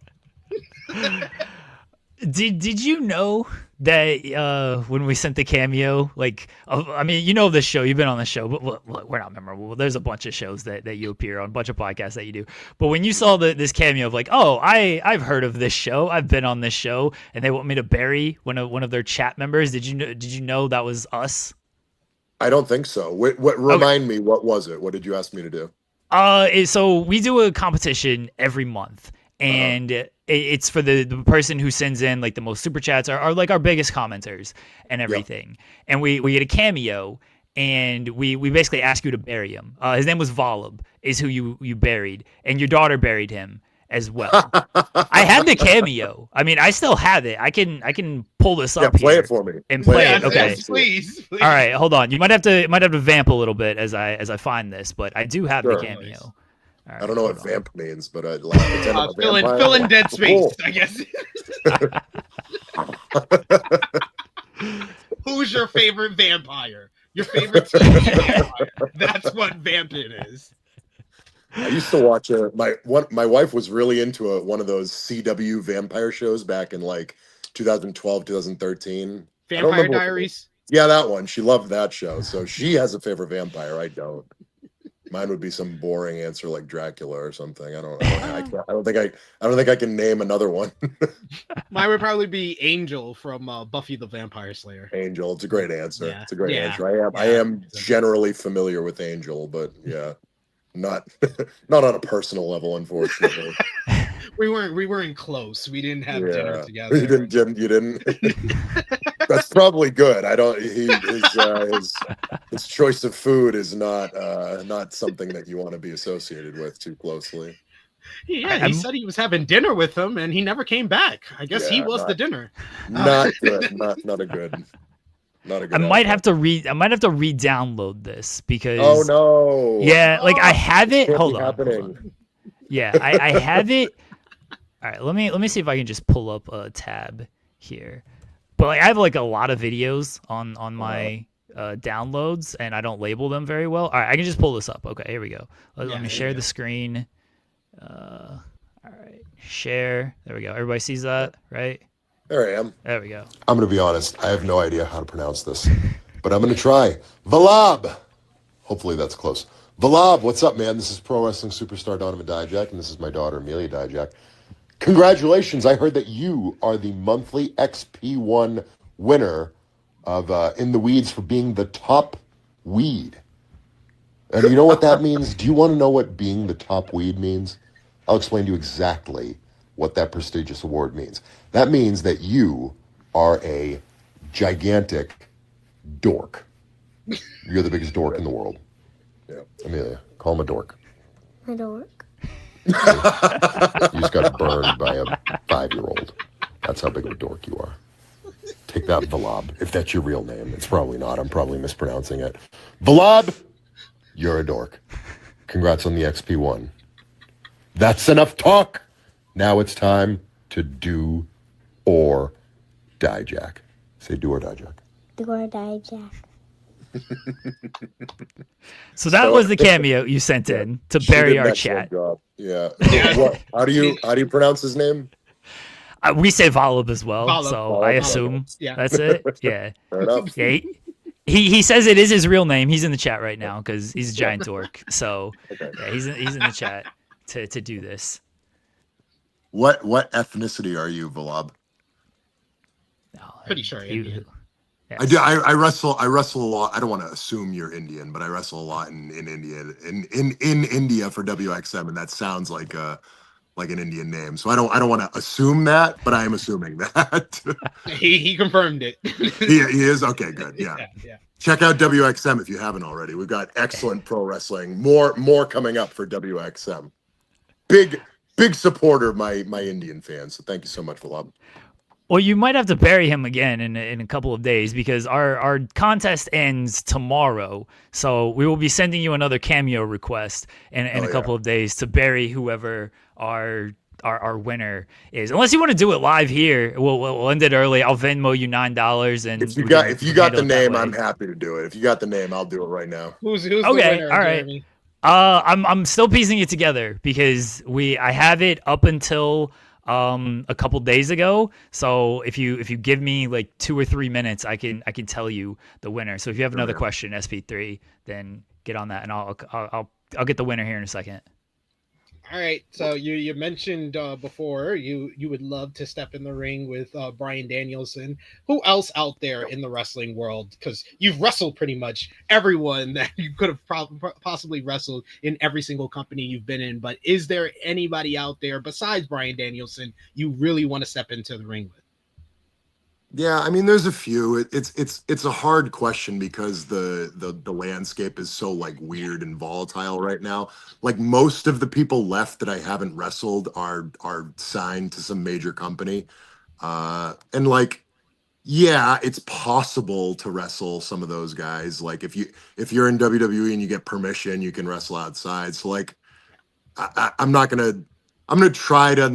Did you know that when we sent the cameo, like, I mean, you know this show, you've been on the show, but we're not memorable. There's a bunch of shows that you appear on, a bunch of podcasts that you do. But when you saw this cameo of like, oh, I've heard of this show, I've been on this show, and they want me to bury one of their chat members, did you know that was us? I don't think so. What remind me, what was it? What did you ask me to do? So we do a competition every month, and it's for the person who sends in like the most super chats are like our biggest commenters and everything. And we get a cameo, and we basically ask you to bury him. His name was Volub, is who you buried, and your daughter buried him as well. I had the cameo. I mean, I still have it. I can pull this up. Play here it for me. And play it. Okay. Yes, please. All right, hold on. You might have to vamp a little bit as I find this, but I do have the cameo. Right, I don't know what vamp means, but I'd like to fill in dead space, I guess. Who's your favorite vampire? Your favorite TV vampire? That's what vamping is. I used to watch my wife was really into one of those CW vampire shows back in like 2012, 2013. Vampire Diaries? Yeah, that one. She loved that show. So she has a favorite vampire. I don't. Mine would be some boring answer like Dracula or something. I don't think I can name another one. Mine would probably be Angel from Buffy the Vampire Slayer. Angel. It's a great answer. Yeah. It's a great Yeah. answer. I Yeah. am generally familiar with Angel, but yeah, not not on a personal level, unfortunately. We weren't close. We didn't have dinner together. You didn't. That's probably good. I don't. His choice of food is not something that you want to be associated with too closely. Yeah, he said he was having dinner with him, and he never came back. I guess he was the dinner. Not good. Not a good. Not a good. I might have to re-download this because. Oh no! Yeah, like I have it. Can't Hold be on. happening. Yeah, I have it. All right, let me see if I can just pull up a tab here. But like I have like a lot of videos on my downloads, and I don't label them very well. All right, I can just pull this up. Okay, here we go. Let me share the screen. All right, share. There we go. Everybody sees that, right? There I am. There we go. I'm going to be honest. I have no idea how to pronounce this, but I'm going to try. Valab. Hopefully that's close. Valab, what's up, man? This is pro wrestling superstar Donovan Dijak, and this is my daughter, Amelia Dijak. Congratulations. I heard that you are the monthly XP1 winner of In the Weeds for being the top weed. And you know what that means? Do you want to know what being the top weed means? I'll explain to you exactly what that prestigious award means. That means that you are a gigantic dork. You're the biggest dork in the world. Yeah. Amelia, call him a dork. A dork. You just got burned by a 5-year-old. That's how big of a dork you are. Take that, Valab. If that's your real name. It's probably not. I'm probably mispronouncing it. Valab, you're a dork. Congrats on the XP1. That's enough talk. Now it's time to do or die, Jack. Say do or die, Jack. Do or die, Jack. So that was the cameo you sent in to bury our chat. Yeah. How do you pronounce his name? We say Volub as well, Volub. so Volub. I assume that's it. Yeah. Fair enough. Yeah. He says it is his real name. He's in the chat right now because he's a giant dork. So yeah, he's in the chat to do this. What ethnicity are you, Valab? Pretty sure Indian. Yes. I do. I wrestle a lot. I don't want to assume you're Indian, but I wrestle a lot in India in India for WXM, and that sounds like an Indian name. So I don't want to assume that, but I am assuming that. He confirmed it. he is okay. Good. Yeah. Yeah. Check out WXM if you haven't already. We've got excellent pro wrestling. More coming up for WXM. Big supporter of my Indian fans. So thank you so much, Valab. Well, you might have to bury him again in a couple of days because our contest ends tomorrow. So we will be sending you another cameo request in a couple of days to bury whoever our winner is. Unless you want to do it live here, we'll end it early. I'll Venmo you $9, and if you got the name, I'm happy to do it. If you got the name, I'll do it right now. Who's okay? the winner, All right. Jeremy? I'm still piecing it together because I have it up until a couple days ago. So if you give me like 2 or 3 minutes, I can tell you the winner. So if you have another question, SP3, then get on that, and I'll get the winner here in a second. All right. So you mentioned before you would love to step in the ring with Bryan Danielson. Who else out there in the wrestling world? Because you've wrestled pretty much everyone that you could have possibly wrestled in every single company you've been in. But is there anybody out there besides Bryan Danielson you really want to step into the ring with? Yeah, I mean, there's a few. It's a hard question because the landscape is so like weird and volatile right now. Like most of the people left that I haven't wrestled are signed to some major company, and like, yeah, it's possible to wrestle some of those guys. Like if you're in WWE and you get permission, you can wrestle outside. So like, I'm gonna try to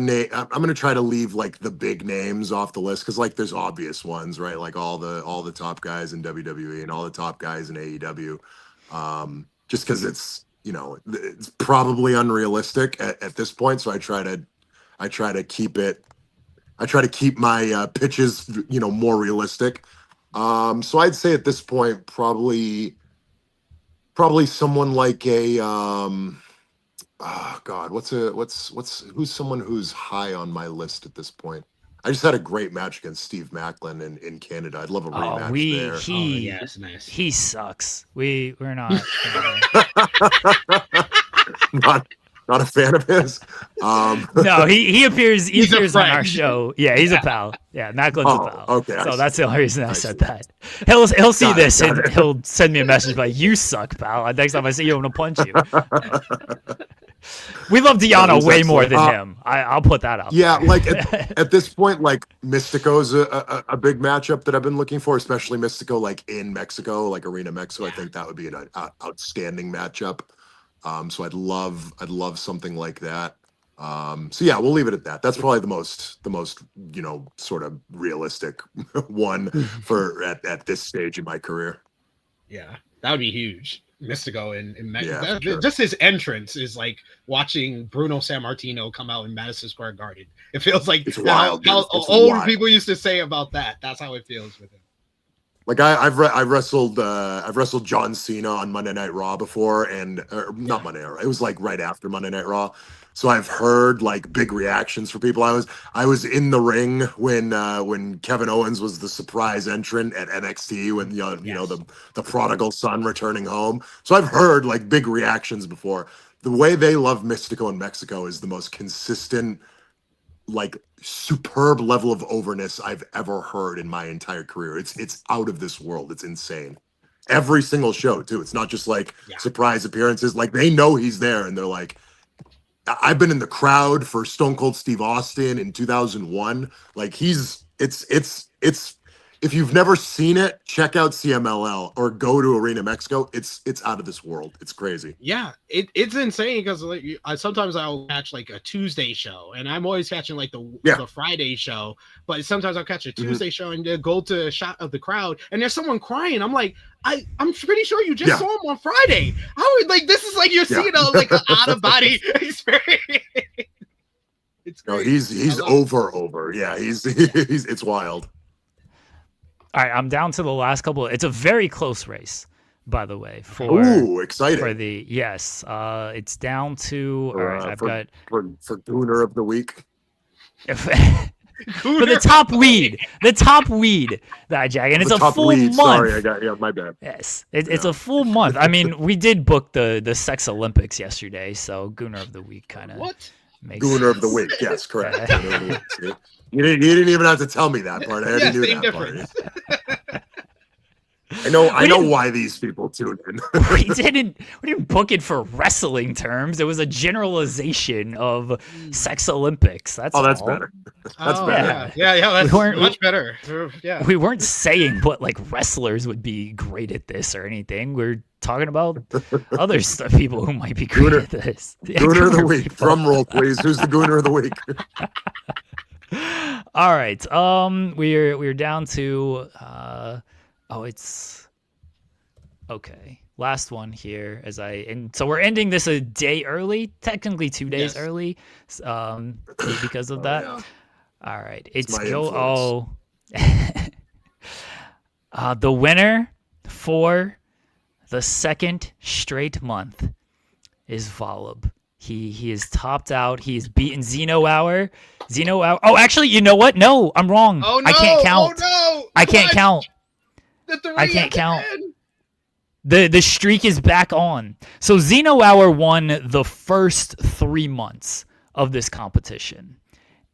leave like the big names off the list because like there's obvious ones, right? Like all the top guys in WWE and all the top guys in AEW. Just because it's probably unrealistic at this point. So I try to keep my pitches more realistic. So I'd say at this point probably Probably someone like a oh God, who's someone who's high on my list at this point? I just had a great match against Steve Macklin in Canada. I'd love a Oh, rematch there. Oh yeah, it's nice. he sucks. We're not. Not a fan of his. No, he appears He's a on our friend. show. Yeah, he's a pal. Yeah, Macklin's a pal. Okay, So I that's see. the only reason I I said see. that. He'll see Got it, this got and it. he'll send me a message like, "You suck, pal." Next time I see you, I'm gonna punch you. We love That Deanna was way more excellent. than him. I'll put that out. Yeah, there. like at this point, like Mystico's a big matchup that I've been looking for, especially Mystico like in Mexico, like Arena Mexico. I think that would be an outstanding matchup. So I'd love something like that. So yeah, we'll leave it at that. That's probably the most sort of realistic one for at this stage in my career. Yeah, that would be huge. Mystico in Mexico. Yeah, for sure. Just his entrance is like watching Bruno Sammartino come out in Madison Square Garden. It feels like It's wild, dude. how It's old wild. people used to say about that. That's how it feels with him. Like I've wrestled John Cena on Monday Night Raw before, not Monday Night Raw. It was like right after Monday Night Raw. So I've heard like big reactions for people. I was in the ring when Kevin Owens was the surprise entrant at NXT when you know the prodigal son returning home. So I've heard like big reactions before. The way they love Mystico in Mexico is the most consistent, like superb level of overness I've ever heard in my entire career. It's out of this world. It's insane. Every single show too. It's not just like surprise appearances. Like they know he's there and they're like, I've been in the crowd for Stone Cold Steve Austin in 2001. Like it's if you've never seen it, check out CMLL or go to Arena Mexico. It's out of this world. It's crazy. Yeah, it's insane because like, sometimes I'll catch like a Tuesday show, and I'm always catching like the Friday show. But sometimes I'll catch a Tuesday show and go to a shot of the crowd, and there's someone crying. I'm like, I'm pretty sure you just saw him on Friday. How like this is like you're seeing like an out of body experience. It's No, crazy. he's over. Yeah, he's it's wild. All right, I'm down to the last couple. It's a very close race, by the way. For Exciting. For the it's down to all right. I've got for Gooner of the week. for the top weed, Dijak, and it's a full weed. month. Sorry, my bad. Yes, it's a full month. I mean, we did book the Sex Olympics yesterday, so Gooner of the week kind of makes Gooner sense. of the week. Yes, correct. Gooner of the week. See? You didn't even have to tell me that part. I already knew that difference. part. I know why these people tune in. we didn't book it for wrestling terms. It was a generalization of Sex Olympics. That's that's all. better. That's better. Yeah. That's We weren't- much better. Yeah. We weren't saying what like wrestlers would be great at this or anything. We're talking about other people who might be great at this. Yeah, Gooner of the Gooner week. people. Drum roll, please. Who's the Gooner of the week? All right. We're down to it's okay. Last one here so we're ending this a day early, technically 2 days early, because of that. Yeah. All right. It's my The winner for the second straight month is Volub. He is topped out. He's beaten Zeno Hour. Oh, actually, you know what? No, I'm wrong. Oh no! I can't count. Oh no! I can't count. I can't count. The streak is back on. So Zeno Hour won the first 3 months of this competition,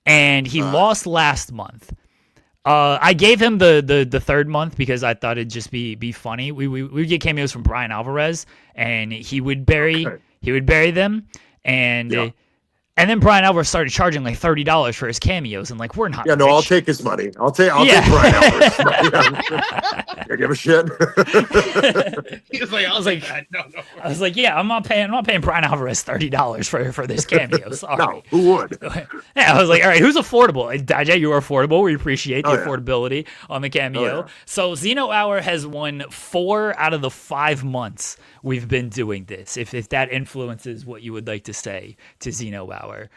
and he lost last month. I gave him the third month because I thought it'd just be funny. We would get cameos from Brian Alvarez, and he would bury them, and then Brian Alvarez started charging like $30 for his cameos, and like we're not. Yeah, no, rich. I'll take his money. I'll take Brian Alvarez. I give a shit. I was like, no. I was like, yeah, I'm not paying Brian Alvarez $30 for this cameo. Sorry. No, who would? Yeah, I was like, all right, who's affordable? Dijak, you are affordable. We appreciate the Oh, yeah. affordability on the cameo. Oh, yeah. So Zeno Hour has won 4 out of the 5 months we've been doing this. If that influences what you would like to say to Zeno Hour.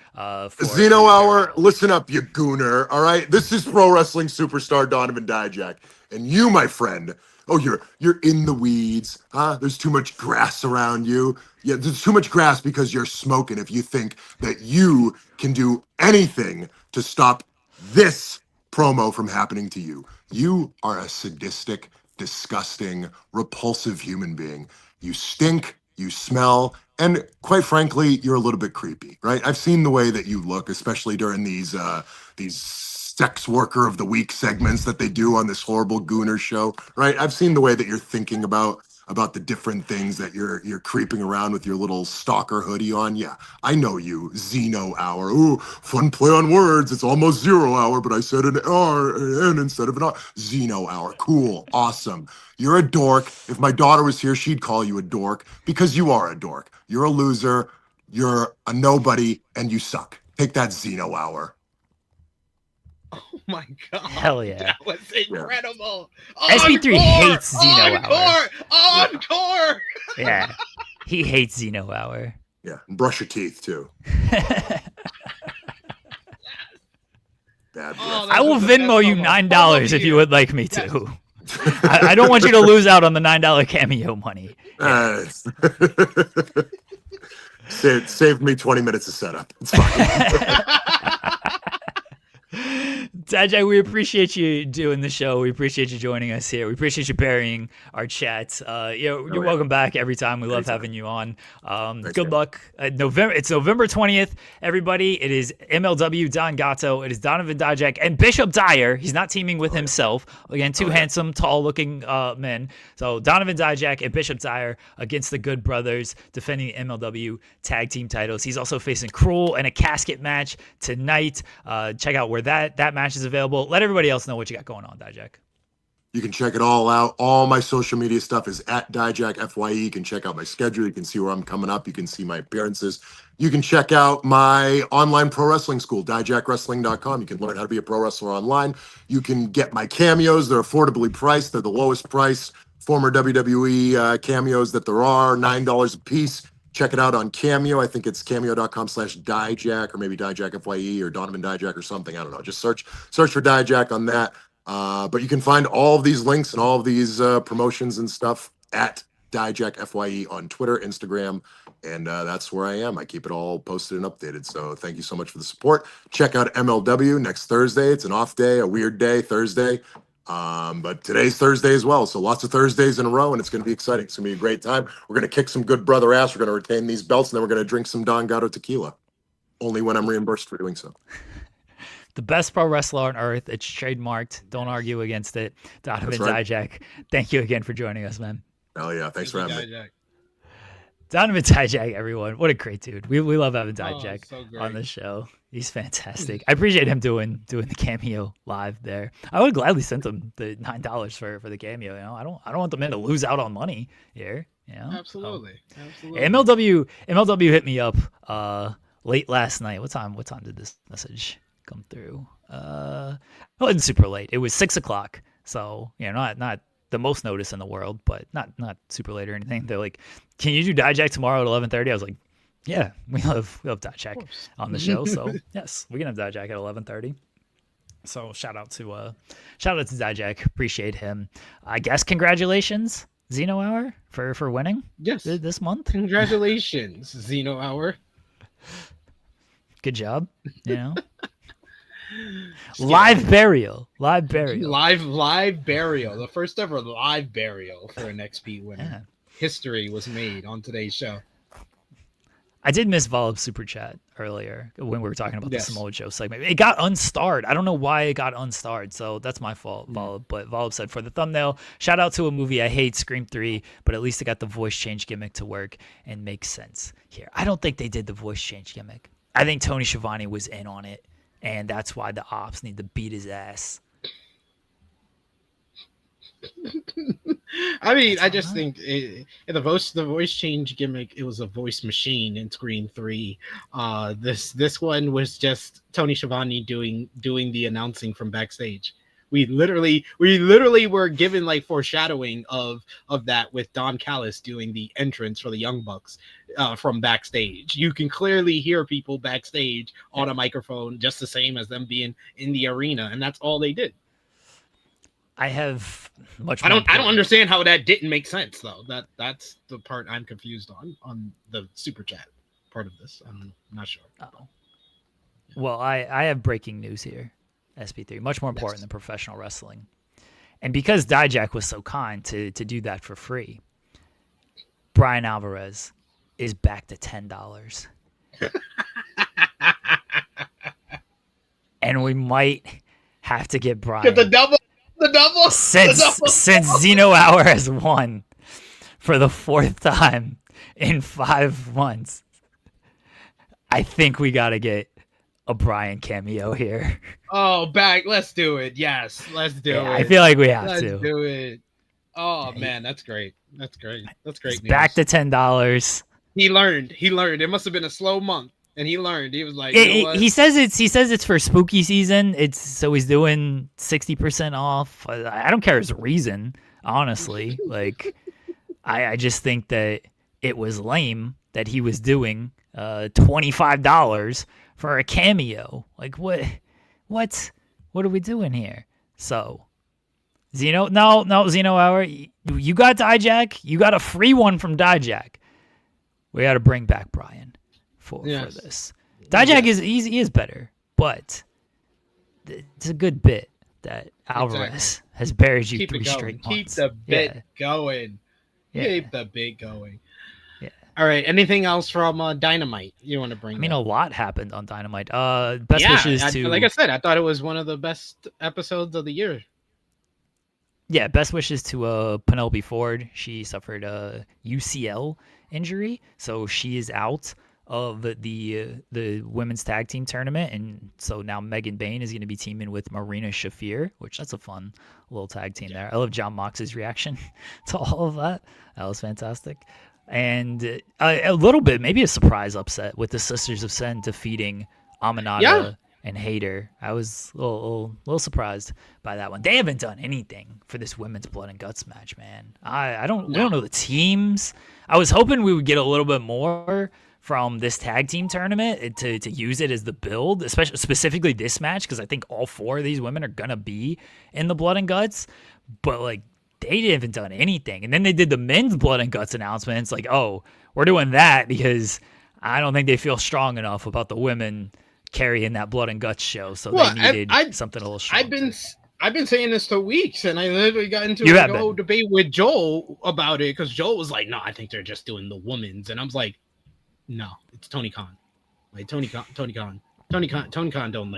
Zeno Hour, listen up, you gooner. All right, this is pro wrestling superstar Donovan Dijak, and you, my friend, Oh, you're in the weeds. Huh? There's too much grass around you. Yeah, there's too much grass because you're smoking. If you think that you can do anything to stop this promo from happening to you, you are a sadistic, disgusting, repulsive human being. You stink, you smell, and quite frankly, you're a little bit creepy, right? I've seen the way that you look, especially during these sex worker of the week segments that they do on this horrible Gooner show, right? I've seen the way that you're thinking about the different things that you're creeping around with your little stalker hoodie on. Yeah, I know you, Xeno Hour. Ooh, fun play on words. It's almost 0 hour, but I said an R N instead of an R. Xeno Hour. Cool, awesome. You're a dork. If my daughter was here, she'd call you a dork because you are a dork. You're a loser. You're a nobody, and you suck. Take that, Xeno Hour. Oh my god! Hell yeah. That was incredible. SP3 hates Xeno Hour. Encore. Yeah, he hates Xeno Hour. Yeah, and brush your teeth too. Bad breath. I will Venmo you $9 if you would like me to. I don't want you to lose out on the $9 cameo money. Saved me 20 minutes of setup. It's fine. Dijak, we appreciate you doing the show. We appreciate you joining us here. We appreciate you burying our chat. You're welcome back every time. We love having you on. Good luck. It's November 20th, everybody. It is MLW Don Gatto. It is Donovan Dijak and Bishop Dyer. He's not teaming with himself. Again, two handsome, tall-looking men. So Donovan Dijak and Bishop Dyer against the Good Brothers, defending the MLW tag team titles. He's also facing Cruel in a casket match tonight. Check out where that match is available. Let everybody else know what you got going on, Dijak. You can check it all out. All my social media stuff is at DijakFYE. You can check out my schedule. You can see where I'm coming up. You can see my appearances. You can check out my online pro wrestling school, DijakWrestling.com. You can learn how to be a pro wrestler online. You can get my cameos. They're affordably priced. They're the lowest price former WWE cameos that there are, $9 a piece. Check it out on Cameo. I think it's cameo.com/Dijak or maybe DijakFYE or Donovan Dijak or something. I don't know. Just search for Dijak on that. But you can find all of these links and all of these promotions and stuff at DijakFYE on Twitter, Instagram, and that's where I am. I keep it all posted and updated. So thank you so much for the support. Check out MLW next Thursday. It's an off day, a weird day, Thursday. But today's Thursday as well. So lots of Thursdays in a row, and it's going to be exciting. It's going to be a great time. We're going to kick some good brother ass. We're going to retain these belts, and then we're going to drink some Don Gatto tequila. Only when I'm reimbursed for doing so. The best pro wrestler on earth. It's trademarked. Don't argue against it. Donovan Dijak, thank you again for joining us, man. Hell yeah. Thanks for having me. Donovan Dijak, everyone. What a great dude. We love having Dijak on the show. He's fantastic. I appreciate him doing the cameo live there. I would gladly send him the $9 for the cameo. You know, I don't want the men to lose out on money here. You know, absolutely. MLW hit me up late last night. What time did this message come through? It wasn't super late. It was 6:00. So not the most notice in the world, but not super late or anything. They're like, "Can you do Dijak tomorrow at 11:30?" I was like, "Yeah, we love Dijak on the show, so yes, we can have Dijak at 11:30." So shout out to Dijak, appreciate him. I guess congratulations, Xeno Hour, for winning. Yes, this month. Congratulations, Xeno Hour. Good job. You know. Live burial. Live burial. The first ever live burial for an XP winner. Yeah. History was made on today's show. I did miss Volib's super chat earlier when we were talking about the Samoa Joe segment. It got unstarred. I don't know why it got unstarred, so that's my fault, Volib. But Volib said, for the thumbnail, shout out to a movie I hate, Scream 3, but at least it got the voice change gimmick to work and make sense here. I don't think they did the voice change gimmick. I think Tony Schiavone was in on it. And that's why the ops need to beat his ass. I mean, I just think the voice change gimmick, it was a voice machine in Scream 3. This one was just Tony Schiavone doing the announcing from backstage. We literally were given like foreshadowing of that with Don Callis doing the entrance for the Young Bucks from backstage. You can clearly hear people backstage on a microphone just the same as them being in the arena, and that's all they did. I have much I more. don't understand how that didn't make sense though. That's the part I'm confused on the super chat part of this. I'm not sure. Oh. Well, I have breaking news here. SP3, much more important Yes. than professional wrestling. And because Dijak was so kind to do that for free, Brian Alvarez is back to $10. And we might have to get Brian. Get the double. Since Zeno Hour has won for the 4th time in 5 months, I think we got to get a Brian cameo here. Oh, back. Let's do it. Yes, let's do it. I feel like we have let's to. do it. Oh man, that's great. That's great. That's great. News. Back to $10. He learned. It must have been a slow month, and he learned. He was like, he says it's for spooky season. So he's doing 60% off. I don't care his reason, honestly. Like, I just think that it was lame that he was doing $25 for a cameo. Like, what are we doing here? So, Zeno, no, Zeno Hour, you got Dijak. You got a free one from Dijak. We got to bring back Brian for this. Dijak he is better, but it's a good bit that Alvarez has buried you 3 straight months. Keep the bit going. Yeah. Keep the bit going. Yeah. All right. Anything else from Dynamite you want to bring? I mean, a lot happened on Dynamite. Best wishes to. Like I said, I thought it was one of the best episodes of the year. Yeah, best wishes to Penelope Ford. She suffered a UCL injury, so she is out of the women's tag team tournament, and so now Megan Bain is going to be teaming with Marina Shafir, which that's a fun little tag team there. I love John Mox's reaction to all of that. That was fantastic. And a little bit, maybe a surprise upset with the Sisters of Sen defeating Aminata and Hayter. I was a little surprised by that one. They haven't done anything for this women's blood and guts match, man. We don't know the teams. I was hoping we would get a little bit more from this tag team tournament to use it as the build, especially specifically this match, because I think all 4 of these women are gonna be in the blood and guts. But like, they haven't done anything. And then they did the men's blood and guts announcement. It's like, oh, we're doing that because I don't think they feel strong enough about the women carrying that blood and guts show, so they needed something a little stronger. I've been saying this for weeks, and I literally got into a whole debate with Joel about it because Joel was like, "No, I think they're just doing the women's," and I was like, "No, it's Tony Khan. Like Tony Khan don't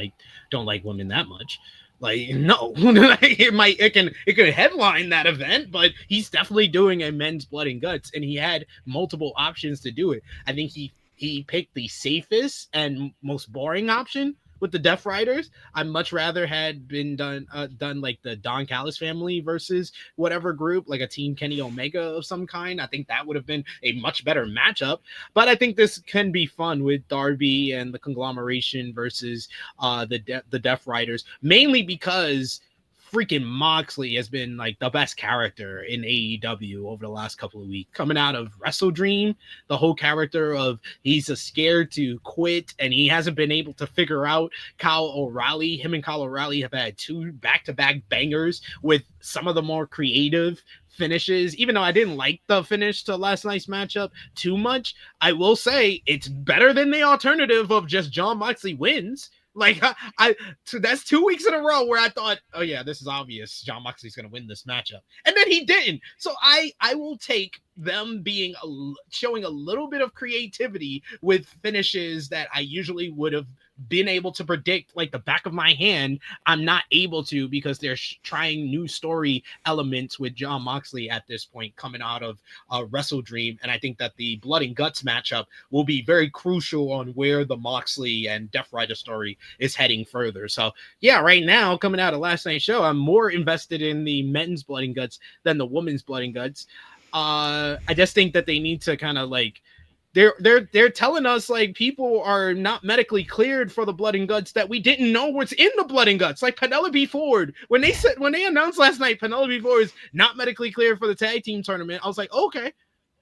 like women that much. Like, no, it could headline that event, but he's definitely doing a men's blood and guts, and he had multiple options to do it. I think he picked the safest and most boring option with the Death Riders. I much rather had been done like the Don Callis family versus whatever group, like a Team Kenny Omega of some kind. I think that would have been a much better matchup. But I think this can be fun with Darby and the conglomeration versus the Death Riders, mainly because freaking Moxley has been like the best character in AEW over the last couple of weeks. Coming out of Wrestle Dream, the whole character of he's scared to quit and he hasn't been able to figure out Kyle O'Reilly. Him and Kyle O'Reilly have had 2 back-to-back bangers with some of the more creative finishes. Even though I didn't like the finish to last night's matchup too much, I will say it's better than the alternative of just Jon Moxley wins. Like, so that's 2 weeks in a row where I thought, oh yeah, this is obvious. Jon Moxley's going to win this matchup. And then he didn't. So I will take them showing a little bit of creativity with finishes that I usually would have been able to predict like the back of my hand. I'm not able to because they're trying new story elements with Jon Moxley at this point coming out of Wrestle Dream. And I think that the Blood and Guts matchup will be very crucial on where the Moxley and Death Rider story is heading further. So yeah, right now coming out of last night's show, I'm more invested in the men's Blood and Guts than the women's Blood and Guts. I just think that they need to kind of like they're telling us like people are not medically cleared for the Blood and Guts that we didn't know what's in the Blood and Guts. Like Penelope Ford, when they announced last night Penelope Ford is not medically cleared for the tag team tournament, I was like, okay,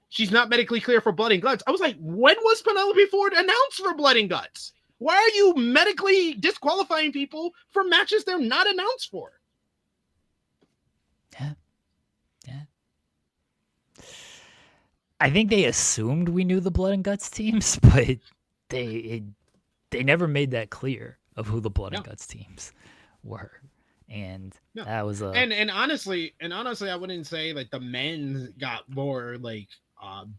she's not medically clear for Blood and Guts. I was like, when was Penelope Ford announced for Blood and Guts? Why are you medically disqualifying people for matches they're not announced for? Yeah. Yeah. I think they assumed we knew the Blood and Guts teams, but they they never made that clear of who the Blood and Yeah. Guts teams were. And Yeah. that was a And honestly, I wouldn't say like the men got more like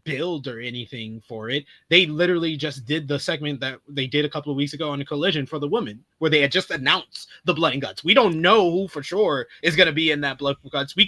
build or anything for it. They literally just did the segment that they did a couple of weeks ago on the Collision for the women, where they had just announced the Blood and Guts. We don't know who for sure is going to be in that Blood and Guts. You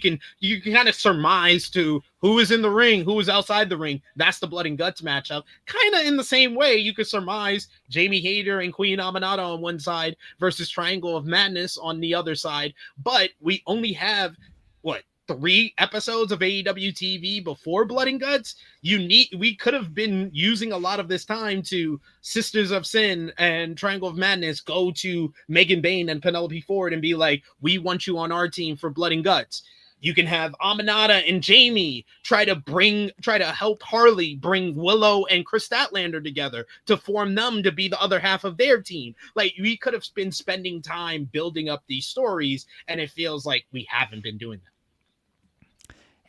can kind of surmise to who is in the ring, who is outside the ring. That's the Blood and Guts matchup. Kind of in the same way you could surmise Jamie Hayter and Queen Aminata on one side versus Triangle of Madness on the other side. But we only have what, 3 episodes of AEW TV before Blood and Guts. We could have been using a lot of this time to Sisters of Sin and Triangle of Madness go to Megan Bayne and Penelope Ford and be like, we want you on our team for Blood and Guts. You can have Aminata and Jamie try to help Harley bring Willow and Chris Statlander together to form them to be the other half of their team. Like, we could have been spending time building up these stories, and it feels like we haven't been doing that.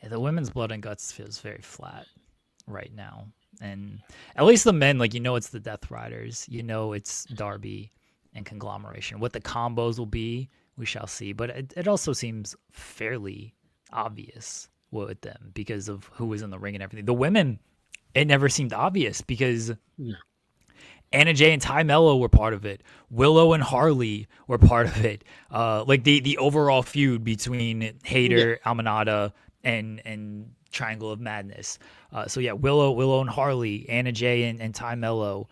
Yeah, the women's Blood and Guts feels very flat right now. And at least the men, like, it's the Death Riders. It's Darby and Conglomeration. What the combos will be, we shall see. But it also seems fairly obvious with them because of who was in the ring and everything. The women, it never seemed obvious because Anna Jay and Ty Mello were part of it. Willow and Harley were part of it. Like the overall feud between Hayter, Aminata, and Triangle of Madness. Willow and Harley, Anna Jay and Ty Mello,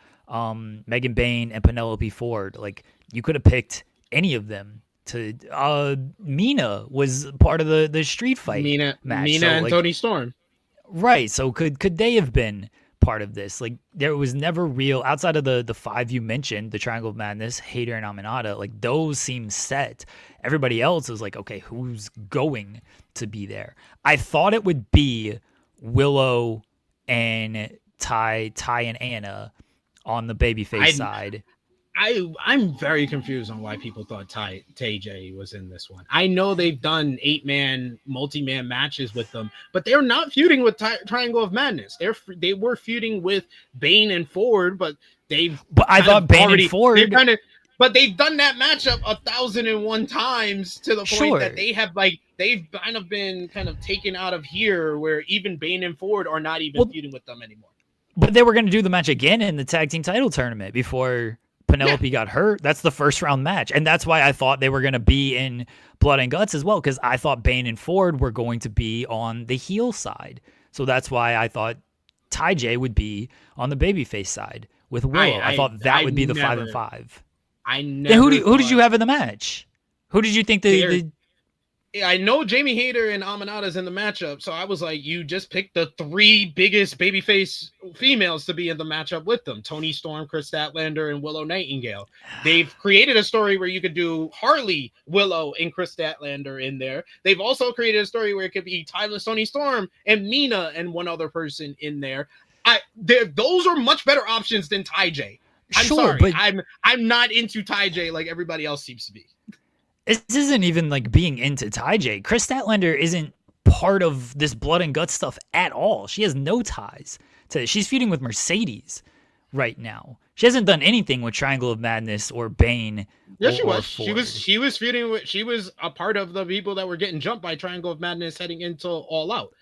Megan Bayne and Penelope Ford. Like, you could have picked any of them. Mina was part of the street fight match. Mina and Toni Storm. Right. So could they have been part of this? Like, there was never real, outside of the 5 you mentioned, the Triangle of Madness, Hayter and Aminata, like, those seem set. Everybody else is like, okay, who's going to be there? I thought it would be Willow and Ty and Anna on the babyface side. I'm very confused on why people thought Tay J was in this one. I know they've done 8-man, multi-man matches with them, but they're not feuding with Triangle of Madness. They were feuding with Bayne and Ford, but I thought Bayne and Ford. But they've done that matchup 1,001 times to the point that they've kind of been taken out of here, where even Bayne and Ford are not even feuding with them anymore. But they were going to do the match again in the tag team title tournament before Penelope got hurt. That's the first round match. And that's why I thought they were going to be in Blood and Guts as well, because I thought Bayne and Ford were going to be on the heel side. So that's why I thought Ty J would be on the babyface side with Willow. I thought that would be the 5 and 5. Who did you have in the match? Who did you think I know Jamie Hayter and Aminata's in the matchup, so I was like, you just picked the 3 biggest babyface females to be in the matchup with them: Toni Storm, Chris Statlander, and Willow Nightingale. They've created a story where you could do Harley, Willow, and Chris Statlander in there. They've also created a story where it could be Timeless Toni Storm and Mina and one other person in there. Those are much better options than Ty J. I'm sorry, but I'm not into Ty J like everybody else seems to be. This isn't even like being into Ty J. Chris Statlander isn't part of this Blood and Guts stuff at all. She has no ties to it. She's feuding with Mercedes right now. She hasn't done anything with Triangle of Madness or Bayne. Yes, she was. She was feuding with. She was a part of the people that were getting jumped by Triangle of Madness heading into All Out.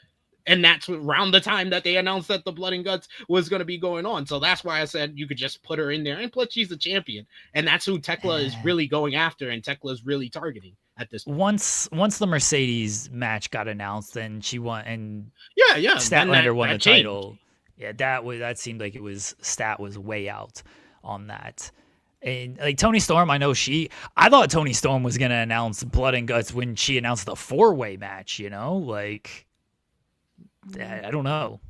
And that's around the time that they announced that the Blood and Guts was going to be going on. So that's why I said you could just put her in there. And plus, she's the champion. And that's who Tekla is really going after. And Tekla is really targeting at this point. Once the Mercedes match got announced, then she won. And Statlander won the title. Yeah, that seemed like it was Stat was way out on that. And like Toni Storm, I thought Toni Storm was going to announce Blood and Guts when she announced the 4-way match, like... I don't know.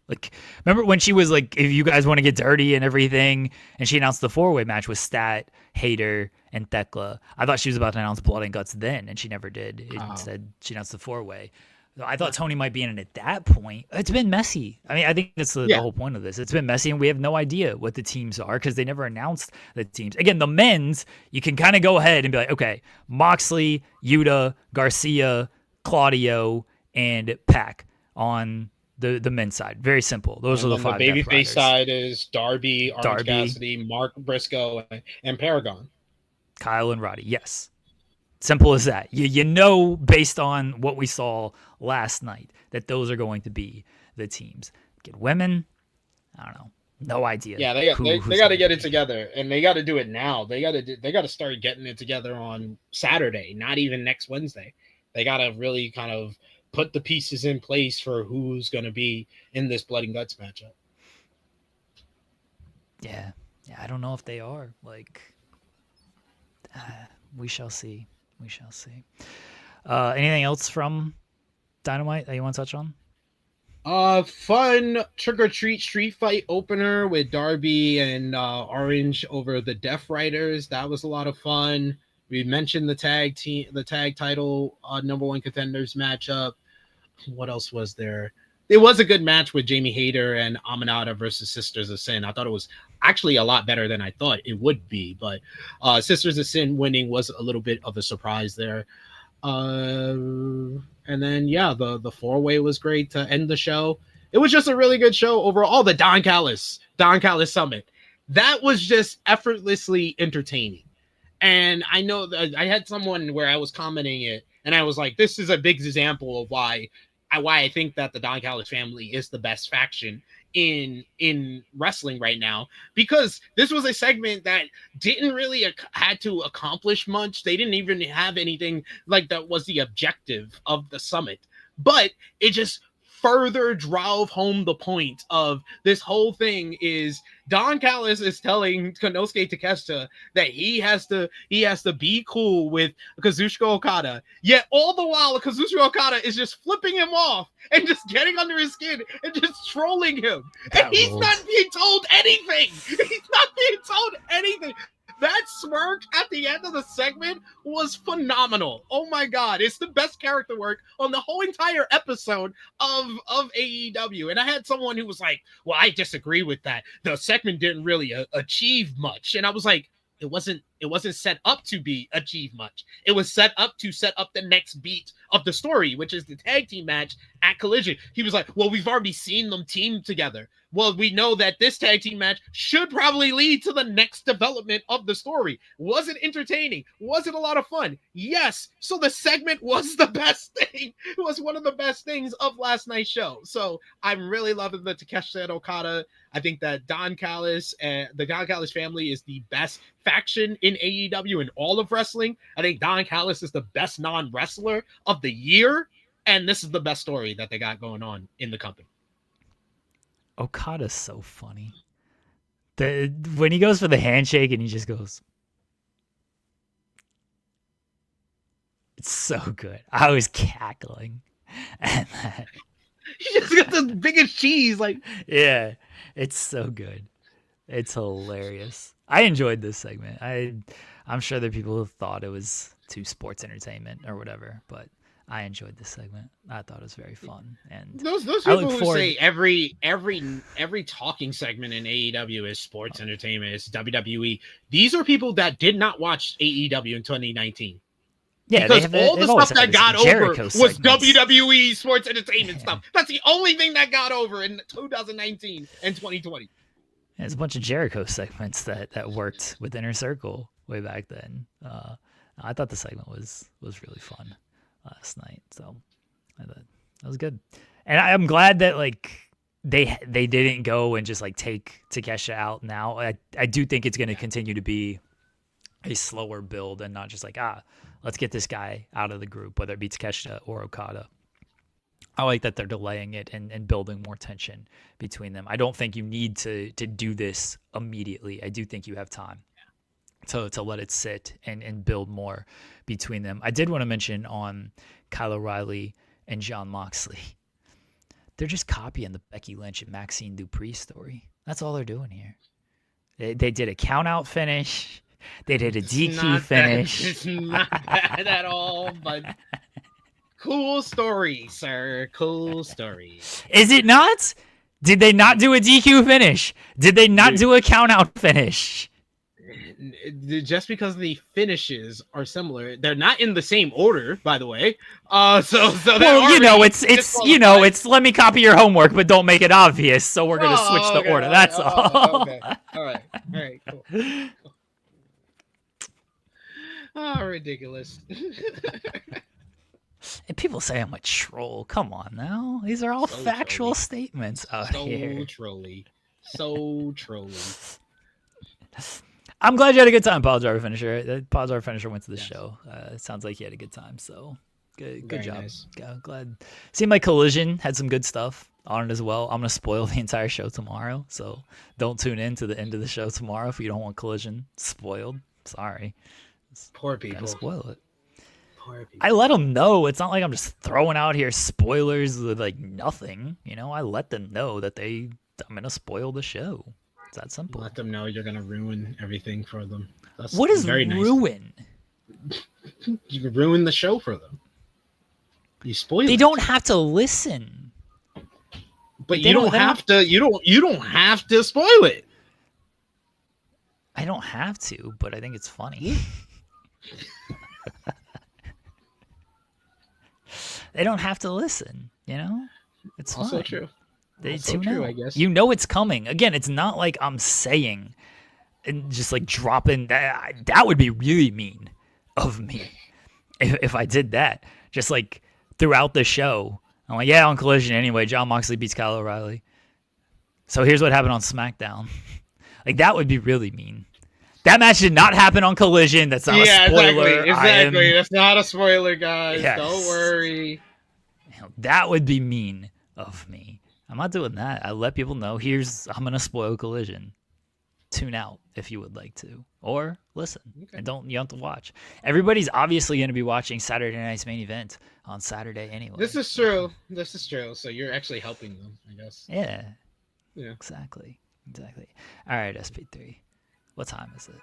Like, remember when she was like, if you guys want to get dirty and everything, and she announced the 4-way match with Stat, Hayter, and Tekla. I thought she was about to announce Blood and Guts then, and she never did. Instead, she announced the 4-way. So I thought Tony might be in it at that point. It's been messy. I mean, I think that's the whole point of this. It's been messy, and we have no idea what the teams are because they never announced the teams. Again, the men's, you can kind of go ahead and be like, okay, Moxley, Yuta, Garcia, Claudio, and Pac on the men's side. Very simple. Those are the 5 The Death babyface Riders. side is Darby, Orange Darby. Cassidy, Mark Briscoe, and Paragon. Kyle and Roddy. Yes. Simple as that. You know, based on what we saw last night, that those are going to be the teams. Get women, I don't know. No idea. Yeah, they got to get it together, and they got to do it now. They got to start getting it together on Saturday, not even next Wednesday. They got to really kind of put the pieces in place for who's going to be in this Blood and Guts matchup. Yeah, I don't know if they are. Like, we shall see. We shall see. Anything else from Dynamite that you want to touch on? Fun trick or treat street fight opener with Darby and Orange over the Death Riders. That was a lot of fun. We mentioned the tag title number 1 contenders matchup. What else was there? It was a good match with Jamie Hayter and Aminata versus Sisters of Sin. I thought it was actually a lot better than I thought it would be, but Sisters of Sin winning was a little bit of a surprise there. And then, yeah, the 4-way was great to end the show. It was just a really good show overall. The Don Callis Summit. That was just effortlessly entertaining. And I know that I had someone where I was commenting it, and I was like, this is a big example of why I think that the Don Callis family is the best faction in wrestling right now, because this was a segment that didn't really had to accomplish much. They didn't even have anything like that was the objective of the summit, but it just further drove home the point of this whole thing is Don Callis is telling Konosuke Takeshita that he has to be cool with Kazuchika Okada. Yet all the while, Kazuchika Okada is just flipping him off and just getting under his skin and just trolling him. And he's not being told anything. He's not being told anything. That smirk at the end of the segment was phenomenal. Oh my God. It's the best character work on the whole entire episode of AEW. And I had someone who was like, well, I disagree with that. The segment didn't really achieve much. And I was like, it wasn't set up to achieve much. It was set up the next beat of the story, which is the tag team match at Collision. He was like, well, we've already seen them team together. Well, we know that this tag team match should probably lead to the next development of the story. Was it entertaining? Was it a lot of fun? Yes. So the segment was the best thing. It was one of the best things of last night's show. So I'm really loving the Takeshita and Okada. I think that Don Callis and the Don Callis family is the best faction in AEW and all of wrestling. I think Don Callis is the best non-wrestler of the year. And this is the best story that they got going on in the company. Okada's so funny. When he goes for the handshake and he just goes, it's so good. I was cackling. And he just got the biggest cheese. Like, yeah, it's so good. It's hilarious. I enjoyed this segment. I'm sure there are people who thought it was too sports entertainment or whatever, but I enjoyed this segment. I thought it was very fun. And those people who say every talking segment in AEW is sports entertainment, it's WWE. These are people that did not watch AEW in 2019. Yeah, because all the stuff that got over was WWE sports entertainment stuff. That's the only thing that got over in 2019 and 2020. There's a bunch of Jericho segments that worked with Inner Circle way back then. I thought the segment was really fun last night, so I thought that was good. And I'm glad that like they didn't go and just like take Takeshita out now. I do think it's going to continue to be a slower build and not just like let's get this guy out of the group, whether it be Takeshita or Okada. I like that they're delaying it and building more tension between them. I don't think you need to do this immediately. I do think you have time to let it sit and build more between them. I did want to mention on Kyle O'Reilly and Jon Moxley. They're just copying the Becky Lynch and Maxine Dupree story. That's all they're doing here. They did a count-out finish. They did a DQ finish. It's not bad at all, but cool story, sir. Cool story. Is it not? Did they not do a DQ finish? Did they not do a count-out finish? just because the finishes are similar, they're not in the same order, by the way. So well, it's let me copy your homework, but don't make it obvious. So we're gonna switch the okay, order. That's all. Okay. All right, cool. Oh, ridiculous. And people say I'm a troll. Come on now. These are all So factual trolly. statements out So here. so trolly. I'm glad you had a good time, Paul Driver Finisher. The Paul Driver Finisher went to the Yes. show. It sounds like you had a good time. So good Very job. nice. Glad. Seemed like Collision had some good stuff on it as well. I'm gonna spoil the entire show tomorrow, so don't tune in to the end of the show tomorrow if you don't want Collision spoiled. Sorry. Poor Gotta people. spoil it. Poor people. I let them know. It's not like I'm just throwing out here spoilers with like nothing. I let them know that I'm gonna spoil the show. It's that simple. Let them know you're gonna ruin everything for them. That's What is very nice. ruin? You ruin the show for them. You spoil. They don't have to listen. But you don't have to. You don't have to spoil it. I don't have to, but I think it's funny. They don't have to listen. It's Also fine. true. They Also tune true, out. I guess. It's coming. Again, it's not like I'm saying and just like dropping that. That would be really mean of me if I did that. Just like throughout the show, I'm like, yeah, on Collision anyway, Jon Moxley beats Kyle O'Reilly. So here's what happened on SmackDown. Like that would be really mean. That match did not happen on Collision. That's not a spoiler. Exactly. That's not a spoiler, guys. Yes. Don't worry. That would be mean of me. I'm not doing that. I let people know. I'm gonna spoil Collision. Tune out if you would like to, or listen. Okay. And you don't have to watch. Everybody's obviously gonna be watching Saturday Night's Main Event on Saturday anyway. This is true. So you're actually helping them, I guess. Yeah. Yeah. Exactly. All right, SP3. What time is it?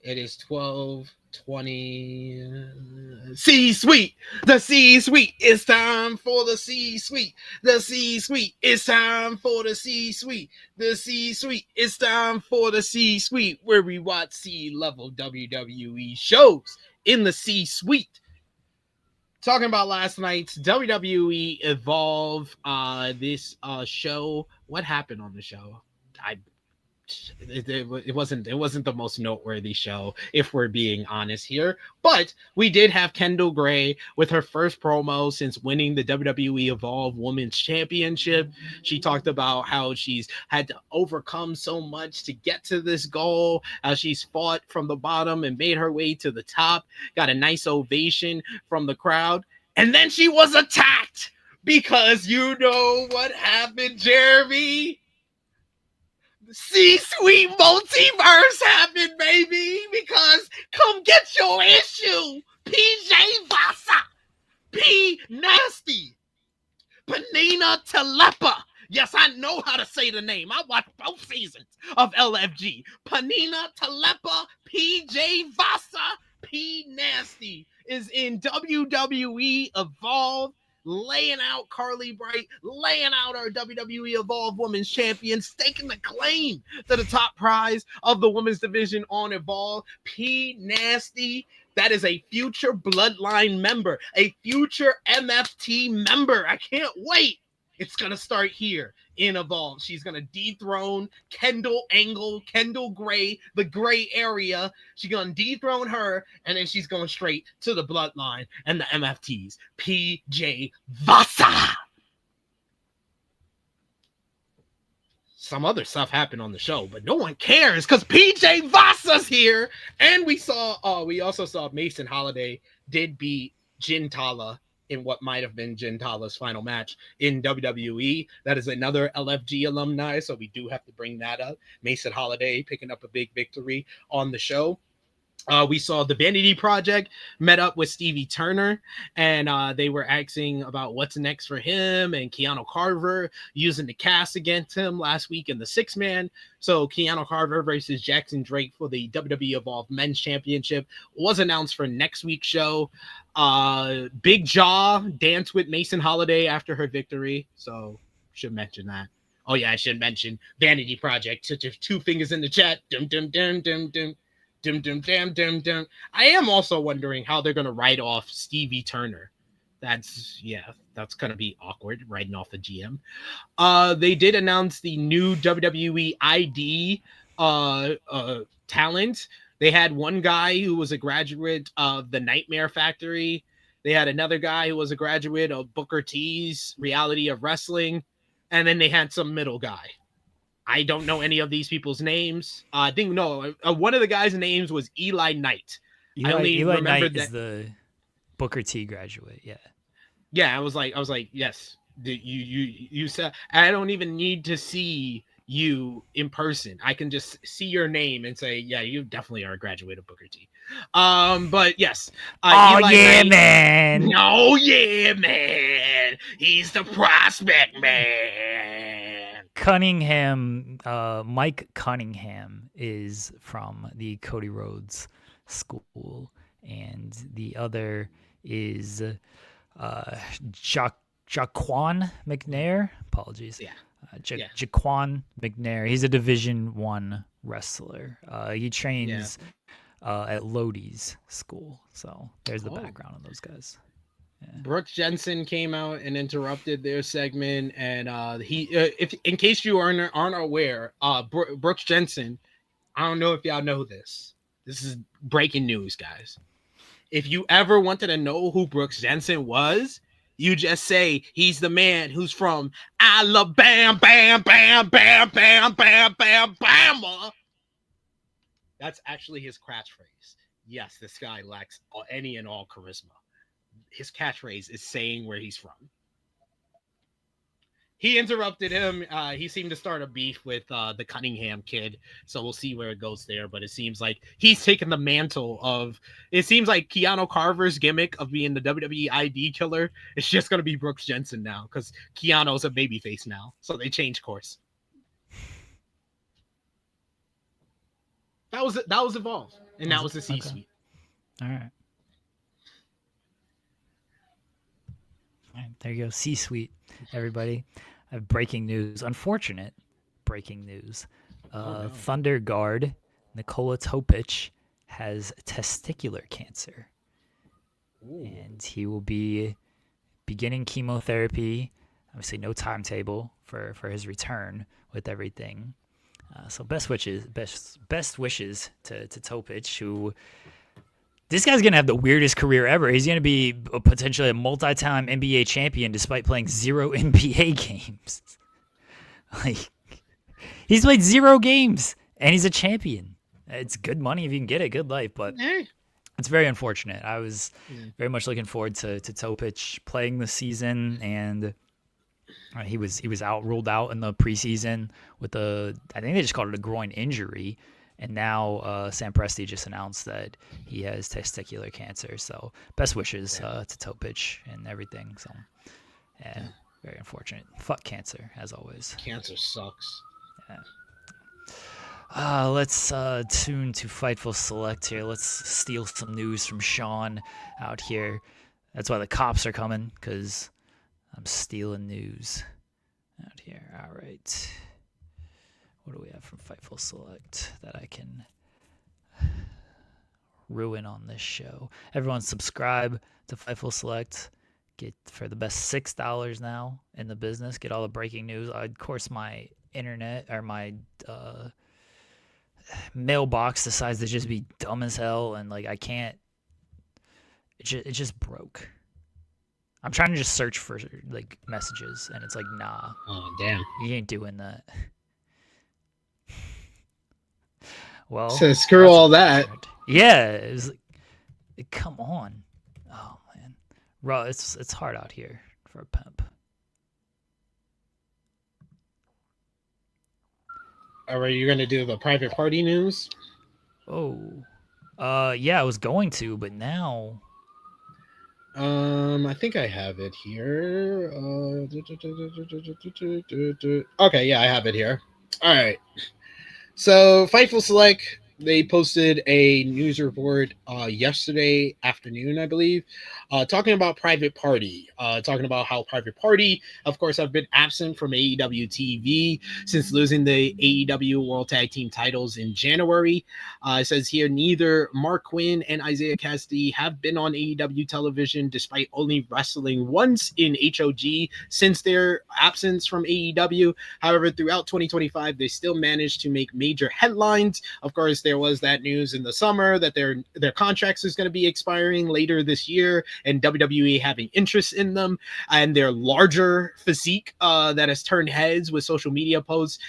It is 12:20. C-suite. The C-suite. It's time for the C-suite. The C-suite. It's time for the C-suite. The C-suite. It's time for the C-suite, where we watch C-level WWE shows in the C-suite. Talking about last night's WWE Evolve, this show. What happened on the show? It wasn't the most noteworthy show, if we're being honest here, but we did have Kendall Gray with her first promo since winning the WWE Evolve Women's Championship. She talked about how she's had to overcome so much to get to this goal, how she's fought from the bottom and made her way to the top, got a nice ovation from the crowd, and then she was attacked because you know what happened, Jeremy? C-suite multiverse happened, baby, because come get your issue. PJ Vasa, P Nasty, Panina Telepa. Yes, I know how to say the name. I watched both seasons of LFG. Panina Telepa, PJ Vasa, P Nasty is in WWE Evolve, laying out Carly Bright, laying out our WWE Evolve Women's Champion, staking the claim to the top prize of the women's division on Evolve. P Nasty, that is a future Bloodline member, a future MFT member. I can't wait. It's going to start here in Evolve. She's going to dethrone Kendall Gray, the gray area. She's going to dethrone her, and then she's going straight to the Bloodline and the MFTs. PJ Vasa. Some other stuff happened on the show, but no one cares because PJ Vasa's here. And we also saw Mason Holiday did beat Jin-Tala in what might have been Jin-Tala's final match in WWE. That is another LFG alumni, so we do have to bring that up. Mason Holiday picking up a big victory on the show. We saw the Vanity Project met up with Stevie Turner, and they were asking about what's next for him, and Keanu Carver using the cast against him last week in the 6-man. So Keanu Carver versus Jackson Drake for the WWE Evolve Men's Championship was announced for next week's show. Big Jaw danced with Mason Holiday after her victory, so should mention that. Oh yeah, I should mention Vanity Project. Such a 2 fingers in the chat. Dum dum dum dum dum. Dum dum dum dum dum. I am also wondering how they're gonna write off Stevie Turner. That's gonna be awkward writing off the GM. They did announce the new WWE ID talent. They had one guy who was a graduate of the Nightmare Factory. They had another guy who was a graduate of Booker T's Reality of Wrestling, and then they had some middle guy. I don't know any of these people's names. I think one of the guys' names was Eli Knight. I only Eli remembered Knight is the Booker T graduate. Yeah. Yeah, I was like, yes. You said I don't even need to see you in person. I can just see your name and say, yeah, you definitely are a graduate of Booker T. But yes. Eli yeah, Knight, man. No, yeah, man. He's the prospect, man. Cunningham, Mike Cunningham is from the Cody Rhodes school, and the other is Jaquan McNair. Apologies. Yeah. Jaquan McNair. He's a Division I wrestler. He trains at Lodi's school. So there's the background on those guys. Yeah. Brooks Jensen came out and interrupted their segment, and if in case you aren't aware, Brooks Jensen, I don't know if y'all know this. This is breaking news, guys. If you ever wanted to know who Brooks Jensen was, you just say he's the man who's from Alabama, bam, bam, bam, bam, bam, bam, Bama. That's actually his catchphrase. Yes, this guy lacks any and all charisma. His catchphrase is saying where he's from. He interrupted him. He seemed to start a beef with the Cunningham kid. So we'll see where it goes there. But it seems like he's taken the mantle of... It seems like Keanu Carver's gimmick of being the WWE ID killer. It's just going to be Brooks Jensen now. Because Keanu's a babyface now. So they changed course. That was Evolve. And that was the C-suite. Okay. All right. There you go. C-suite, everybody. I have breaking news. Unfortunate breaking news. Thunder guard Nikola Topic has testicular cancer. Ooh. And he will be beginning chemotherapy. Obviously, no timetable for his return with everything. So best wishes to Topic, who... This guy's going to have the weirdest career ever. He's going to be potentially a multi-time NBA champion despite playing 0 NBA games. Like, he's played 0 games, and he's a champion. It's good money if you can get it, good life, but it's very unfortunate. I was very much looking forward to Topic playing this season, and he was ruled out in the preseason with I think they just called it a groin injury. And now Sam Presti just announced that he has testicular cancer. So best wishes to Topic and everything. So, yeah, very unfortunate. Fuck cancer, as always. Cancer sucks. Yeah. Let's tune to Fightful Select here. Let's steal some news from Sean out here. That's why the cops are coming, because I'm stealing news out here. All right. What do we have from Fightful Select that I can ruin on this show? Everyone subscribe to Fightful Select. Get for the best $6 now in the business. Get all the breaking news. Of course, my internet or my mailbox decides to just be dumb as hell, and like I can't. It just broke. I'm trying to just search for like messages, and it's like, nah. Oh damn! You ain't doing that. Well, so screw all that. Yeah, it was like, come on. Oh man, it's hard out here for a pimp. Are you gonna do the private party news? Oh, yeah, I was going to, but now. I think I have it here. Okay, yeah, I have it here. All right. So Fightful Select, they posted a news report yesterday afternoon, I believe. talking about Private Party, talking about how Private Party, of course, have been absent from AEW TV since losing the AEW World Tag Team titles in January. It says here, neither Mark Quinn and Isaiah Cassidy have been on AEW television despite only wrestling once in HOG since their absence from AEW. However, throughout 2025, they still managed to make major headlines. Of course, there was that news in the summer that their contracts is going to be expiring later this year, and WWE having interest in them, and their larger physique that has turned heads with social media posts.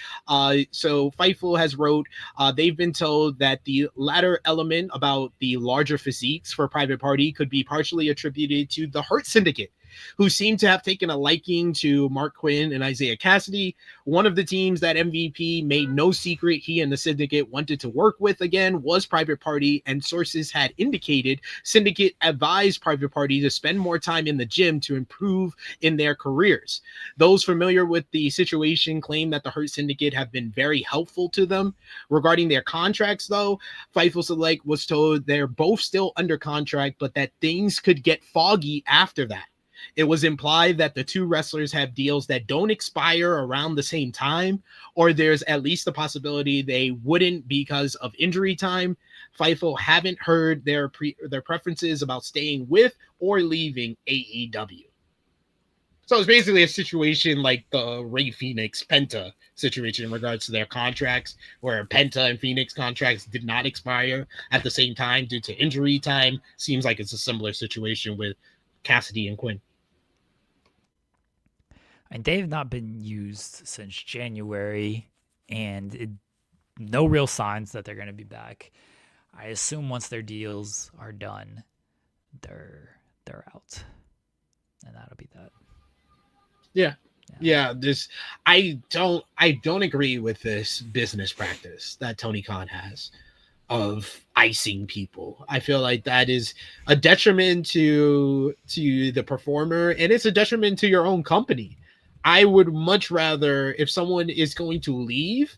So Fightful has wrote, they've been told that the latter element about the larger physiques for Private Party could be partially attributed to the Hurt Syndicate, who seem to have taken a liking to Mark Quinn and Isaiah Cassidy. One of the teams that MVP made no secret he and the Syndicate wanted to work with again was Private Party, and sources had indicated Syndicate advised Private Party to spend more time in the gym to improve in their careers. Those familiar with the situation claim that the Hurt Syndicate have been very helpful to them. Regarding their contracts, though, Fightful Select was told they're both still under contract, but that things could get foggy after that. It was implied that the two wrestlers have deals that don't expire around the same time, or there's at least the possibility they wouldn't because of injury time. Fightful haven't heard their preferences about staying with or leaving AEW. So it's basically a situation like the Ray Phoenix Penta situation in regards to their contracts, where Penta and Phoenix contracts did not expire at the same time due to injury time. Seems like it's a similar situation with Cassidy and Quinn. And they've not been used since January, and no real signs that they're going to be back. I assume once their deals are done, they're out, and that'll be that. Yeah. I don't agree with this business practice that Tony Khan has of icing people. I feel like that is a detriment to the performer, and it's a detriment to your own company. I would much rather, if someone is going to leave,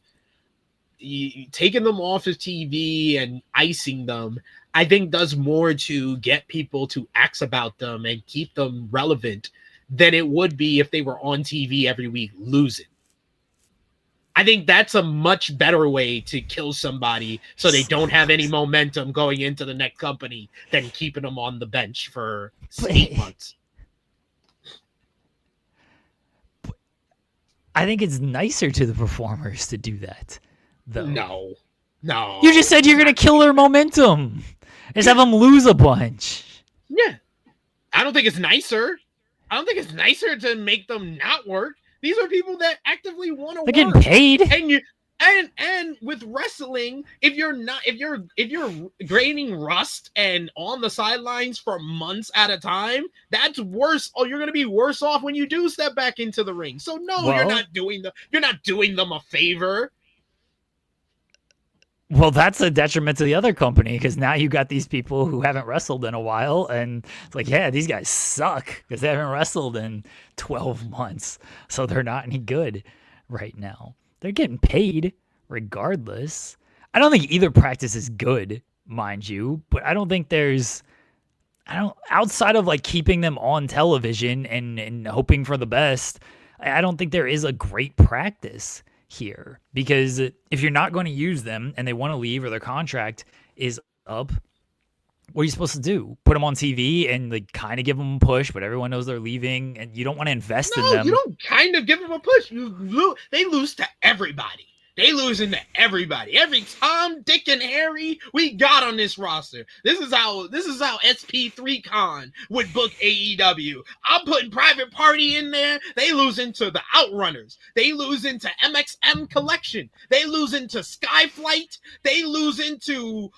taking them off of TV and icing them, I think does more to get people to ask about them and keep them relevant than it would be if they were on TV every week losing. I think that's a much better way to kill somebody so they don't have any momentum going into the next company than keeping them on the bench for 8 months. I think it's nicer to the performers to do that, though. No. You just said you're going to kill their momentum. Just have them lose a bunch. Yeah. I don't think it's nicer. I don't think it's nicer to make them not work. These are people that actively want to work. They're getting paid. And with wrestling, if you're grading rust and on the sidelines for months at a time, that's worse. Oh, you're going to be worse off when you do step back into the ring. So no, you're not doing them a favor. Well, that's a detriment to the other company, because now you got these people who haven't wrestled in a while, and it's like, yeah, these guys suck because they haven't wrestled in 12 months, so they're not any good right now. They're getting paid regardless. I don't think either practice is good, mind you, but I don't think outside of like keeping them on television and hoping for the best, I don't think there is a great practice here, because if you're not going to use them and they want to leave or their contract is up, what are you supposed to do? Put them on TV and like kind of give them a push, but everyone knows they're leaving, and you don't want to invest in them. No, you don't kind of give them a push. They lose to everybody. They losing to everybody. Every Tom, Dick, and Harry we got on this roster. This is how SP3 Con would book AEW. I'm putting Private Party in there. They losing to the Outrunners. They losing to MXM Collection. They losing to Skyflight. They losing to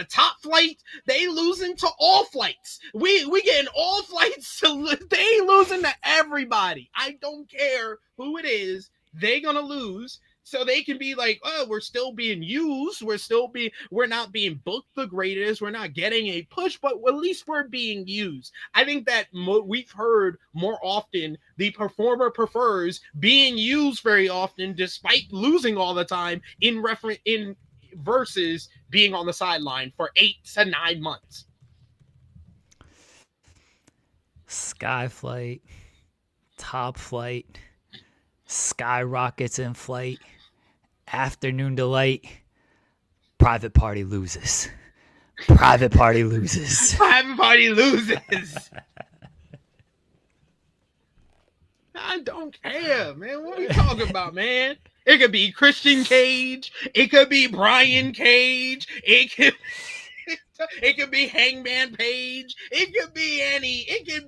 Top Flight. They losing to all flights. We getting all flights. They losing to everybody. I don't care who it is. They're gonna lose, so they can be like, oh, we're still being used, we're not being booked the greatest, we're not getting a push, but at least we're being used. I think that we've heard more often the performer prefers being used very often, despite losing all the time, versus being on the sideline for 8 to 9 months. Sky flight, top flight, skyrockets in flight, afternoon delight, private party loses. Private party loses. Private party loses. I don't care, man. What are you talking about, man? It could be Christian Cage. It could be Brian Cage. It could be Hangman Page. It could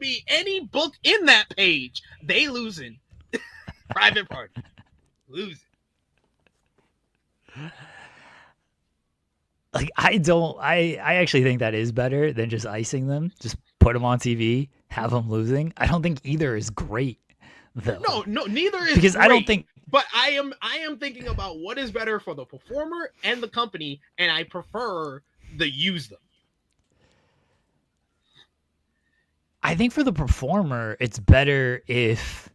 be any book in that page. They losing. Private party. Losing. Like, I actually think that is better than just icing them. Just put them on TV, have them losing. I don't think either is great, though. No, neither is because great, I don't think. But I am thinking about what is better for the performer and the company, and I prefer the use them. I think for the performer, it's better if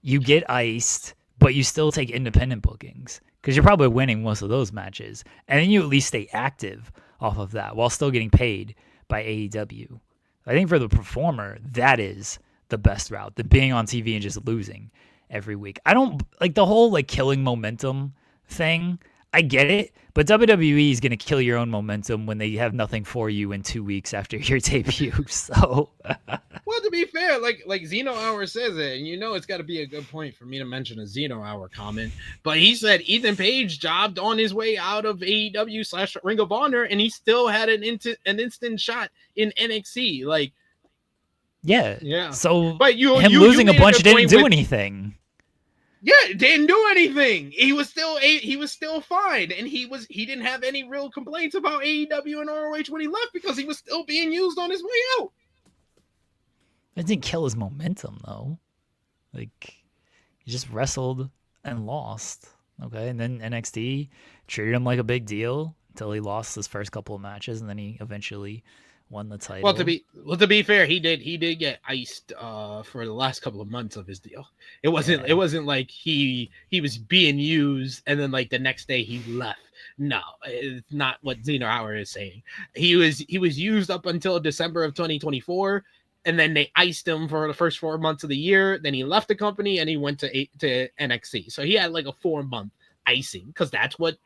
you get iced, but you still take independent bookings because you're probably winning most of those matches. And then you at least stay active off of that while still getting paid by AEW. I think for the performer, that is the best route than being on TV and just losing every week. I don't like the whole like killing momentum thing. I get it, but WWE is going to kill your own momentum when they have nothing for you in 2 weeks after your debut. So, well, to be fair, like Zeno Hour says it, and it's got to be a good point for me to mention a Zeno Hour comment. But he said Ethan Page jobbed on his way out of AEW / Ring of Honor, and he still had an instant shot in NXT. Like, yeah. So, but him losing a bunch didn't do anything. Yeah, didn't do anything. He was still fine, and he didn't have any real complaints about AEW and ROH when he left because he was still being used on his way out. It didn't kill his momentum though. Like, he just wrestled and lost. Okay, and then NXT treated him like a big deal until he lost his first couple of matches, and then he eventually won the title. Well, to be fair, he did get iced for the last couple of months of his deal. It wasn't like he was being used and then like the next day he left. No, it's not what Zeno Hour is saying. He was used up until December of 2024, and then they iced him for the first 4 months of the year. Then he left the company and he went to NXT. So he had like a 4-month icing because that's what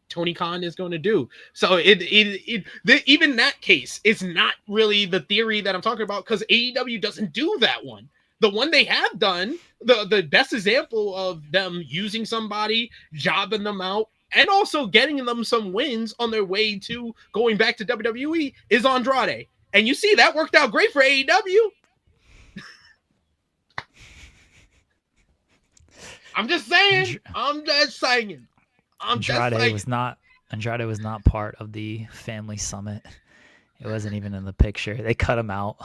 Tony Khan is going to do. So even that case is not really the theory that I'm talking about because AEW doesn't do that one. The one they have done, the best example of them using somebody, jobbing them out, and also getting them some wins on their way to going back to WWE is Andrade. And you see that worked out great for AEW. I'm just saying. Andrade was not part of the family summit. It wasn't even in the picture. They cut him out.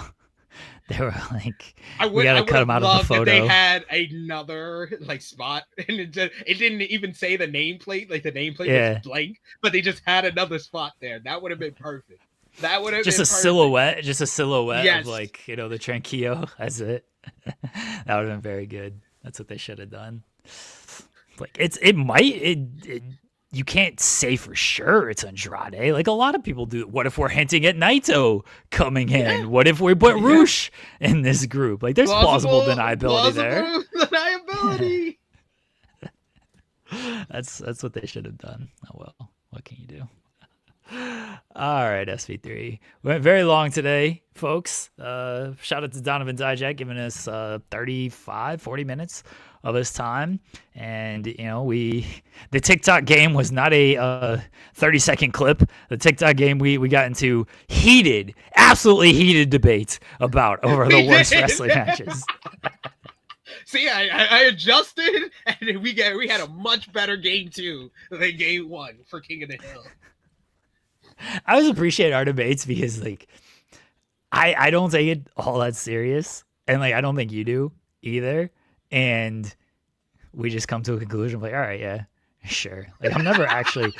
They were like, we gotta cut him out of the photo. They had another like spot, and it didn't even say the nameplate. Like the nameplate was blank, but they just had another spot there. That would have been perfect. That would have just been a perfect. silhouette Yes. of like the Tranquillo. That's it. That would have been very good. That's what they should have done. Like you can't say for sure it's Andrade. Like a lot of people do. What if we're hinting at Naito coming in? Yeah. What if we put Roosh in this group? Like there's plausible deniability there. Deniability. That's what they should have done. Oh well, what can you do? All right, SP3. We went very long today, folks. Shout out to Donovan Dijak giving us 40 minutes of his time. And, the TikTok game was not a 30-second clip. The TikTok game we got into absolutely heated debates about over the worst wrestling matches. See, I adjusted, and we had a much better game 2 than game 1 for King of the Hill. I always appreciate our debates because, like, I don't take it all that serious, and like I don't think you do either. And we just come to a conclusion like, all right, yeah, sure. Like I'm never actually.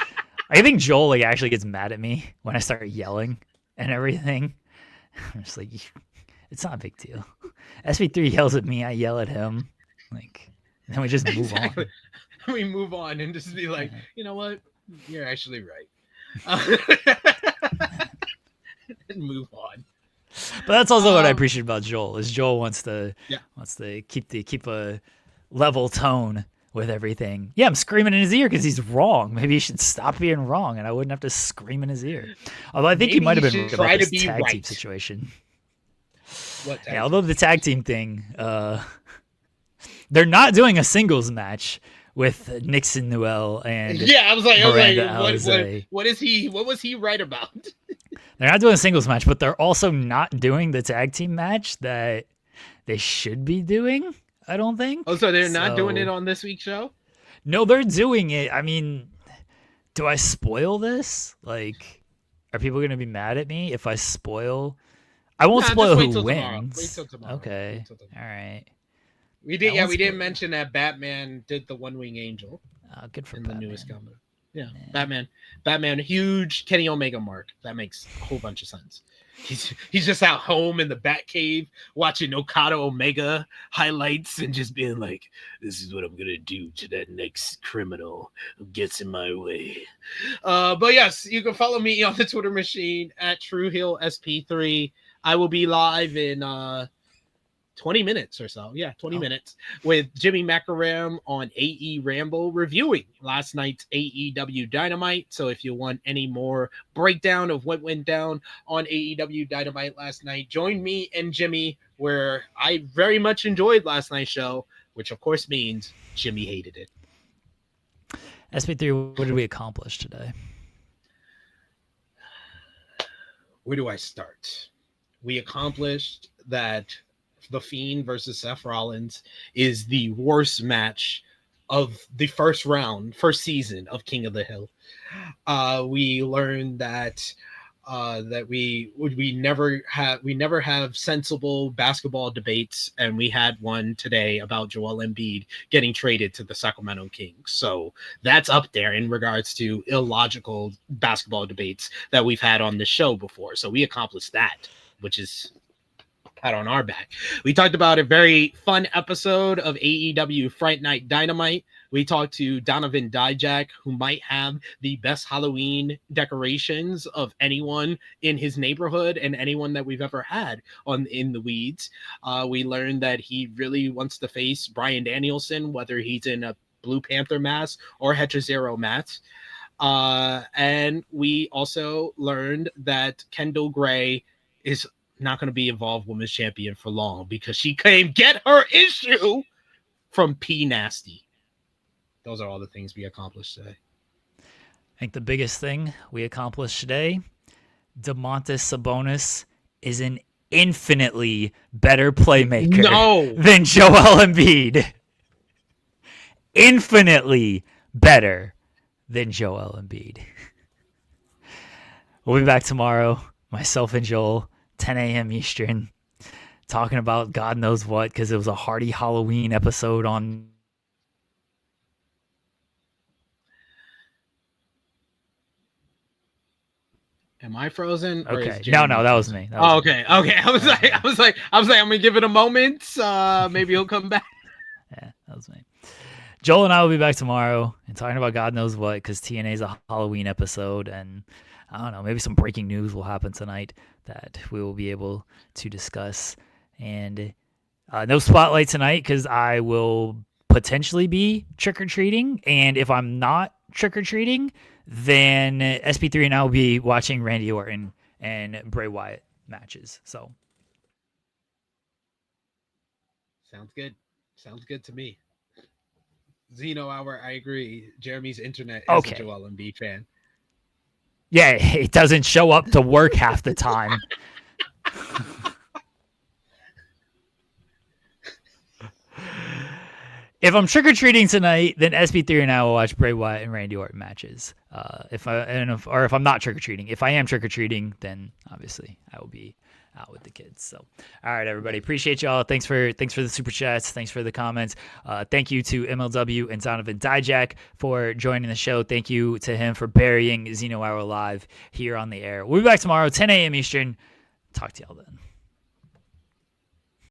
I think Joel like actually gets mad at me when I start yelling and everything. I'm just like, it's not a big deal. SP3 yells at me, I yell at him, like, and then we just move on. We move on and just be like, you know what, you're actually right. And move on. But that's also what I appreciate about Joel is Joel wants to Yeah. keep a level tone with everything. Yeah, I'm screaming in his ear because he's wrong. Maybe he should stop being wrong, and I wouldn't have to scream in his ear. Although I think he Maybe might have he been should right try about to this be tag team right. situation. What tag Yeah, team? although the tag team thing, they're not doing a singles match with Nixon Newell and Yeah, I was like, Miranda what Alizé. what was he right about? They're not doing a singles match, but they're also not doing the tag team match that they should be doing. I don't think. Oh, so they're not doing it on this week's show? No, they're doing it. I mean, do I spoil this? Like, are people going to be mad at me if I spoil? I won't Nah, spoil just wait who till tomorrow. wins. Wait till tomorrow. Okay. Wait till tomorrow. All right. We did. I Yeah, won't we didn't spoil- mention that Batman did the One Wing Angel Good for in Batman. the newest comic. Yeah, Batman, huge Kenny Omega mark. That makes a whole bunch of sense. He's just at home in the Batcave watching Okada Omega highlights and just being like, "This is what I'm gonna do to that next criminal who gets in my way." But yes, you can follow me on the Twitter machine at TrueHillSP3. I will be live in 20 minutes or so. Yeah, 20 minutes with Jimmy Macaram on AE Ramble reviewing last night's AEW Dynamite. So if you want any more breakdown of what went down on AEW Dynamite last night, join me and Jimmy, where I very much enjoyed last night's show, which of course means Jimmy hated it. SP3, what did we accomplish today? Where do I start? We accomplished that The Fiend versus Seth Rollins is the worst match of the first season of King of the Hill. We learned that we never have sensible basketball debates, and we had one today about Joel Embiid getting traded to the Sacramento Kings. So that's up there in regards to illogical basketball debates that we've had on the show before. So we accomplished that, which is pat on our back. We talked about a very fun episode of AEW Fright Night Dynamite. We talked to Donovan Dijak, who might have the best Halloween decorations of anyone in his neighborhood and anyone that we've ever had on In the Weeds. We learned that he really wants to face Bryan Danielson, whether he's in a Blue Panther mask or Hechizero mask. And we also learned that Kendall Gray is not going to be Evolve Women's Champion for long because she came get her issue from P Nasty. Those are all the things we accomplished today. I think the biggest thing we accomplished today, Domantas Sabonis is an infinitely better playmaker than Joel Embiid. Infinitely better than Joel Embiid. We'll be back tomorrow, myself and Joel, 10 a.m. Eastern, talking about God knows what, because it was a hearty Halloween episode on. Am I frozen? Okay. No, that was me. Okay. I was like, I'm gonna give it a moment. Maybe he'll come back. Yeah, that was me. Joel and I will be back tomorrow and talking about God knows what, because TNA is a Halloween episode, and I don't know, maybe some breaking news will happen tonight that we will be able to discuss. And no spotlight tonight because I will potentially be trick-or-treating. And if I'm not trick-or-treating, then SP3 and I will be watching Randy Orton and Bray Wyatt matches. So Sounds good. Sounds good to me. Zeno Hour, I agree. Jeremy's internet is a Joel Embiid fan. Yeah, it doesn't show up to work half the time. If I'm trick-or-treating tonight, then SP3 and I will watch Bray Wyatt and Randy Orton matches. If I'm not trick-or-treating. If I am trick-or-treating, then obviously I will be out with the kids. So, all right, everybody, appreciate y'all. Thanks for the super chats. Thanks for the comments. Thank you to MLW and Donovan Dijak for joining the show. Thank you to him for burying Zeno Hour Live here on the air. We'll be back tomorrow, 10 a.m. Eastern. Talk to y'all then.